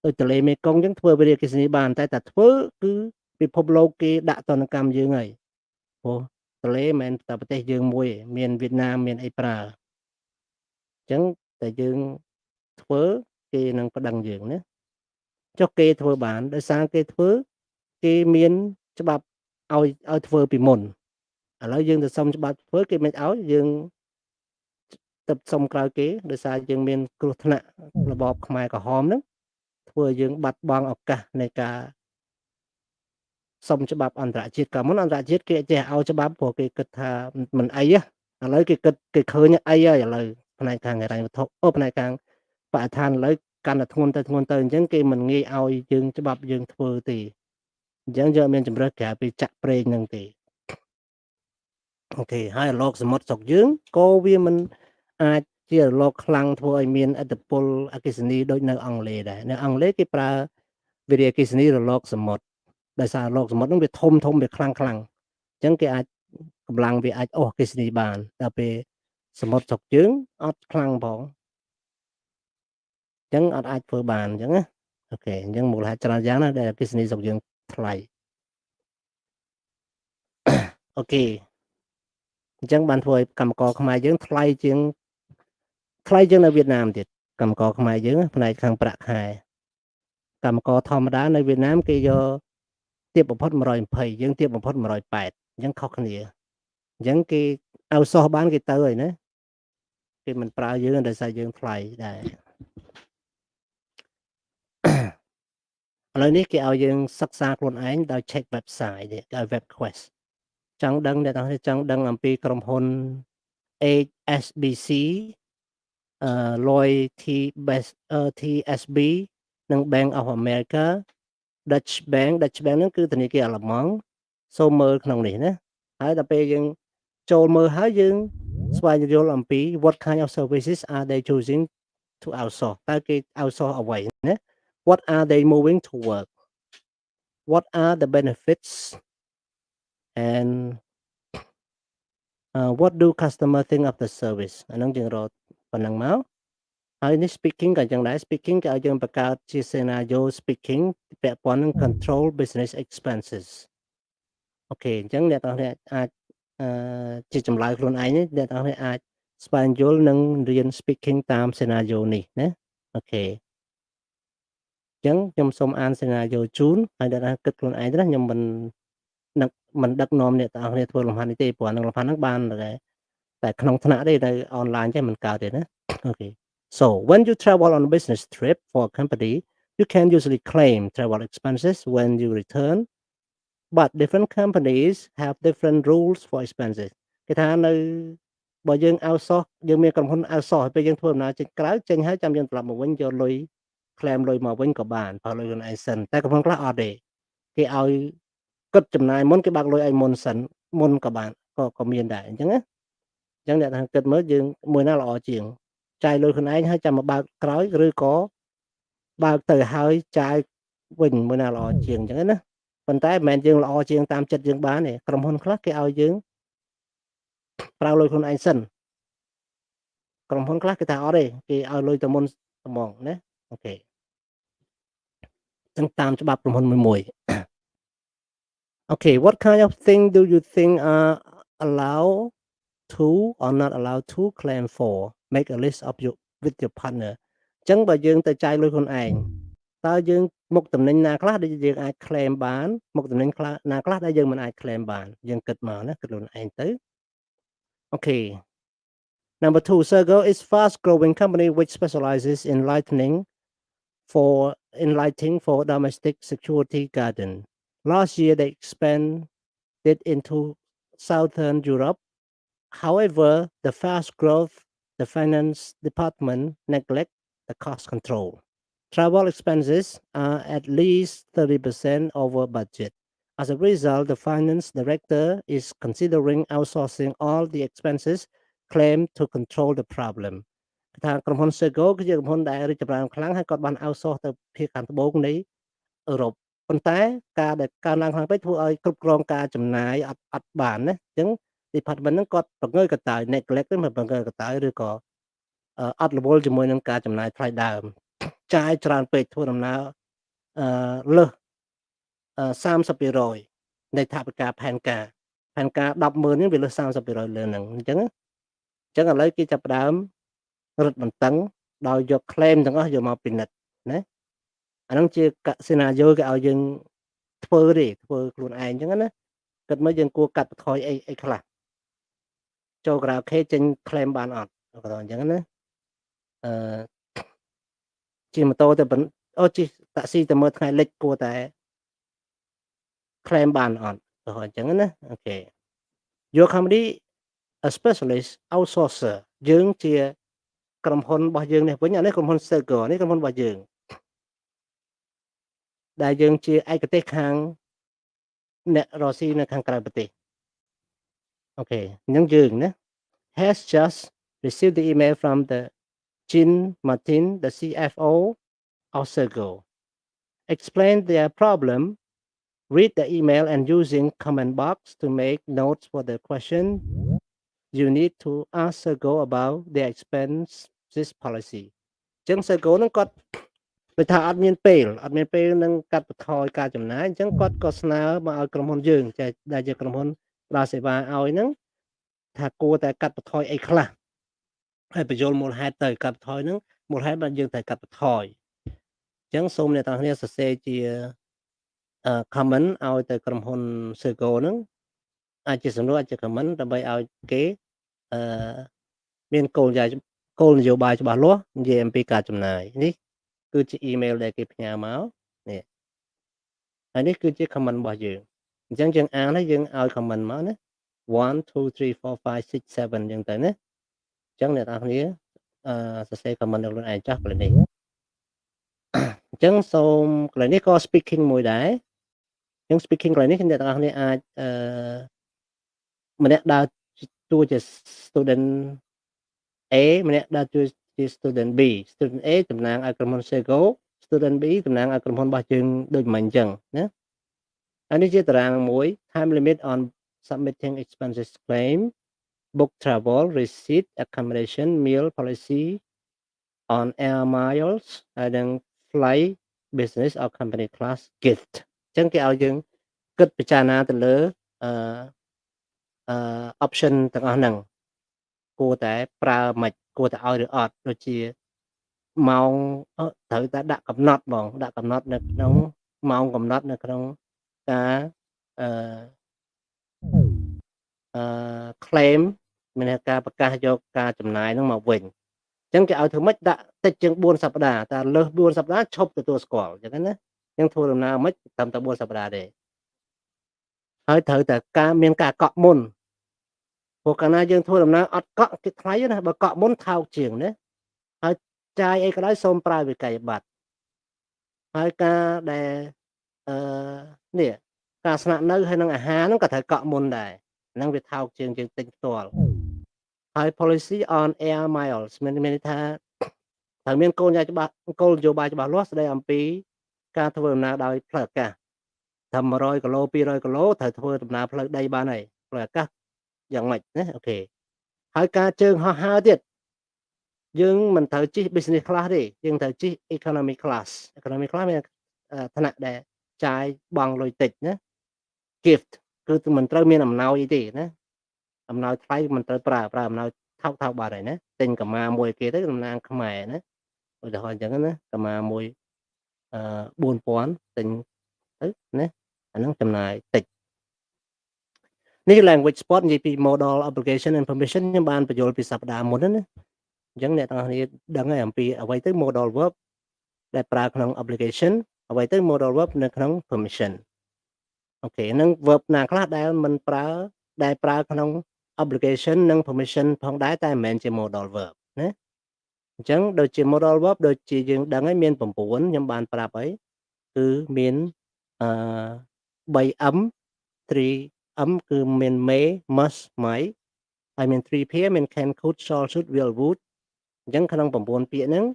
ដូចទន្លេមេគង្គអញ្ចឹងធ្វើវារីអគ្គិសនីបានតែធ្វើគឺពិភពលោកគេដាក់ទណ្ឌកម្មយើងហើយព្រោះទន្លេមិនមែនតែប្រទេសយើងមួយទេមានវៀតណាមមានអីប្រើអញ្ចឹងតែយើងធ្វើគេនឹងប្តឹងយើងណាចុះគេធ្វើបានដោយសារគេធ្វើគេមានច្បាប់ឲ្យធ្វើពីមុនឥឡូវយើងទៅសុំច្បាប់ធ្វើគេមិនឲ្យយើងទៅសុំក្រោយគេដោយសារយើងមានគ្រោះថ្នាក់របបខ្មែរក្រហមហ្នឹងធ្វើយើងបាត់បង់ឱកាសនៃការសុំច្បាប់អន្តរជាតិក៏មុនអន្តរជាតិគេចេះឲ្យច្បាប់ព្រោះគេគិតថាមិនអីឥឡូវគេគិតគេឃើញអីហើយឥឡូវផ្នែកខាងហិរញ្ញវត្ថុផ្នែកខាងបរិស្ថានឥឡូវកាន់តែធ្ងន់ទៅអញ្ចឹងគេមិនងាយឲ្យយើងច្បាប់យើងធ្វើទេអញ្ចឹងយើងមានជំរើសក្រៅពីចាក់ប្រេងហ្នឹងទេអូខេហើយរលកសមុទ្រស្រុកយើងក៏វាមិនអាចជារលកខ្លាំងធ្វើឲ្យមានឥទ្ធិពលអគ្គិសនីដូចនៅអង់គ្លេសដែរនៅអង់គ្លេសគេប្រើវារីអគ្គិសនីរលកសមុទ្រដោយសាររលកសមុទ្រហ្នឹងវាធំវាខ្លាំងអញ្ចឹងគេអាចកម្លាំងវាអាចអស់អគ្គិសនីបានតែពេលសមុទ្រស្រុកយើងអត់ខ្លាំងផងអញ្ចឹងអត់អាចធ្វើបានអញ្ចឹងណាអូខេអញ្ចឹងមូលហេតុច្រើនយ៉ាងណាដែលអគ្គិសនីស្រុកយើងថ្លៃអូខេអញ្ចឹងបានធ្វើឲ្យកម្មករខ្មែរយើងថ្លៃជាងនៅវៀតណាមទៀតកម្មករខ្មែរយើងផ្នែកខាងប្រាក់ខែកម្មករធម្មតានៅវៀតណាមគេយកទាបបំផុត120យើងទាបបំផុត180អញ្ចឹងខុសគ្នាអញ្ចឹងគេឲ្យសោះបានគេទៅហើយណាគេមិនប្រើយើងដោយសារយើងថ្លៃដែរឥឡូវនេះគេឲ្យយើងសិក្សាខ្លួនឯងដោយ check website គេឲ្យ web quest ចង់ដឹងអ្នកទាំងនេះចង់ដឹងអំពីក្រុមហ៊ុន HSBC Lloyd TSB និង Bank of America Dutch Bank ហ្នឹងគឺធនាគារអាល្លឺម៉ង់សូមមើលក្នុងនេះណាហើយដល់ពេលយើងចូលមើលហើយយើងស្វែងយល់អំពី what kind of services are they choosing to outsource តើគេ outsource អ្វីណា what are they moving to work what are the benefits and what do customer think of the service អាហ្នឹងយើងរកប៉ុណ្ណឹងមកហើយនេះ speaking ក៏យ៉ាងដែរ speaking គេឲ្យយើងបង្កើតជា scenario speaking ពាក់ព័ន្ធនឹង control business expenses អូខេអញ្ចឹងអ្នកទាំងនេះអាចជាចម្លើយខ្លួនឯងនេះអ្នកទាំងនេះអាចស្វែងយល់និងរៀន speaking តាម scenario នេះណាអូខេអញ្ចឹងខ្ញុំសូមអាន scenario ជូនហើយអ្នកទាំងគិតខ្លួនឯងទៅណាខ្ញុំមិនដឹកនាំអ្នកទាំងនេះធ្វើលំហាត់នេះទេព្រោះនឹងលំហាត់ហ្នឹងបានតែក្នុងថ្នាក់ទេនៅ online ទេមិនកើតទេណាអូខេSo when you travel on a business trip for a company, you can usually claim travel expenses when you return, but different companies have different rules for expenses. គេថានៅបើយើង outsource យើងមានក្រុមហ៊ុន outsource ពេលយើងធ្វើដំណើរចេញក្រៅចេញហើយចាំយើងត្រឡប់មកវិញយកលុយ claim លុយមកវិញក៏បានបើលុយខ្លួនឯងសិនតែក្រុមហ៊ុនខ្លះអត់ទេគេឲ្យគិតចំណាយមុនគេបើកលុយឲ្យមុនសិនមុនក៏បានក៏មានដែរអញ្ចឹងណាអញ្ចឹងអ្នកថាគិតមើលយើងមួយណាល្អជាងចាយលុយខ្លួនឯងហើយចាំមកបើកក្រោយឬក៏បើកទៅហើយចាយវិញមួយណាល្អជាងអញ្ចឹងណាប៉ុន្តែមិនមែនយើងល្អជាងតាមចិត្តយើងបានទេក្រុមហ៊ុនខ្លះគេឲ្យយើងប្រើលុយខ្លួនឯងសិន ក្រុមហ៊ុនខ្លះគេថាអត់ទេគេឲ្យលុយទៅមុនត្មងណាអូខេចឹងតាមច្បាប់ក្រុមហ៊ុនមួយ Okay, what kind of thing do you think are allowed to or not allowed to claim for? Make a list of your with your partner. ចឹងបើយើងទៅចាយលុយខ្លួនឯងតើយើងមុខតំណែងណាខ្លះដែលយើងអាច claim បានមុខតំណែងខ្លះណាខ្លះដែលយើងមិនអាច claim បានយើងគិតមកណាគិតខ្លួនឯងទៅ Okay. Number 2, Sergo is fast growing company which specializes in lighting for domestic security garden. Last year they expanded into Southern Europe. However, the fast growth, the finance department neglect the cost control. Travel expenses are at least 30% over budget. As a result, the finance director is considering outsourcing all the expenses claimed to control the problem. ថាក្រុមហ៊ុន Sergo គឺជាក្រុមហ៊ុនដែលរីកចម្រើនខ្លាំងហើយគាត់បាន outsource ទៅភាគខាងត្បូងនៃអឺរ៉ុបប៉ុន្តែការដែលកើនឡើងខ្លាំងពេកធ្វើឲ្យគ្រប់គ្រងការចំណាយអត់បានណាអញ្ចឹង department ហ្នឹងគាត់បង្ងើយកតើ neglect ទៅមិនបង្ងើយកតើឬក៏អត់រវល់ជាមួយនឹងការចំណាយថ្លៃដើមចាយច្រើនពេកធ្វើដំណើរលើស30% នៃថវិកាផែនការ 100000 នេះវាលើស 30% លើហ្នឹងអញ្ចឹងឥឡូវគេចាប់ផ្ដើមរឹតបន្តឹងដោយយក claim ទាំងអស់យកមកពិនិត្យណាអាហ្នឹងជាសេណារីយ៉ូគេឲ្យយើងធ្វើខ្លួនឯងអញ្ចឹងណាគិតមើលយើងគួរកាត់បន្ថយអីខ្លះចូលក្រៅខេចេញ claim បានអត់គាត់អញ្ចឹងណាជិះម៉ូតូទៅជិះតាក់ស៊ីទៅមើលថ្ងៃលិចគួរតែ claim បានអត់គាត់អញ្ចឹងណាអូខេ Your company a specialist outsourcer យើងជាក្រុមហ៊ុនរបស់យើងនេះវិញអានេះក្រុមហ៊ុន Sergo នេះក្រុមហ៊ុនរបស់យើងដែលយើងជាឯកទេសខាងអ្នករស់ស៊ីនៅខាងក្រៅប្រទេសអូខេអញ្ចឹងយើងណា has just received the email from the Jean Martin the CFO of Sergo explain their problem read the email and using comment box to make notes for the question you need to ask Sergo about their expenses policy អញ្ចឹង Sergo ហ្នឹងគាត់ដូចថាអត់មានពេលនឹងកាត់បន្ថយការចំណាយអញ្ចឹងគាត់ក៏ស្នើមកឲ្យក្រុមហ៊ុនយើងដែលជាក្រុមហ៊ុនផ្ដល់សេវាឲ្យហ្នឹងថាគួរតែកាត់បន្ថយអីខ្លះហើយបញ្យល់មូលហេតុទៅកាត់បន្ថយហ្នឹងមូលហេតុបានយើងត្រូវកាត់បន្ថយអញ្ចឹងសូមអ្នកទាំងគ្នាសរសេរជា comment ឲ្យទៅក្រុមហ៊ុន Sergo ហ្នឹងអាចជាសំណួរអាចជា comment ដើម្បីឲ្យគេមានគោលនយោបាយច្បាស់លាស់និយាយអំពីការចំណាយនេះគឺជា email ដែលគេផ្ញើមកនេះហើយនេះគឺជា comment របស់យើងអញ្ចឹងយើងអានហើយយើងឲ្យ comment មកណា1 2 3 4 5 6 7អញ្ចឹងទៅណាអញ្ចឹងអ្នកនរគ្នាសរសេរ comment ដល់ខ្លួនឯងចាស់កន្លែងនេះអញ្ចឹងសូមកន្លែងនេះក៏ speaking មួយដែរអញ្ចឹង speaking កន្លែងនេះអ្នកនរគ្នាអាចម្នាក់ដើរតួជា student A ម្នាក់ដើរតួជា student B student A តំណាងឲ្យក្រុមហ៊ុន Sergo student B តំណាងឲ្យក្រុមហ៊ុនរបស់យើងដូចមិញអញ្ចឹងណាហើយនេះជាតារាងមួយ time limit on submitting expenses claim book travel receipt accommodation meal policy on air miles ហើយនឹង fly business or company class gift អញ្ចឹងគេឲ្យយើងគិតពិចារណាទៅលើoption ទាំងអស់ហ្នឹងគួរតែប្រើមិនគួរតែឲ្យឬអត់ដូចជាម៉ោងត្រូវតែដាក់កំណត់បងដាក់កំណត់នៅក្នុងម៉ោងកំណត់នៅក្នុងការclaim មានការប្រកាសយកការចំណាយហ្នឹងមកវិញអញ្ចឹងគេឲ្យធ្វើម៉េចដាក់តិចជាង4សប្តាហ៍តែលើស4សប្តាហ៍ឈប់ទទួលស្គាល់អញ្ចឹងណាអញ្ចឹងធ្វើដំណើរមិនត្រឹមតែ4សប្តាហ៍ទេហើយត្រូវតែមានការកក់មុនព្រោះកាលណាយើងធ្វើដំណើរអត់កក់គេថ្លៃណាបើកក់មុនថោកជាងណាហើយចាយអីក៏ដោយសូមប្រើវិក័យប័ត្រហើយការដែលនេះការស្នាក់នៅហើយនឹងអាហារហ្នឹងក៏ត្រូវកក់មុនដែរហ្នឹងវាថោកជាងយើងទិញផ្ទាល់ហើយ policy on air miles មានន័យថាត្រូវមានគោលនយោបាយច្បាស់លាស់ស្ដីអំពីការធ្វើដំណើរដោយផ្លូវអាកាសថា100គីឡូ200គីឡូត្រូវធ្វើដំណើរផ្លូវដីបានហើយផ្លូវអាកាសយ៉ាងម៉េចណាអូខេហើយការជើងហោះហើរទៀត យើងមិនត្រូវជិះ business class ទេយើងត្រូវជិះ economy class មានឋានៈដែលចាយបង់លុយតិចណា gift គឺមិនត្រូវមានអំណោយអីទេណាអំណោយថ្លៃមិនត្រូវប្រើអំណោយថោកបាត់ហើយណាទិញកម្មាមួយគេទៅតំណាងខ្មែរណាឧទាហរណ៍អញ្ចឹងណាកម្មាមួយ4000ទិញទៅណាអាហ្នឹងចំណាយតិចនេះ language spot និយាយពី modal obligation and permission ខ្ញុំបានបញ្យល់ពីសប្តាហ៍មុនណាអញ្ចឹងអ្នកទាំងអស់គ្នាដឹងហើយអំពីអ្វីទៅ modal verb ដែលប្រើក្នុង obligation អ្វីទៅ modal verb នៅក្នុង permission អូខេហ្នឹង verb ណាខ្លះដែលមិនប្រើដែលប្រើក្នុង obligation និង permission ផងដែរតែមិនមែនជា modal verb ណាអញ្ចឹងដូចជា modal verb ដូចជាយើងដឹងហើយមាន9ខ្ញុំបានប្រាប់ហើយគឺមាន3M 3M គឺមាន may must might ហើយមាន 3P មាន can could shall should will would អញ្ចឹងក្នុង9ពាក្យហ្នឹង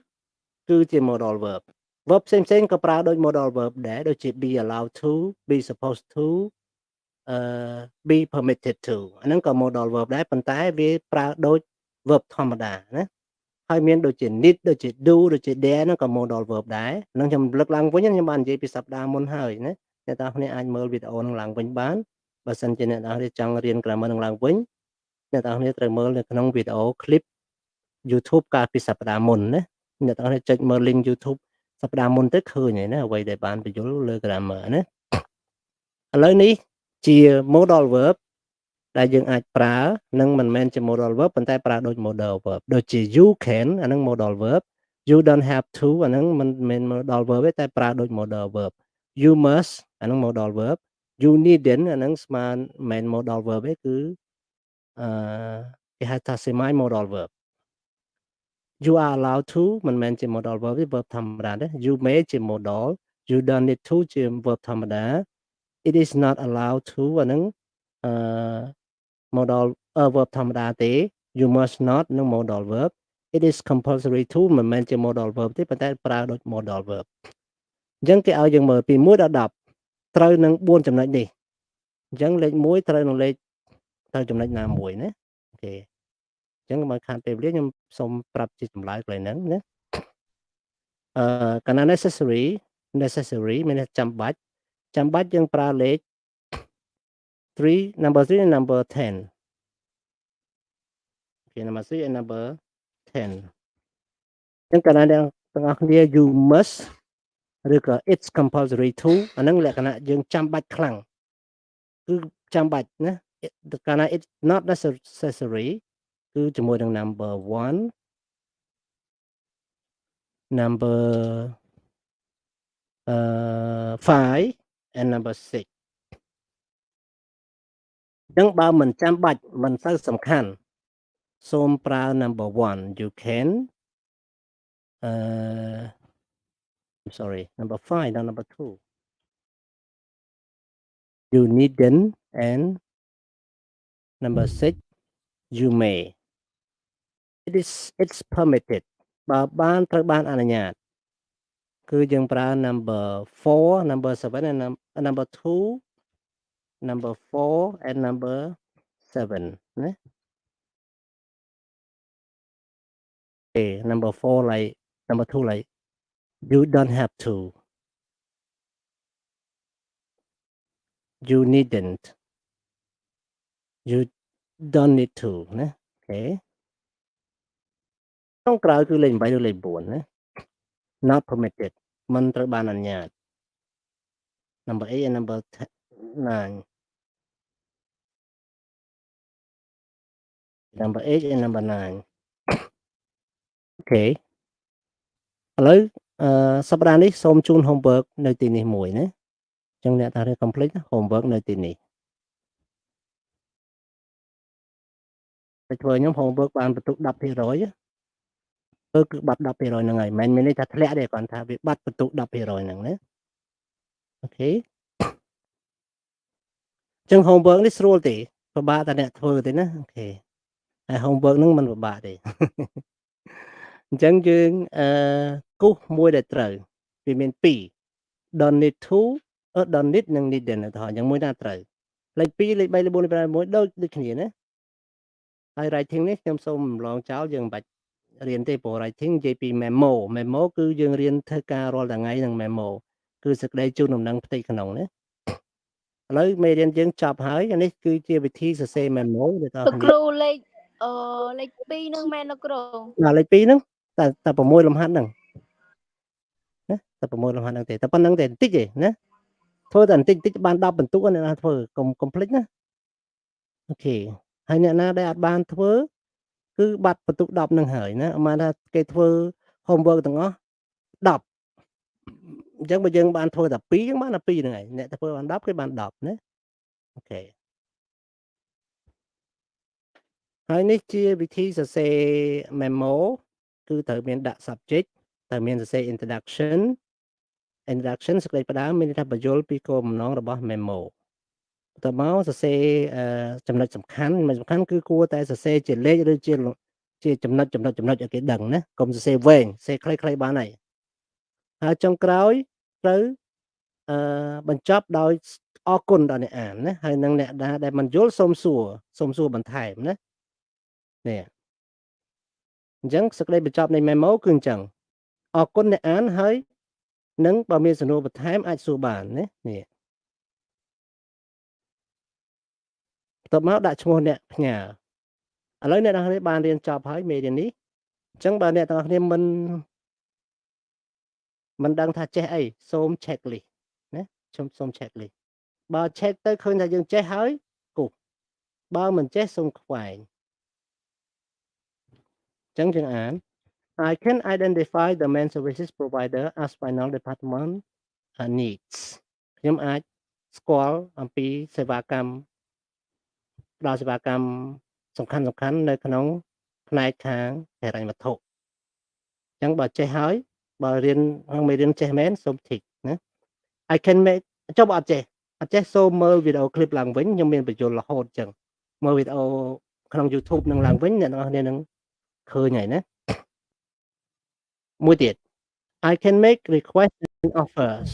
គឺជា modal verb verb ផ្សេងក៏ប្រើដូច modal verb ដែរដូចជា be allowed to be supposed to be permitted to អាហ្នឹងក៏ modal verb ដែរប៉ុន្តែវាប្រើដូច verb ធម្មតាណាហើយមានដូចជា need ដូចជា do ដូចជា dare ហ្នឹងក៏ modal verb ដែរហ្នឹងខ្ញុំលើកឡើងវិញខ្ញុំបាននិយាយពីសប្តាហ៍មុនហើយណាអ្នកទាំងគ្នាអាចមើលវីដេអូហ្នឹងឡើងវិញបានបើសិនជាអ្នកទាំងគ្នាចង់រៀន grammar ហ្នឹងឡើងវិញអ្នកទាំងគ្នាត្រូវមើលនៅក្នុងវីដេអូ clip YouTube កាលពីសប្តាហ៍មុនណាអ្នកទាំងគ្នាចុចមើល link YouTube សប្តាហ៍មុនទៅឃើញហើយណាអ្វីដែលបានបញ្យល់លើ grammar ណាឥឡូវនេះជា modal verb ដែលយើងអាចប្រើនឹងមិនមែនជា modal verb ប៉ុន្តែប្រើដូច modal verb ដូចជា you can អាហ្នឹង modal verb you don't have to អាហ្នឹងមិនមែន modal verb ទេតែប្រើដូច modal verb you must អាហ្នឹង modal verb you needn't អាហ្នឹងស្មើមិនមែន modal verb ទេគឺគេហៅថា semi modal verb you are allowed to មិនមែនជា modal verb ទេ verb ធម្មតាទេ you may ជា modal you don't need to ជា verb ធម្មតា it is not allowed to អាហ្នឹងmodal verb ធម្មតាទេ you must not នឹង modal verb it is compulsory to មិនមែនជា modal verb ទេប៉ុន្តែប្រើដូច modal verb អញ្ចឹងគេឲ្យយើងមើលពី1ដល់10ត្រូវនឹង4ចំណុចនេះអញ្ចឹងលេខ1ត្រូវនឹងលេខត្រូវចំណុចណាមួយណាអូខេអញ្ចឹងមកខាងពេលវេលាខ្ញុំសូមប្រាប់ជាចម្លើយកន្លែងហ្នឹងណាកាលណា necessary មានចាំបាច់យើងប្រើលេខ3 number 3 and number 10 okay number 3 and number 10អញ្ចឹងកាលណាទាំងអស់គ្នា you must ឬក៏ it's compulsory to អាហ្នឹងលក្ខណៈយើងចាំបាច់ខ្លាំងគឺចាំបាច់ណាកាលណា it's not necessary គឺជាមួយនឹង number 1 number 5 and number 6អញ្ចឹងបើមិនចាំបាច់មិនសូវសំខាន់សូមប្រើ number 1 you can sorry number 5 not number 2 you needn't and number 6 you may it's permitted បើបានត្រូវបានអនុញ្ញាតគឺយើងប្រើ number 4 number 7 and number 2 number 4 and number 7ណា okay number 4 like number 2 like you don't have to you needn't you don't need to ណា okay ក្នុងក្រៅគឺលេខ8ឬលេខ4ណា not permitted មិនត្រូវបានអនុញ្ញាត number 8 and number 9 number 8 and number 9 okay ឥឡូវសប្តាហ៍នេះសូមជូន homework នៅទីនេះមួយណាអញ្ចឹងអ្នកតារៀន complete homework នៅទីនេះតែធ្វើខ្ញុំ homework បានបន្ទុក 10% គឺបាត់ 10% ហ្នឹងហើយមិនមែនន័យថាធ្លាក់ទេគ្រាន់ថាវាបាត់បន្ទុក 10% ហ្នឹងណាអូខេអញ្ចឹង homework នេះស្រួលទេពិបាកតែអ្នកធ្វើទេណាអូខេហើយ homework ហ្នឹងមិនពិបាកទេអញ្ចឹងយើងគូសមួយដែលត្រូវវាមាន2 don't need to don't need និង needn't ទៅអញ្ចឹងមួយណាត្រូវលេខ2លេខ3លេខ4លេខ5លេខ1ដូចគ្នាណាហើយ writing នេះខ្ញុំសូមរំលងចោលយើងមិនបាច់ រៀនទេព្រោះ writing និយាយពី memo គឺយើងរៀនធ្វើការរាល់ថ្ងៃនឹង memo គឺសេចក្តីជូនដំណឹងផ្ទៃក្នុងណាឥឡូវមេរៀនយើងចប់ហើយអានេះគឺជាវិធីសរសេរ memo ដែលតើ លោកគ្រូលេខលេខ2នឹងមែនលោកគ្រូ ដល់លេខ2ហ្នឹងតែ6លំហាត់ហ្នឹងណាតែ6លំហាត់ហ្នឹងទេតែប៉ុណ្្នឹងទេបន្តិចទេណាធ្វើតែបន្តិចបាន10បន្ទុកអ្នកណាធ្វើកុំភ្លេចណាអូខេហើយអ្នកណាដែលអត់បានធ្វើគឺបាត់បន្ទុក10ហ្នឹងហើយណាអាថាគេធ្វើ homework ទាំងអស់10អញ្ចឹងបើយើងបានធ្វើតែ2អញ្ចឹងបានតែ2ហ្នឹងហើយអ្នកធ្វើបាន10គេបាន10ណាអូខេហើយនេះជាវិធីសរសេរ memo គឺត្រូវមានដាក់ subject ត្រូវមានសរសេរ introduction សេចក្តីផ្ដើមមានន័យថាបញ្យល់ពីគោលបំណងរបស់ memo បន្ទាប់មកសរសេរចំណុចសំខាន់គឺគួរតែសរសេរជាលេខឬជាចំណុចឲ្យគេដឹងណាកុំសរសេរវែងសរសេរខ្លីៗបានហើយចុងក្រោយត្រូវបញ្ចប់ដោយអរគុណដល់អ្នកអានណាហើយនឹងអ្នកដែលមិនយល់សូមសួរបន្ថែមណានេះអញ្ចឹងសេចក្តីបញ្ចប់នៃ memo គឺអញ្ចឹងអរគុណអ្នកអានហើយនឹងបើមានសំណួរបន្ថែមអាចសួរបានណានេះបន្ទាប់មកដាក់ឈ្មោះអ្នកផ្ញើឥឡូវអ្នកទាំងគ្នាបានរៀនចប់ហើយមេរៀននេះអញ្ចឹងបើអ្នកទាំងគ្នាមិនដឹងថាចេះអីសូម checklist ណាសូម checklist បើ check ទៅឃើញថាយើងចេះហើយគូសបើមិនចេះសូមខ្វែងអញ្ចឹងយើងអាន I can identify the main services provider as final department needs ខ្ញុំអាចស្គាល់អំពីសេវាកម្មដល់សេវាកម្មសំខាន់នៅក្នុងផ្នែកខាងហិរញ្ញវត្ថុអញ្ចឹងបើចេះហើយបើរៀនមេរៀនចេះមែនសូម tick ណា I can make ចុះបើអត់ចេះសូមមើលវីដេអូ clip ឡើងវិញខ្ញុំមានបញ្យលរហូតអញ្ចឹងមើលវីដេអូក្នុង YouTube នឹងឡើងវិញអ្នកនរគ្នានឹងឃើញហើយណាមួយទៀត I can make requests and offers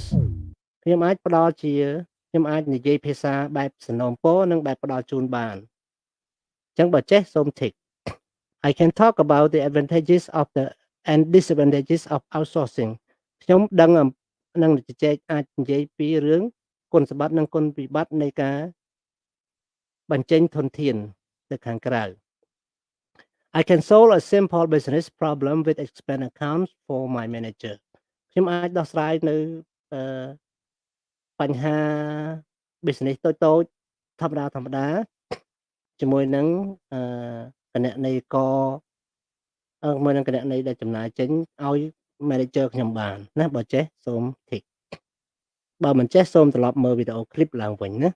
ខ្ញុំអាចនិយាយភាសាបែបសំណូមពរនិងបែបផ្ដល់ជូនបានអញ្ចឹងបើចេះសូម tick I can talk about the advantages of and disadvantages of outsourcing ខ្ញុំដឹងនឹងអាចនិយាយពីរឿងគុណសម្បត្តិនិងគុណវិបត្តិនៃការបញ្ចេញធនធានទៅខាងក្រៅ I can solve a simple business problem with expense accounts for my manager ខ្ញុំអាចដោះស្រាយនៅបញ្ហា business តូចធម្មតាជាមួយនឹងគណនេយ្យករមួយនឹងគណនេយ្យដែលចំណាយចេញឲ្យ manager ខ្ញុំបានណាបើចេះសូម tick បើមិនចេះសូមត្រឡប់មើលវីដេអូ clip ឡើងវិញណា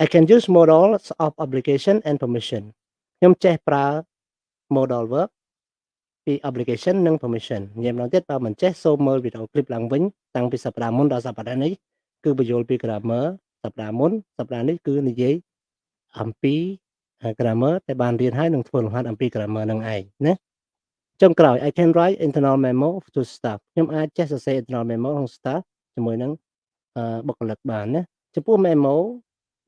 I can use models of obligation and permission ខ្ញុំចេះប្រើ modal verb ពី obligation និង permission ញ៉ាំដល់ទៀតបើមិនចេះសូមមើលវីដេអូ clip ឡើងវិញតាំងពីសប្តាហ៍មុនដល់សប្តាហ៍នេះគឺបញ្យល់ពី grammar សប្តាហ៍មុនសប្តាហ៍នេះគឺនិយាយអំពី grammar តែបានរៀនហើយនឹងធ្វើលំហាត់អំពី grammar នឹងឯងណាចុងក្រោយ I can write internal memo to staff ខ្ញុំអាចចេះសរសេរ internal memo ក្នុង staff ជាមួយនឹងបុគ្គលិកបានណាចំពោះ memo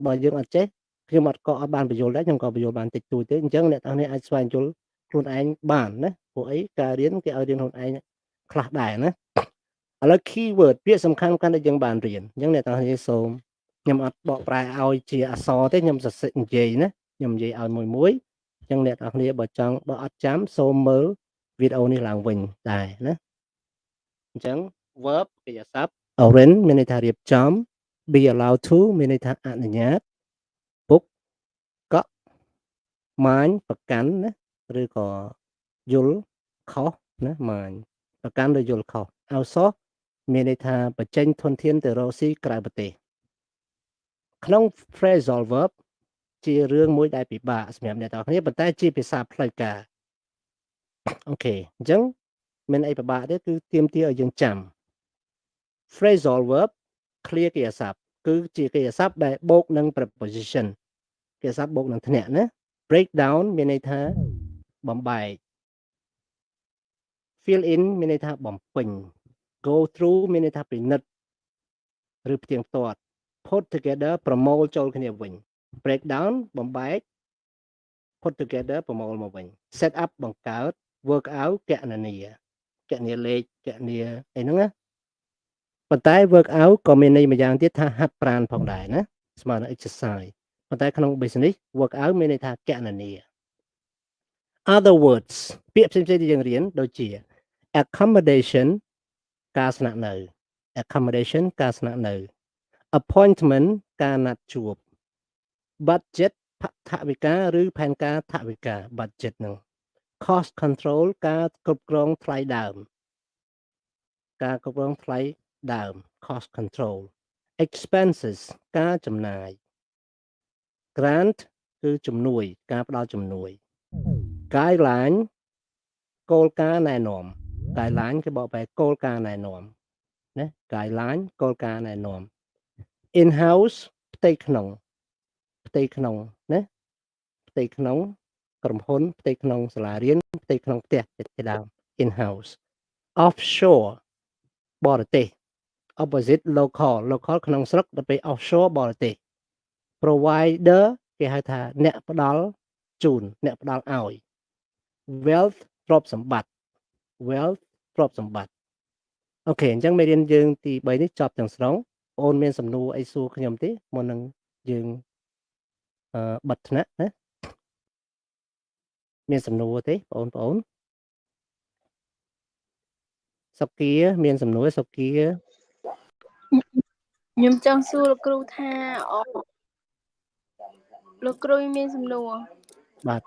បើយើងអត់ចេះខ្ញុំអត់បានបញ្យល់ដែរខ្ញុំក៏បញ្យល់បានតិចតួចទេអញ្ចឹងអ្នកទាំងនេះអាចស្វែងយល់ខ្លួនឯងបានណាព្រោះអីការរៀនគេឲ្យរៀនខ្លួនឯងខ្លះដែរណាឥឡូវ keyword ពាក្យសំខាន់ដែលយើងបានរៀនអញ្ចឹងអ្នកទាំងនេះសូមខ្ញុំអត់បកប្រែឲ្យជាអក្សរទេខ្ញុំសរសេរនិយាយណាខ្ញុំនិយាយឲ្យមួយអញ្ចឹងអ្នកទាំងនេះបើអត់ចាំសូមមើលវីដេអូនេះឡើងវិញដែរណាអញ្ចឹង verb កិរិយាសព្ទ arrange មានន័យថារៀបចំ be allowed to មានន័យថាអនុញ្ញាត book កក់ mind ប្រកាន់ណាឬក៏យល់ខុសណាmind ប្រកាន់ឬយល់ខុស outsource មានន័យថាបញ្ចេញធនធានទៅរកស៊ីក្រៅប្រទេសក្នុង phrasal verb ជារឿងមួយដែលពិបាកសម្រាប់អ្នកទាំងគ្នាប៉ុន្តែជាភាសាផ្លូវការអូខេអញ្ចឹងមានអីពិបាកទេគឺទាមទារឲ្យយើងចាំ phrasal verb clear កិរិយាសព្ទគឺជាកិរិយាសព្ទដែលបូកនឹង preposition កិរិយាសព្ទបូកនឹងធ្នាក់ណា break down មានន័យថាបំបែក fill in មានន័យថាបំពេញ go through មានន័យថាពិនិត្យឬផ្ទៀងផ្ទាត់ put together ប្រមូលចូលគ្នាវិញ break down បំបែក put together ប្រមូលមកវិញ set up បង្កើត work out គណនាលេខគណនាអីហ្នឹងណាប៉ុន្តែ work out ក៏មានន័យមួយយ៉ាងទៀតថាហាត់ប្រាណផងដែរណាស្មើនឹង exercise ប៉ុន្តែក្នុង business work out មានន័យថាគណនា other words ពាក្យផ្សេងៗដែលយើងរៀនដូចជា accommodation ការស្នាក់នៅ accommodation ការស្នាក់នៅ appointment ការណាត់ជួប budget ថវិកាឬផែនការថវិកា budget ហ្នឹង cost control ការគ្រប់គ្រងថ្លៃដើម cost control expenses ការចំណាយ grant គឺជំនួយការផ្ដល់ជំនួយ guideline គោលការណ៍ណែនាំ guideline គឺបកប្រែគោលការណ៍ណែនាំណា guideline គោលការណ៍ណែនាំ in house ផ្ទៃក្នុងណាផ្ទៃក្នុងក្រុមហ៊ុនផ្ទៃក្នុងសាលារៀនផ្ទៃក្នុងផ្ទះជាដើម in house offshore បរទេស opposite local ក្នុងស្រុកទៅពេល offshore បរទេស provider គេហៅថាអ្នកផ្ដល់ជូនអ្នកផ្ដល់ឲ្យ wealth ទ្រព្យសម្បត្តិអូខេអញ្ចឹងមេរៀនយើងទី3នេះចប់ទាំងស្រុងបងអូនមានសំណួរអីសួរខ្ញុំទេមុននឹងយើងបិទថ្នាក់ណាមានសំណួរទេបងប្អូនសុគាមានសំណួរសុគា ខ្ញុំចង់សួរលោកគ្រូថាលោកគ្រូមានសំណួរ បាទ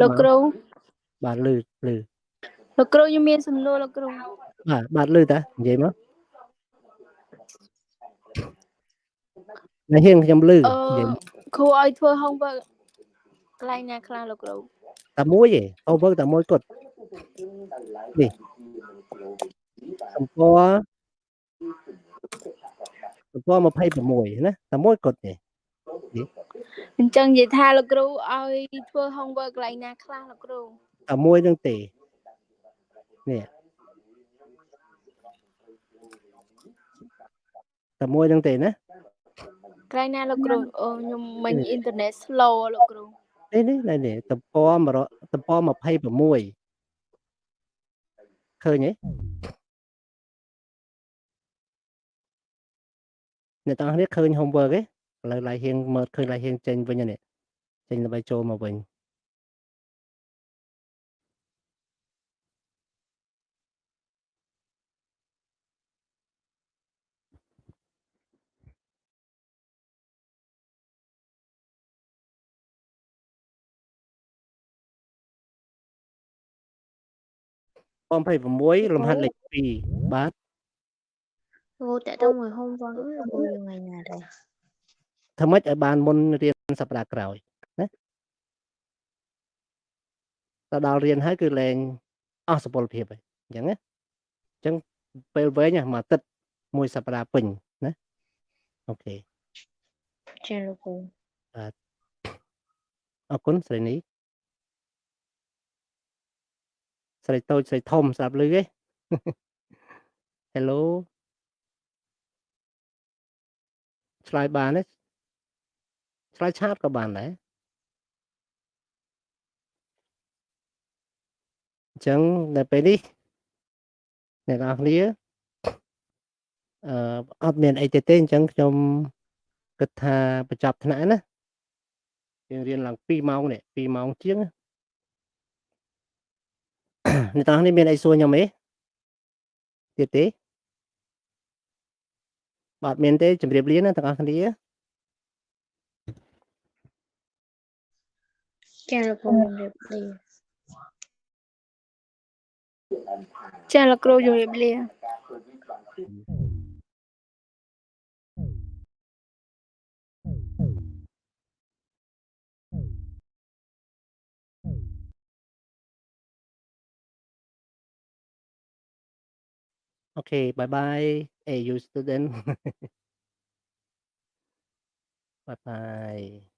លោកគ្រូ បាទលឺលោកគ្រូខ្ញុំមានសំណួរលោកគ្រូ បាទលឺតានិយាយមកនៅហៀងខ្ញុំលឺនិយាយ គ្រូឲ្យធ្វើ homework កន្លែងណាខ្លះលោកគ្រូ តែមួយទេ homework តែមួយគត់នេះសម្គាល់26ណាតែមួយគត់ទេ អញ្ចឹងនិយាយថាលោកគ្រូឲ្យធ្វើ homework កន្លែងណាខ្លះលោកគ្រូ តែមួយនឹងទេនេះតែមួយនឹងទេណា កន្លែងណាលោកគ្រូខ្ញុំមិញអ៊ីនធឺណិត slow លោកគ្រូ នេះទំព័រ26ឃើញទេអ្នកទាំងអស់គ្នាឃើញ homework ទេឥឡូវឡាយហៀងមើលឃើញឡាយហៀងចេញវិញនេះចេញដើម្បីចូលមកវិញ26លំហាត់លេខ2បាទ គ្រូតើតើមួយ homework លោកគ្រូយើងថ្ងៃណាដែរ ធ្វើម៉េចឲ្យបានមុនរៀនសប្តាហ៍ក្រោយណាទៅដល់រៀនហើយគឺលែងអស់សុពលភាពហើយអញ្ចឹងណាអញ្ចឹងពេលវែងមួយអាទិត្យមួយសប្តាហ៍ពេញណាអូខេ ចាលោកគ្រូ បាទអរគុណស្រីនេះស្រីតូចស្រីធំស្ដាប់ឮទេ Hello ឆ្លើយបានទេឆ្លើយឆាតក៏បានដែរអញ្ចឹងនៅពេលនេះអ្នកនរគ្នាអត់មានអីទេអញ្ចឹងខ្ញុំគិតថាបញ្ចប់ថ្នាក់ណាយើងរៀនឡើង2ម៉ោងនេះ2ម៉ោងជាងអ្នកនរគ្នាមានអីសួរខ្ញុំទេទៀតទេបាទមានទេជម្រាបលាណាទាំងអស់គ្នា ចាលោកគ្រូជំរាបលា ចាលោកគ្រូជំរាបលា Okay, bye bye. Hey, you student. Bye bye.